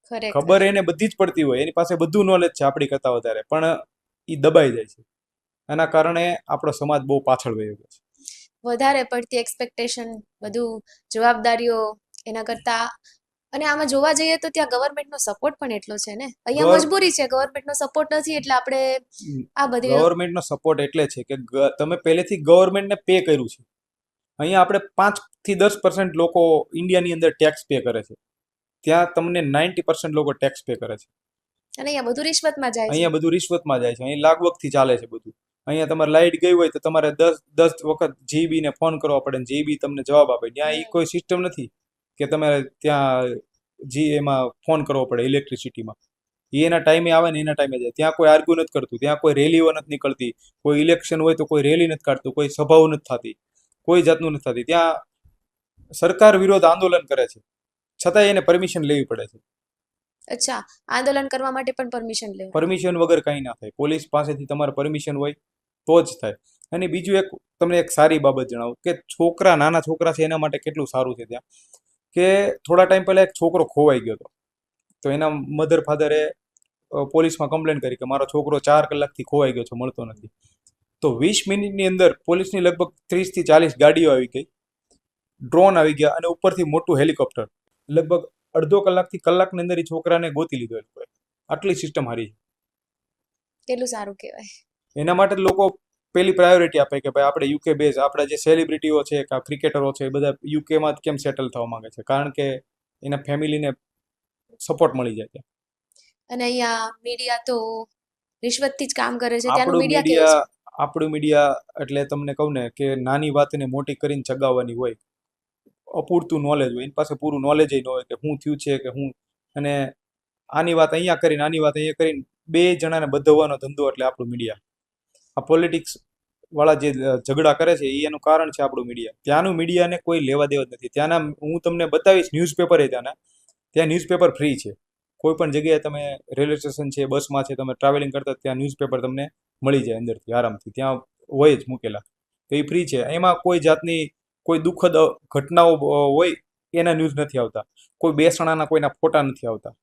ખરેખર ખબર એને બધી જ પડતી હોય, એની પાસે બધું નોલેજ છે આપણી કરતાં વધારે, પણ એ દબાઈ જાય છે. એના કારણે આપણો સમાજ બહુ પાછળ વહી ગયો છે. વધારે પડતી એક્સપેક્ટેશન, બધું જવાબદારીઓ એના કરતા. અને આમાં જોવા જઈએ તો ત્યાં ગવર્મેન્ટનો સપોર્ટ પણ એટલો છે ને. અહીંયા મજબૂરી છે, ગવર્મેન્ટનો સપોર્ટ નથી એટલે આપણે આ બધી ગવર્મેન્ટનો સપોર્ટ એટલે છે કે તમે પહેલેથી ગવર્મેન્ટને પે કર્યું છે. અહીંયા આપણે 5 થી 10% લોકો ઇન્ડિયાની અંદર ટેક્સ પે કરે છે, ત્યાં તમને 90% લોકો ટેક્સ પે કરે છે. અને અહીંયા બધું રિશ્વતમાં જાય છે. અહીંયા બધું રિશ્વતમાં જાય છે, અહીં લાગવગથી ચાલે છે બધું. અહીંયા તમારે લાઇટ ગઈ હોય તો તમારે 10 વખત જીબીને ફોન કરવો પડે, જીબી તમને જવાબ આપે. ત્યાં એ કોઈ સિસ્ટમ નથી કે તમે ત્યાં એમાં ફોન કરવો પડે ઇલેક્ટ્રિસિટીમાં. એના ટાઈમે આવે ને એના ટાઈમે જાય. ત્યાં કોઈ આર્ગ્યુ નથી કરતું, ત્યાં કોઈ રેલીઓ નથી નીકળતી, કોઈ ઇલેક્શન હોય તો કોઈ રેલી નથી કાઢતું, કોઈ સભાઓ નથી થતી, કોઈ જાતનું નથી થતી. ત્યાં સરકાર વિરોધ આંદોલન કરે છે, છતાં એને પરમિશન લેવી પડે છે. અચ્છા, આંદોલન કરવા માટે પણ પરમિશન લેવું? પરમિશન વગર કંઈ ના થાય. પોલીસ પાસેથી તમારે પરમિશન હોય તો જ થાય. અને બીજું એક તમને એક સારી બાબત જણાવું કે નાના છોકરા છે એના માટે કેટલું સારું છે ત્યાં, કે થોડા ટાઈમ પહેલા એક છોકરો ખોવાઈ ગયો હતો. તો એના મધર ફાધરે પોલીસમાં કમ્પ્લેન કરી કે મારો છોકરો 4 કલાકથી ખોવાઈ ગયો છે, મળતો નથી. તો 20 મિનિટની અંદર પોલીસની લગભગ 30 થી 40 ગાડીઓ આવી ગઈ, ડ્રોન આવી ગયા, અને ઉપરથી મોટું હેલિકોપ્ટર. લગભગ અડધો કલાકથી કલાકની અંદર એ છોકરાને ગોતી લીધો એ લોકોએ. આટલી સિસ્ટમ હારી. કેટલું સારું કહેવાય. એના માટે લોકો પેલી પ્રાયોરિટી આપે કે ભાઈ આપણે યુકે બેઝ, આપણા જે સેલિબ્રિટીઓ છે કે ક્રિકેટરો છે એ બધા યુકેમાં કેમ સેટલ થવા માંગે છે, કારણ કે એના ફેમિલીને સપોર્ટ મળી જાય છે. અને અહીંયા મીડિયા તો રિશ્વતથી જ કામ કરે છે. ત્યાંનું મીડિયા કેવું છે? આપણું મીડિયા એટલે તમને કહું ને કે નાની વાતને મોટી કરીને ચગાવવાની હોય, અપૂરતું નોલેજ હોય, એની પાસે પૂરું નોલેજ ન હોય કે શું થયું છે કે હું. અને આની વાત અહીંયા કરીને આની વાત અહીંયા કરીને 2 જણાને બધવવાનો ધંધો એટલે આપણું મીડિયા. આ પોલિટિક્સ વાળા જે ઝઘડા કરે છે એનું કારણ છે આપણું મીડિયા. ત્યાંનું મીડિયાને કોઈ લેવા દેવા જ નથી. ત્યાંના હું તમને બતાવીશ ન્યૂઝપેપર ત્યાં ન્યૂઝપેપર ફ્રી છે. કોઈ પણ જગ્યાએ તમે રેલવે સ્ટેશન છે, બસમાં છે, તમે ટ્રાવેલિંગ કરતા ત્યાં ન્યૂઝપેપર તમને મળી જાય અંદરથી આરામથી, ત્યાં હોય જ મૂકેલા. તો એ ફ્રી છે. એમાં કોઈ જાતની કોઈ દુઃખદ ઘટનાઓ હોય એના ન્યૂઝ નથી આવતા, કોઈ બેસણાના કોઈના ફોટા નથી આવતા,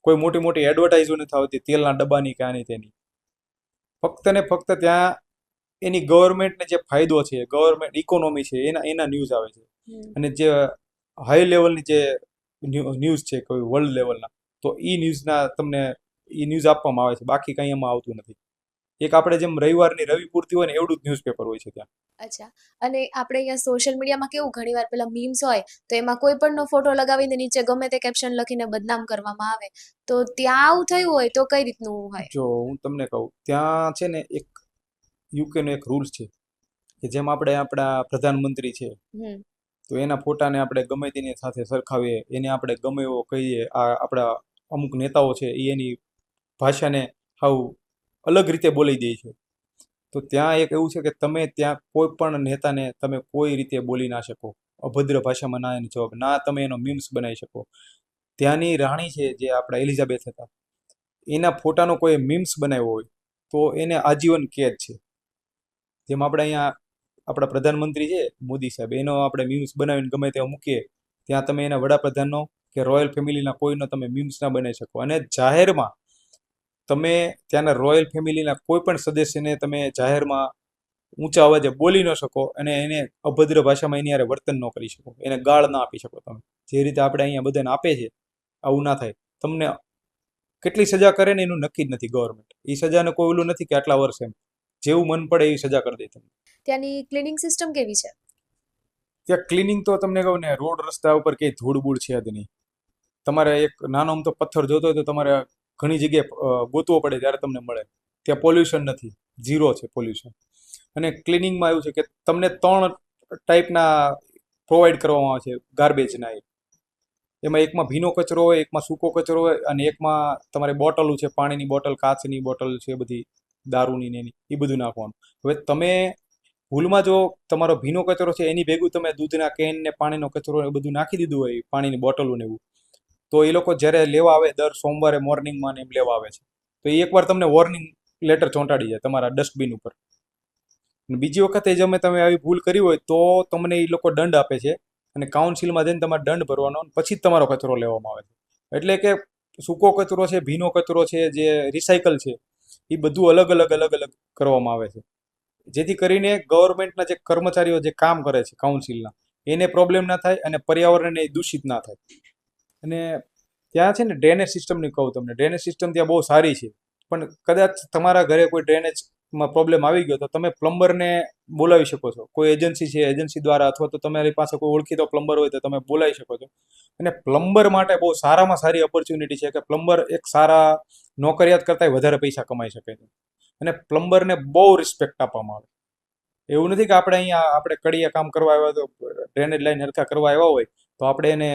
કોઈ મોટી મોટી એડવર્ટાઇઝો નથી આવતી તેલના ડબ્બાની કે આની તેની. ફક્ત ને ફક્ત ત્યાં એની ગવર્મેન્ટને જે ફાયદો છે, ગવર્મેન્ટ ઇકોનોમી છે, એના ન્યૂઝ આવે છે. અને જે હાઈ લેવલની જે ન્યૂઝ છે કોઈ વર્લ્ડ લેવલના, તો એ ન્યૂઝ આપવામાં આવે છે, બાકી કંઈ એમાં આવતું નથી. એક આપણે જેમ રવિવારની રવિ પૂર્તિ હોય ને એવડું જ ન્યૂઝપેપર હોય છે ત્યાં. અચ્છા, અને આપણે અહીંયા સોશિયલ મીડિયામાં કેવું ઘણીવાર પેલા મીમ્સ હોય તો એમાં કોઈ પણનો ફોટો લગાવીને નીચે ગમે તે કેપ્શન લખીને બદનામ કરવામાં આવે, તો ત્યાં આવું થયું હોય તો કઈ રીતનું હોય? જો હું તમને કહું, ત્યાં છે ને એક યુકેનો એક રૂલ્સ છે કે જેમ આપણે આપણા પ્રધાનમંત્રી છે તો એના ફોટાને આપણે ગમે તેની સાથે સરખાવીએ, એને આપણે ગમે એવો કહીએ, આ આપણા અમુક નેતાઓ છે એ એની ભાષાને હાવ અલગ રીતે બોલી દે છે. તો ત્યાં એક એવું છે કે તમે ત્યાં કોઈ પણ નેતાને તમે કોઈ રીતે બોલી ના શકો, અભદ્ર ભાષામાં ના એનો જવાબ, ના તમે એનો મીમ્સ બનાવી શકો. ત્યાંની રાણી છે જે આપણા એલિઝાબેથ હતા, એના ફોટાનો કોઈ મીમ્સ બનાવ્યો હોય તો એને આજીવન કેદ છે. જેમ આપણે અહીંયા આપણા પ્રધાનમંત્રી છે મોદી સાહેબ, એનો આપણે મીમ્સ બનાવીને ગમે ત્યાં મૂકીએ, ત્યાં તમે એના વડાપ્રધાનનો કે રોયલ ફેમિલીના કોઈનો તમે મીમ્સ ના બનાવી શકો. અને જાહેરમાં તમે ત્યાંના રોયલ ફેમિલીના કોઈ પણ સદસ્યને તમે જાહેરમાં ઊંચા અવાજે બોલી ન શકો અને એને અભદ્ર ભાષામાં એની હારે વર્તન ન કરી શકો, એને ગાળ ના આપી શકો તમે. જે રીતે આપણે અહીંયા બધાને આપે છે, આવું ના થાય. તમને કેટલી સજા કરે ને એનું નક્કી જ નથી ગવર્મેન્ટ. એ સજાને કોઈ ઓલું નથી કે આટલા વર્ષ એમ, જેવું મન પડે એવી સજા કરી દે તમને. ત્યાંની ક્લિનિંગ સિસ્ટમ કેવી છે? ત્યાં ક્લિનિંગ તો તમને કહું ને, રોડ રસ્તા ઉપર ક્યાંય ધૂળ બૂળ છે જ નહીં. તમારે એક નાનો અમથો પથ્થર જોતો હોય તો તમારે ઘણી જગ્યાએ ગોતવો પડે ત્યારે તમને મળે. ત્યાં પોલ્યુશન નથી, ઝીરો છે પોલ્યુશન. અને ક્લિનિંગમાં એવું છે કે તમને 3 ટાઈપના પ્રોવાઈડ કરવામાં આવે છે ગાર્બેજના. એમાં એકમાં ભીનો કચરો હોય, એકમાં સૂકો કચરો હોય, અને એકમાં તમારે બોટલો છે, પાણીની બોટલ, કાચની બોટલ છે, બધી દારૂની ને એની, એ બધું નાખવાનું. હવે તમે ભૂલમાં જો તમારો ભીનો કચરો છે એની ભેગું તમે દૂધના કેન ને પાણીનો કચરો એ બધું નાખી દીધું હોય, પાણીની બોટલો ને એવું, તો એ લોકો જ્યારે લેવા આવે દર સોમવારે મોર્નિંગમાં ને એમ લેવા આવે છે, તો એ એકવાર તમને વોર્નિંગ લેટર ચોંટાડી જાય તમારા ડસ્ટબિન ઉપર. અને બીજી વખતે જો તમે આવી ભૂલ કરી હોય તો તમને એ લોકો દંડ આપે છે, અને કાઉન્સિલમાં જઈને તમારે દંડ ભરવાનો, પછી જ તમારો કચરો લેવામાં આવે છે. એટલે કે સૂકો કચરો છે, ભીનો કચરો છે, જે રિસાયકલ છે, એ બધું અલગ અલગ અલગ અલગ કરવામાં આવે છે, જેથી કરીને ગવર્મેન્ટના જે કર્મચારીઓ જે કામ કરે છે કાઉન્સિલના, એને પ્રોબ્લેમ ના થાય અને પર્યાવરણને દૂષિત ના થાય. અને ત્યાં છે ને ડ્રેનેજ સિસ્ટમની કહું તમને, ડ્રેનેજ સિસ્ટમ ત્યાં બહુ સારી છે. પણ કદાચ તમારા ઘરે કોઈ ડ્રેનેજમાં પ્રોબ્લેમ આવી ગયો તો તમે પ્લમ્બરને બોલાવી શકો છો. કોઈ એજન્સી છે, એજન્સી દ્વારા, અથવા તો તમારી પાસે કોઈ ઓળખીતો પ્લમ્બર હોય તો તમે બોલાવી શકો છો. અને પ્લમ્બર માટે બહુ સારામાં સારી ઓપોર્ચ્યુનિટી છે કે પ્લમ્બર એક સારા નોકરિયાત કરતાંય વધારે પૈસા કમાઈ શકે છે. અને પ્લમ્બરને બહુ રિસ્પેક્ટ આપવામાં આવે. એવું નથી કે આપણે અહીંયા આપણે કડિયા કામ કરવા આવ્યા તો ડ્રેનેજ લાઈન હરખા કરવા આવ્યા હોય તો આપણે એને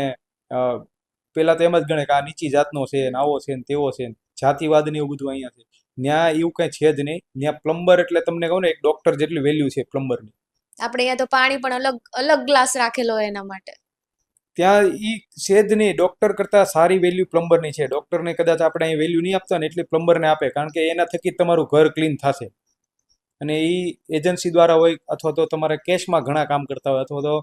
પેલા તો એમ જ ગણે કે આ નીચી જાતનો છે ને આવો છે ને તેવો છે ને, જાતિવાદ ને એવું બધું અહીંયા છે. ત્યાં એવું કઈ છે જ નહીં. ત્યાં પ્લમ્બર એટલે તમને કહું ને, એક ડોક્ટર જેટલી વેલ્યુ છે પ્લમ્બરની. આપણે અહીંયા તો પાણી પણ અલગ અલગ ગ્લાસ રાખેલો હોય એના માટે. ત્યાં ઈ છે જ નહીં. ડોક્ટર કરતા સારી વેલ્યુ પ્લમ્બરની છે. ડોક્ટરને કદાચ આપણે અહીં વેલ્યુ નહીં આપતા ને એટલી પ્લમ્બરને આપે, કારણ કે એના થકી જ તમારું ઘર ક્લીન થશે. અને એ એજન્સી દ્વારા હોય, અથવા તો તમારે કેશમાં ઘણા કામ કરતા હોય, અથવા તો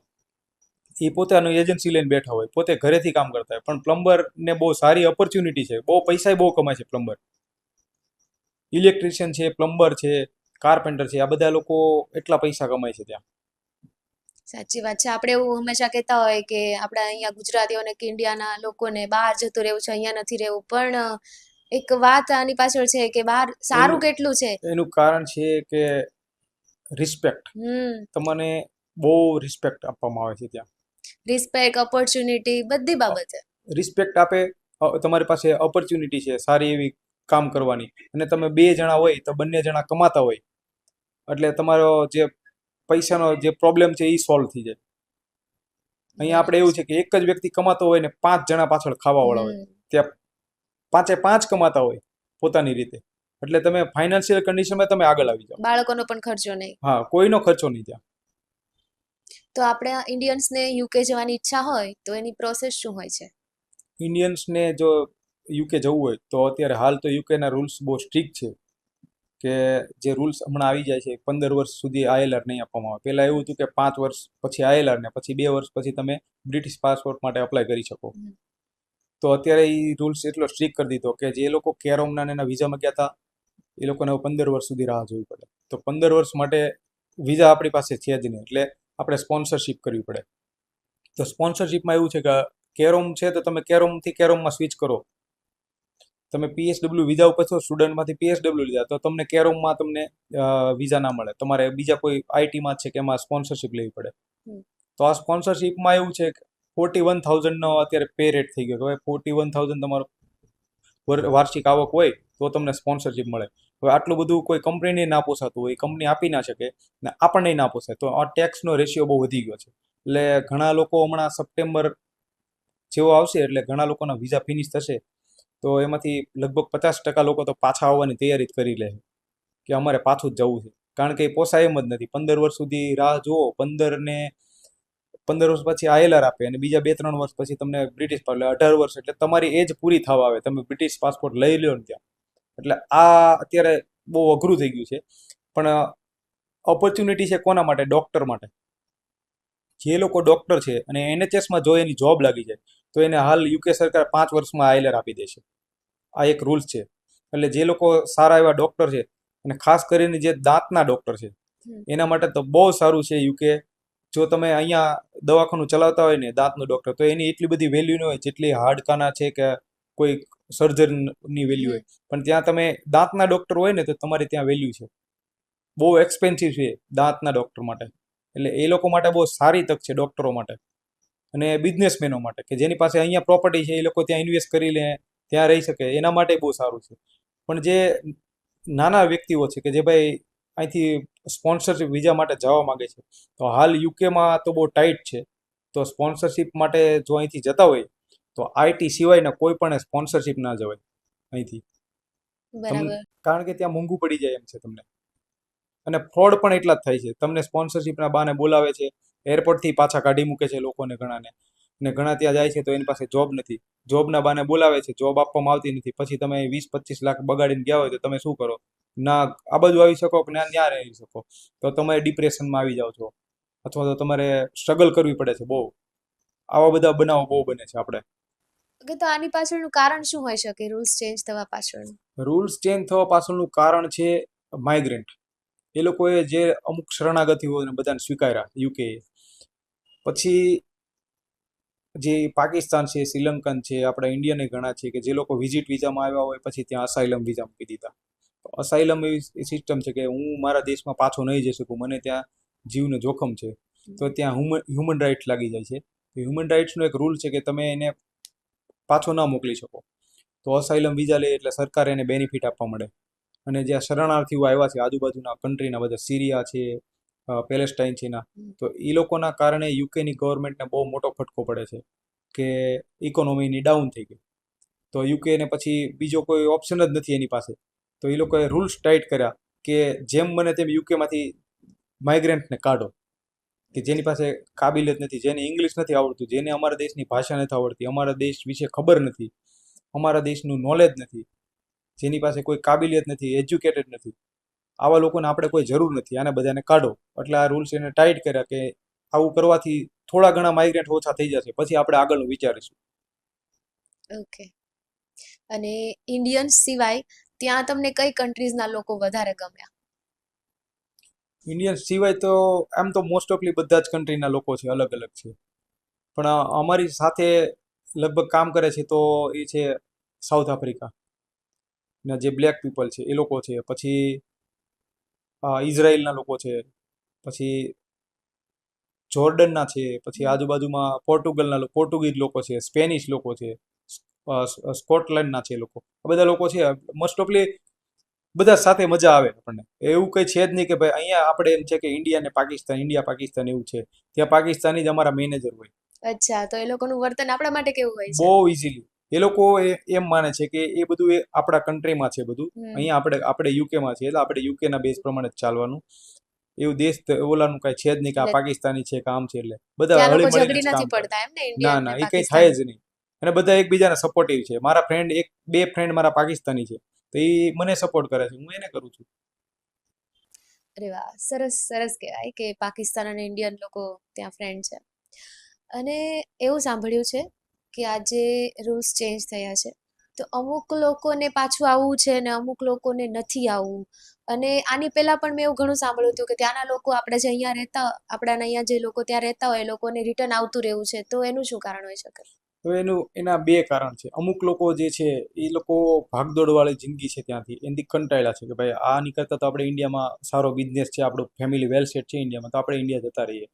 એ પોતાનું એજન્સી લઈને બેઠા હોય, પોતે ઘરેથી કામ કરતા હોય, પણ પ્લમ્બરને બહુ સારી ઓપોર્ચ્યુનિટી છે. બહુ પૈસા બહુ કમાય છે પ્લમ્બર. ઇલેક્ટ્રિશિયન છે, પ્લમ્બર છે, કાર્પેન્ટર છે, આ બધા લોકો એટલા પૈસા કમાય છે ત્યાં. સાચી વાત છે. આપણે એવું હંમેશા કહેતા હોય કે આપણા અહીંયા ગુજરાતીઓને કે ઇન્ડિયાના લોકોને બહાર જતું રહેવું છે, અહીંયા નથી રહેવું, પણ એક વાત આની પાછળ છે કે બહાર સારું કેટલું છે. એનું કારણ છે કે રિસ્પેક્ટ. તમને બહુ રિસ્પેક્ટ આપવામાં આવે છે ત્યાં. રિસ્પેક્ટ, ઓપોર્ચ્યુનિટી, બધી બાબતે રિસ્પેક્ટ આપે. તમારી પાસે ઓપોર્ચ્યુનિટી છે સારી એવી કામ કરવાની, અને તમે 2 જણા હોય તો બંને જણા કમાતા હોય, એટલે તમારો જે પૈસાનો જે પ્રોબ્લેમ છે એ સોલ્વ થઈ જાય. અહીંયા આપણે એવું છે કે એક જ વ્યક્તિ કમાતો હોય ને 5 જણા પાછળ ખાવા વાળા હોય. ત્યાં 5 કમાતા હોય પોતાની રીતે, એટલે તમે ફાઇનાન્શિયલ કન્ડિશનમાં તમે આગળ આવી જાઓ. બાળકોનો પણ ખર્ચો નહીં. હા, કોઈનો ખર્ચો નહીં ત્યાં. તો આપણે ઇન્ડિયન્સને યુકે જવાની ઈચ્છા હોય તો એની પ્રોસેસ શું હોય છે? ઇન્ડિયન્સને જો યુકે જવું હોય તો અત્યારે હાલ તો યુકેના રૂલ્સ બહુ સ્ટ્રિક્ટ છે, કે જે રૂલ્સ હમણાં આવી જાય છે, 15 વર્ષ સુધી આઈએલઆર નહીં આપવામાં આવે. પહેલાં એવું હતું કે 5 વર્ષ પછી આઈએલઆર ને પછી 2 વર્ષ પછી તમે બ્રિટિશ પાસપોર્ટ માટે અપ્લાય કરી શકો. તો અત્યારે એ રૂલ્સ એટલો સ્ટ્રિક્ટ કરી દીધો કે જે લોકો કેરોમના એના વિઝામાં ગયા હતા એ લોકોને 15 વર્ષ સુધી રાહ જોવી પડે. તો 15 વર્ષ માટે વિઝા આપણી પાસે છે જ નહીં, એટલે આપણે સ્પોન્સરશિપ કરવી પડે. તો સ્પોન્સરશિપમાં એવું છે કે કેરોમ છે તો તમે કેરોમથી કેરોમમાં સ્વિચ કરો. તમે પીએસડબલ્યુ વિઝા ઉપર છો, સ્ટુડન્ટમાંથી પીએસડબલ્યુ લીધા તો તમને કેરોમમાં તમને વિઝા ના મળે. તમારે બીજા કોઈ આઈટીમાં છે કે એમાં સ્પોન્સરશિપ લેવી પડે. તો આ સ્પોન્સરશિપમાં એવું છે કે 41,000નો અત્યારે પે રેટ થઈ ગયો. હવે 41,000 તમારો વાર્ષિક આવક હોય તો તમને સ્પોન્સરશિપ મળે. હવે આટલું બધું કોઈ કંપનીને ના પોસાતું હોય, કંપની આપી ના શકે ને આપણને ના પોસાય, તો આ ટેક્સનો રેશિયો બહુ વધી ગયો છે. એટલે ઘણા લોકો હમણાં સપ્ટેમ્બર જેવો આવશે એટલે ઘણા લોકોના વિઝા ફિનિશ થશે, તો એમાંથી લગભગ 50% લોકો તો પાછા આવવાની તૈયારી જ કરી લે કે અમારે પાછું જ જવું છે, કારણ કે એ પોસાય એમ જ નથી. 15 વર્ષ સુધી રાહ જુઓ, 15 વર્ષ પછી આઈએલઆર આપે અને બીજા 2-3 વર્ષ પછી તમને બ્રિટિશ પાસપોર્ટ, 18 વર્ષ એટલે તમારી એજ પૂરી થવા આવે, તમે બ્રિટિશ પાસપોર્ટ લઈ લો ને ત્યાં. એટલે આ અત્યારે બહુ અઘરું થઈ ગયું છે. પણ ઓપોર્ચ્યુનિટી છે કોના માટે? ડોક્ટર માટે. જે લોકો ડોક્ટર છે અને NHS માં જો એની જોબ લાગી જાય તો એને હાલ UK સરકાર 5 વર્ષમાં આઈલર આપી દે છે. આ એક રૂલ્સ છે. એટલે જે લોકો સારા એવા ડોક્ટર છે અને ખાસ કરીને જે દાંતના ડોક્ટર છે હમ. એના માટે તો બહુ સારું છે UK. જો તમે અહીંયા દવાખાનું ચલાવતા હોય ને દાંતનું ડોક્ટર, તો એની એટલી બધી વેલ્યુ ન હોય જેટલી હાડકાના છે કે કોઈ સર્જનની વેલ્યુ હમ. હોય. પણ ત્યાં તમે દાંતના ડોક્ટર હોય ને તો તમારે ત્યાં વેલ્યુ છે. બહુ એક્સપેન્સિવ છે દાંતના ડોક્ટર માટે. એટલે એ લોકો માટે બહુ સારી તક છે ડોક્ટરો માટે અને બિઝનેસમેનો માટે, કે જેની પાસે અહીંયા પ્રોપર્ટી છે એ લોકો ત્યાં ઇન્વેસ્ટ કરી લે, ત્યાં રહી શકે, એના માટે બહુ સારું છે. પણ જે નાના વ્યક્તિઓ છે કે જે ભાઈ અહીંથી સ્પોન્સરશિપ વિઝા માટે જવા માંગે છે, તો હાલ યુકેમાં તો બહુ ટાઈટ છે. તો સ્પોન્સરશિપ માટે જો અહીંથી જતા હોય તો IT સિવાયના કોઈ પણ સ્પોન્સરશિપ ના જવાય અહીંથી. બરાબર. કારણ કે ત્યાં મોંઘું પડી જાય એમ છે તમને. અને ફ્રોડ પણ એટલા જ થાય છે. તમને સ્પોન્સરશિપના બહાને બોલાવે છે, એરપોર્ટથી પાછા કાઢી મૂકે છે લોકોને ઘણાને. અને ઘણા ત્યાં જાય છે તો એની પાસે જોબ નથી, જોબના બહાને બોલાવે છે, જોબ આપવામાં આવતી નથી. પછી તમે 20-25 લાખ બગાડીને ગયા હોય તો તમે શું કરો? ના આ બાજુ આવી શકો કે ના ત્યાં રહી શકો, તો તમે ડિપ્રેશનમાં આવી જાઓ છો, અથવા તો તમારે સ્ટ્રગલ કરવી પડે છે બહુ. આવા બધા બનાવો બહુ બને છે આપણે. ઓકે, તો આની પાછળનું કારણ શું હોઈ શકે, રૂલ્સ ચેન્જ થવા પાછળનું? રૂલ્સ ચેન્જ થવા પાછળનું કારણ છે માઇગ્રન્ટ. એ લોકોએ જે અમુક શરણાગતિઓને બધાને સ્વીકાર્યા UK. પછી જે પાકિસ્તાન છે, શ્રીલંકન છે, આપણા ઇન્ડિયને ઘણા છે કે જે લોકો વિઝિટ વિઝામાં આવ્યા હોય પછી ત્યાં અસાઇલમ વિઝા મૂકી દીધા. તો અસાઇલમ એવી સિસ્ટમ છે કે હું મારા દેશમાં પાછો નહીં જઈ શકું, મને ત્યાં જીવને જોખમ છે, તો ત્યાં હ્યુમન રાઇટ્સ લાગી જાય છે. તો હ્યુમન રાઇટ્સનો એક રૂલ છે કે તમે એને પાછો ના મોકલી શકો. તો અસાઇલમ વિઝા લે એટલે સરકારે એને બેનિફિટ આપવા મળે. અને જ્યાં શરણાર્થીઓ આવ્યા છે આજુબાજુના કન્ટ્રીના, બધા સિરિયા છે, પેલેસ્ટાઇન છે ના, તો એ લોકોના કારણે યુકેની ગવર્મેન્ટને બહુ મોટો ફટકો પડે છે કે ઇકોનોમીની ડાઉન થઈ ગઈ. તો યુકેને પછી બીજો કોઈ ઓપ્શન જ નથી એની પાસે. તો એ લોકોએ રૂલ્સ ટાઈટ કર્યા કે જેમ બને તેમ યુકેમાંથી માઇગ્રન્ટને કાઢો, કે જેની પાસે કાબિલિયત નથી, જેને ઇંગ્લિશ નથી આવડતું, જેને અમારા દેશની ભાષા નથી આવડતી, અમારા દેશ વિશે ખબર નથી, અમારા દેશનું નોલેજ નથી, જેની પાસે કોઈ કાબિલિયત નથી, એજ્યુકેટેડ નથી, આવા લોકોને આપણે કોઈ જરૂર નથી, આને બધાને કાઢો. એટલે આ રૂલ્સ એને ટાઈટ કર્યા કે આવું કરવાથી થોડા ઘણા માઇગ્રેન્ટ ઓછા થઈ જશે, પછી આપણે આગળનું વિચારીશું. ઓકે. અને ઇન્ડિયન્સ સિવાય ત્યાં તમને કઈ કન્ટ્રીઝના લોકો વધારે ગમ્યા? ઇન્ડિયન્સ સિવાય તો આમ તો મોસ્ટ ઓફલી બધા જ કન્ટ્રીના લોકો છે, અલગ અલગ છે. પણ અમારી સાથે લગભગ કામ કરે છે તો એ છે સાઉથ આફ્રિકા ના જે બ્લેક પીપલ છે એ લોકો છે. પછી ઇઝરાયલના લોકો છે, પછી જોર્ડનના છે, પછી આજુબાજુમાં પોર્ટુગીઝ લોકો છે, સ્પેનિશ લોકો છે, સ્કોટલેન્ડના છે લોકો. આ બધા લોકો છે. મોસ્ટ ઓફલી બધા સાથે મજા આવે આપણને. એવું કંઈ છે જ નહીં કે ભાઈ અહીંયા આપણે એમ છે કે ઇન્ડિયા ને પાકિસ્તાન, ઇન્ડિયા પાકિસ્તાન એવું છે. ત્યાં પાકિસ્તાની જ અમારા મેનેજર હોય. અચ્છા, તો એ લોકોનું વર્તન આપણા માટે કેવું હોય છે? બહુ ઇઝીલી એ લોકો એમ માને છે કે એ બધું એ આપણા કન્ટ્રીમાં છે બધું. અહીંયા આપણે યુકેમાં છે એટલે આપણે યુકેના બેઝ પ્રમાણે જ ચાલવાનું. એવું દેશ ઓલાનું કાંઈ છે જ નહીં કે આ એટલે પાકિસ્તાની છે કે આમ છે. એટલે બધા ત્યાં લોકો હળી મળીને ઝઘડી જ કામ નથી કરે. પડતા એમ ને, ના ઇન્ડિયન ના, ને એ કંઈ થાય પાકિસ્તાન? જ નહીં. અને બધા એકબીજાને સપોર્ટિવ છે. મારા ફ્રેન્ડ બે ફ્રેન્ડ મારા પાકિસ્તાની છે, તો એ મને સપોર્ટ કરે છે, હું એને કરું છું. અરે વાહ, સરસ સરસ કહેવાય કે પાકિસ્તાન અને ઇન્ડિયન લોકો ત્યાં ફ્રેન્ડ છે. અને એવું સાંભળ્યું છે કે આજે રૂલ્સ ચેન્જ થયા છે, તો અમુક લોકોને પાછું આવવું છે ને અમુક લોકોને નથી આવવું. અને આની પહેલા પણ મેં એવું ઘણું સાંભળ્યું હતું કે ત્યાંના લોકો આપણે જે અહીંયા રહેતા, આપણાના અહીંયા જે લોકો ત્યાં રહેતા હોય એ લોકોને રિટર્ન આવતું રહેવું છે, તો એનું શું કારણ હોઈ શકે? તો એના બે કારણ છે. અમુક લોકો જે છે એ લોકો ભાગદોડવાળી જિંદગી છે ત્યાંથી એનાથી કંટાળ્યા છે કે ભાઈ આની કરતાં તો આપણે ઇન્ડિયામાં સારો બિઝનેસ છે, આપણું ફેમિલી વેલ સેટ છે ઇન્ડિયામાં, તો આપણે ઇન્ડિયા જતા રહીએ.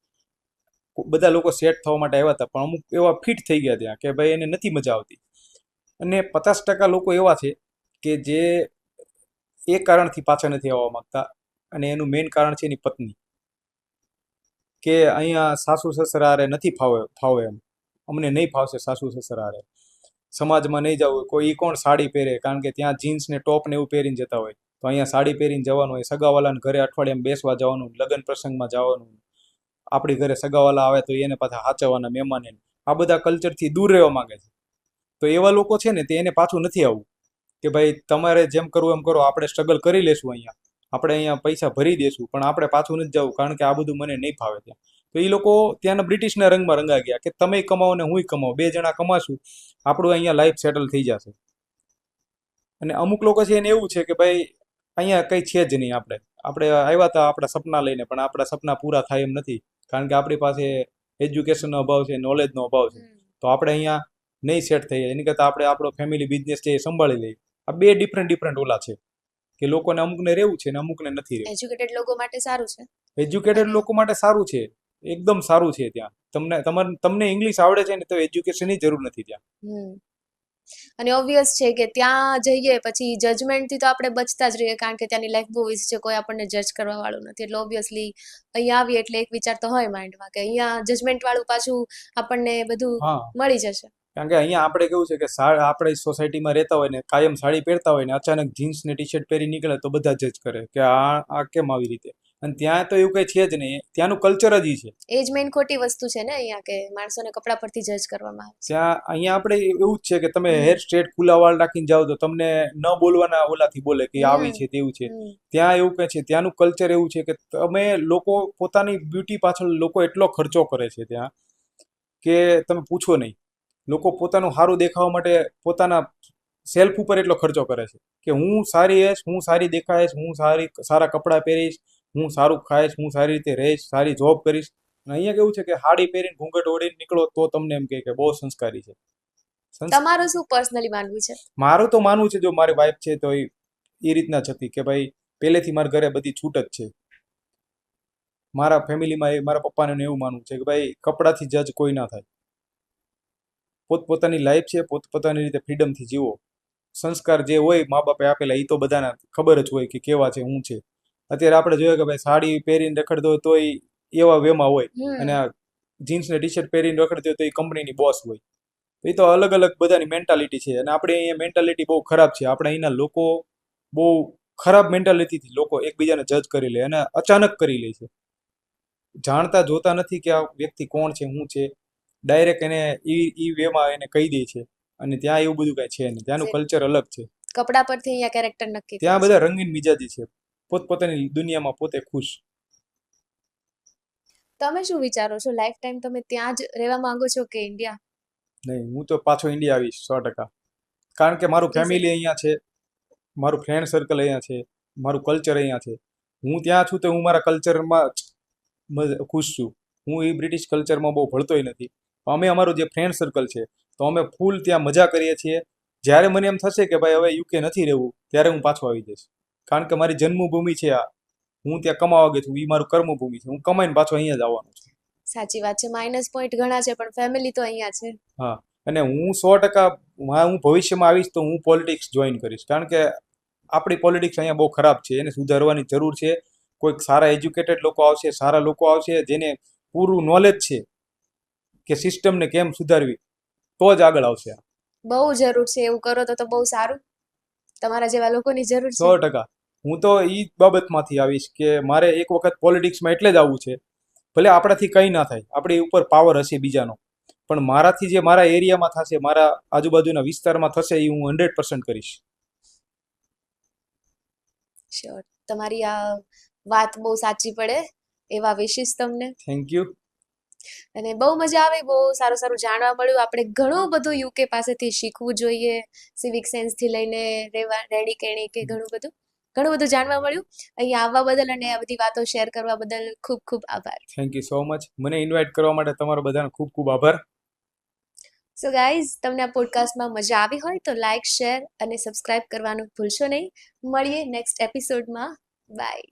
બધા લોકો સેટ થવા માટે આવ્યા હતા, પણ અમુક એવા ફિટ થઈ ગયા ત્યાં કે ભાઈ એને નથી મજા આવતી. અને 50% લોકો એવા છે કે જે એ કારણથી પાછા નથી આવવા માંગતા. અને એનું મેઇન કારણ છે એની પત્ની, કે અહીંયા સાસુ સસરા હારે નથી ફાવે એમ, અમને નહીં ફાવશે સાસુ સસરા હારે, સમાજમાં નહીં જવું. કોઈ કોણ સાડી પહેરે, કારણ કે ત્યાં જીન્સ ને ટોપ ને એવું પહેરીને જતા હોય, તો અહીંયા સાડી પહેરીને જવાનું હોય. સગાવાલાને ઘરે અઠવાડિયામાં બેસવા જવાનું, લગ્ન પ્રસંગમાં જવાનું, આપણી ઘરે સગાવાલા આવે તો એને પાછા હાચવવાના, મહેમાન. આ બધા કલ્ચરથી દૂર રહેવા માંગે છે. તો એવા લોકો છે ને તે એને પાછું નથી આવવું કે ભાઈ તમારે જેમ કરવું એમ કરો, આપણે સ્ટ્રગલ કરી લેશું અહીંયા, આપણે અહીંયા પૈસા ભરી દેશું પણ આપણે પાછું નથી જવું કારણ કે આ બધું મને નહીં ફાવે ત્યાં. તો એ લોકો ત્યાંના બ્રિટિશના રંગમાં રંગા ગયા કે તમે કમાવો ને હુંય કમાવું, 2 જણા કમાશું, આપણું અહીંયા લાઈફ સેટલ થઈ જશે. અને અમુક લોકો છે એને એવું છે કે ભાઈ અહીંયા કંઈ છે જ નહીં, આપણે આવ્યા હતા આપણા સપના લઈને પણ આપણા સપના પૂરા થાય એમ નથી કારણ કે આપણી પાસે એજ્યુકેશનનો અભાવ છે, નોલેજનો અભાવ છે. તો આપણે અહીંયા નહીં સેટ થઈએ એની કરતાં આપણે આપણો ફેમિલી બિઝનેસ છે એ સંભાળી લઈએ. આ 2 ડિફરન્ટ ઓલા છે કે લોકોને અમુકને રહેવું છે ને અમુકને નથી રહેવું. એજ્યુકેટેડ લોકો માટે સારું છે. એજ્યુકેટેડ લોકો માટે સારું છે, એકદમ સારું છે. ત્યાં તમને ઇંગ્લિશ આવડે છે ને તો એજ્યુકેશનની જરૂર નથી ત્યાં. અને ઓબ્વિયસ છે કે ત્યાં જઈએ પછી જજમેન્ટથી તો આપણે બચતા જ રહીએ કારણ કે ત્યાંની લાઈફ બહુ ઈઝી છે, કોઈ આપણને જજ કરવા વાળું નથી. એટલે ઓબ્વિયસલી અહીંયા આવીએ એટલે એક વિચાર તો હોય માઇન્ડમાં કે અહીંયા જજમેન્ટ વાળું પાછું આપણને બધું મળી જશે. કારણ કે અહીંયા આપણે કેવું છે કે આપણે સોસાયટીમાં રહેતા હોય ને કાયમ સાડી પહેરતા હોય ને અચાનક જીન્સ ને ટી શર્ટ પહેરી નીકળે તો બધા જજ કરે કે આ કેમ આવી રીતે. અને ત્યાં તો એવું કઈ છે જ નહીં, ત્યાંનું કલ્ચર જ છે. એ જ મેઇન ખોટી વસ્તુ છે ને અહીંયા કે માણસોને કપડા પરથી જજ કરવામાં આવે છે. ત્યાં અહીંયા આપણે એવું જ છે કે તમે હેર સ્ટ્રેટ ખુલ્લા વાળ રાખીને જાઓ તો તમને ન બોલવાના ઓલાથી બોલે કે આવી છે તેવું છે. ત્યાં એવું કઈ છે, ત્યાંનું કલ્ચર એવું છે કે તમે લોકો પોતાની બ્યુટી પાછળ લોકો એટલો ખર્ચો કરે છે ત્યાં કે તમે પૂછો નહીં. લોકો પોતાનું સારું દેખાવા માટે પોતાના સેલ્ફ ઉપર એટલો ખર્ચો કરે છે કે હું સારી હઈશ, હું સારી દેખાઈશ, હું સારા કપડાં પહેરીશ, હું સારું ખાઈશ, હું સારી રીતે રહીશ, સારી જોબ કરીશ. અને અહીંયા કેવું છે કે હાડી પહેરીને ઘૂંઘટ ઓઢીને નીકળો તો તમને એમ કે બહુ સંસ્કારી છે. તમારું શું પર્સનલી માનવું છે? મારું તો માનવું છે જો મારી વાઈફ છે તો એ રીતના જ હતી કે ભાઈ પહેલેથી મારા ઘરે બધી છૂટ જ છે. મારા ફેમિલીમાં મારા પપ્પાને એવું માનવું છે કે ભાઈ કપડાથી જજ કોઈ ના થાય. પોતપોતાની લાઈફ છે, પોતપોતાની રીતે ફ્રીડમથી જીવો. સંસ્કાર જે હોય મા બાપે આપેલા એ તો બધાને ખબર જ હોય કે કેવા છે, શું છે. અત્યારે આપણે જોઈએ કે ભાઈ સાડી પહેરીને રખડતો હોય તો એવા વેમાં હોય અને જીન્સ ને ટી શર્ટ પહેરીને રખડતો હોય તો એ કંપનીની બોસ હોય. એ તો અલગ અલગ બધાની મેન્ટાલિટી છે અને આપણે અહીંયા મેન્ટાલિટી બહુ ખરાબ છે. આપણે અહીંના લોકો બહુ ખરાબ મેન્ટાલિટીથી લોકો એકબીજાને જજ કરી લે અને અચાનક કરી લે છે. જાણતા જોતા નથી કે આ વ્યક્તિ કોણ છે, શું છે. ડાયરેક્ટ એને ઈ વેમાં એને કહી દે છે અને ત્યાં એવું બધું કઈ છે નહીં. ત્યાંનું કલ્ચર અલગ છે. કપડા પરથી અહીંયા કેરેક્ટર નક્કી. ત્યાં બધા રંગીન મિજાજી છે, પોતપોતાની દુનિયામાં પોતે ખુશ. તમે શું વિચારો છો, લાઈફ ટાઈમ તમે ત્યાં જ રહેવા માંગો છો કે ઇન્ડિયા? નહીં, હું તો પાછો ઇન્ડિયા આવીશ 100%. કારણ કે મારું ફેમિલી અહીંયા છે, મારું ફ્રેન્ડ સર્કલ અહીંયા છે, મારું કલ્ચર અહીંયા છે. હું ત્યાં છું તો હું મારા કલ્ચરમાં ખુશ છું. હું એ બ્રિટિશ કલ્ચરમાં બહુ ભળતોય નથી. અમે અમારું જે ફ્રેન્ડ સર્કલ છે તો અમે ફૂલ ત્યાં મજા કરીએ છીએ. જ્યારે મને એમ થશે કે ભાઈ હવે યુકે નથી રહેવું ત્યારે હું પાછો આવી જઈશ. કારણ કે મારી જન્મભૂમિ છે આ, હું ત્યાં કમાવા ગયો છું, એ મારું કર્મભૂમિ છે. હું કમાઈને પાછો અહીંયા જ આવવાનો છું. સાચી વાત છે. માઇનસ પોઈન્ટ ઘણા છે પણ ફેમિલી તો અહીંયા છે. હા, અને હું 100% હું ભવિષ્યમાં આવીશ તો હું પોલિટિક્સ જોઈન કરીશ. કારણ કે આપણી પોલિટિક્સ અહીંયા બહુ ખરાબ છે, એને સુધારવાની જરૂર છે. કોઈક સારા એજ્યુકેટેડ લોકો આવશે, સારા લોકો આવશે જેને પૂરું નોલેજ છે કે સિસ્ટમને કેમ સુધારવી, તો જ આગળ આવશે. બહુ જરૂર છે, એવું કરો તો બહુ સારું. તમારા જેવા લોકોની જરૂર છે. 100%. હું તો એ બાબતમાંથી આવીશ કે મારે એક વખત પોલિટિક્સમાં એટલે જ આવવું છે. ભલે આપણાથી કંઈ ના થાય, આપણી ઉપર પાવર હશે બીજાનો, પણ મારાથી જે મારા એરિયામાં થશે, મારા આજુબાજુના વિસ્તારમાં થશે એ હું 100% કરીશ. શ્યોર. તમારી આ વાત બહુ સાચી પડે એવા વિશિસ તમને. Thank you. અને બહુ મજા આવી, બહુ સારું સારું જાણવા મળ્યું. આપણે ઘણું બધું યુકે પાસેથી શીખવું જોઈએ, સિવિક સેન્સથી લઈને રહેણી કહેણી કે ઘણું બધું જાણવા મળ્યું. અહીંયા આવવા બદલ અને આ બધી વાતો શેર કરવા બદલ ખૂબ ખૂબ આભાર. Thank you so much. મને ઇન્વાઇટ કરવા માટે તમારો બધાનો ખૂબ ખૂબ આભાર. સો ગાઈઝ, તમને આ પોડકાસ્ટમાં મજા આવી હોય તો લાઇક, શેર અને સબસ્ક્રાઇબ કરવાનું ભૂલશો નહીં. મળીએ નેક્સ્ટ એપિસોડમાં. બાય.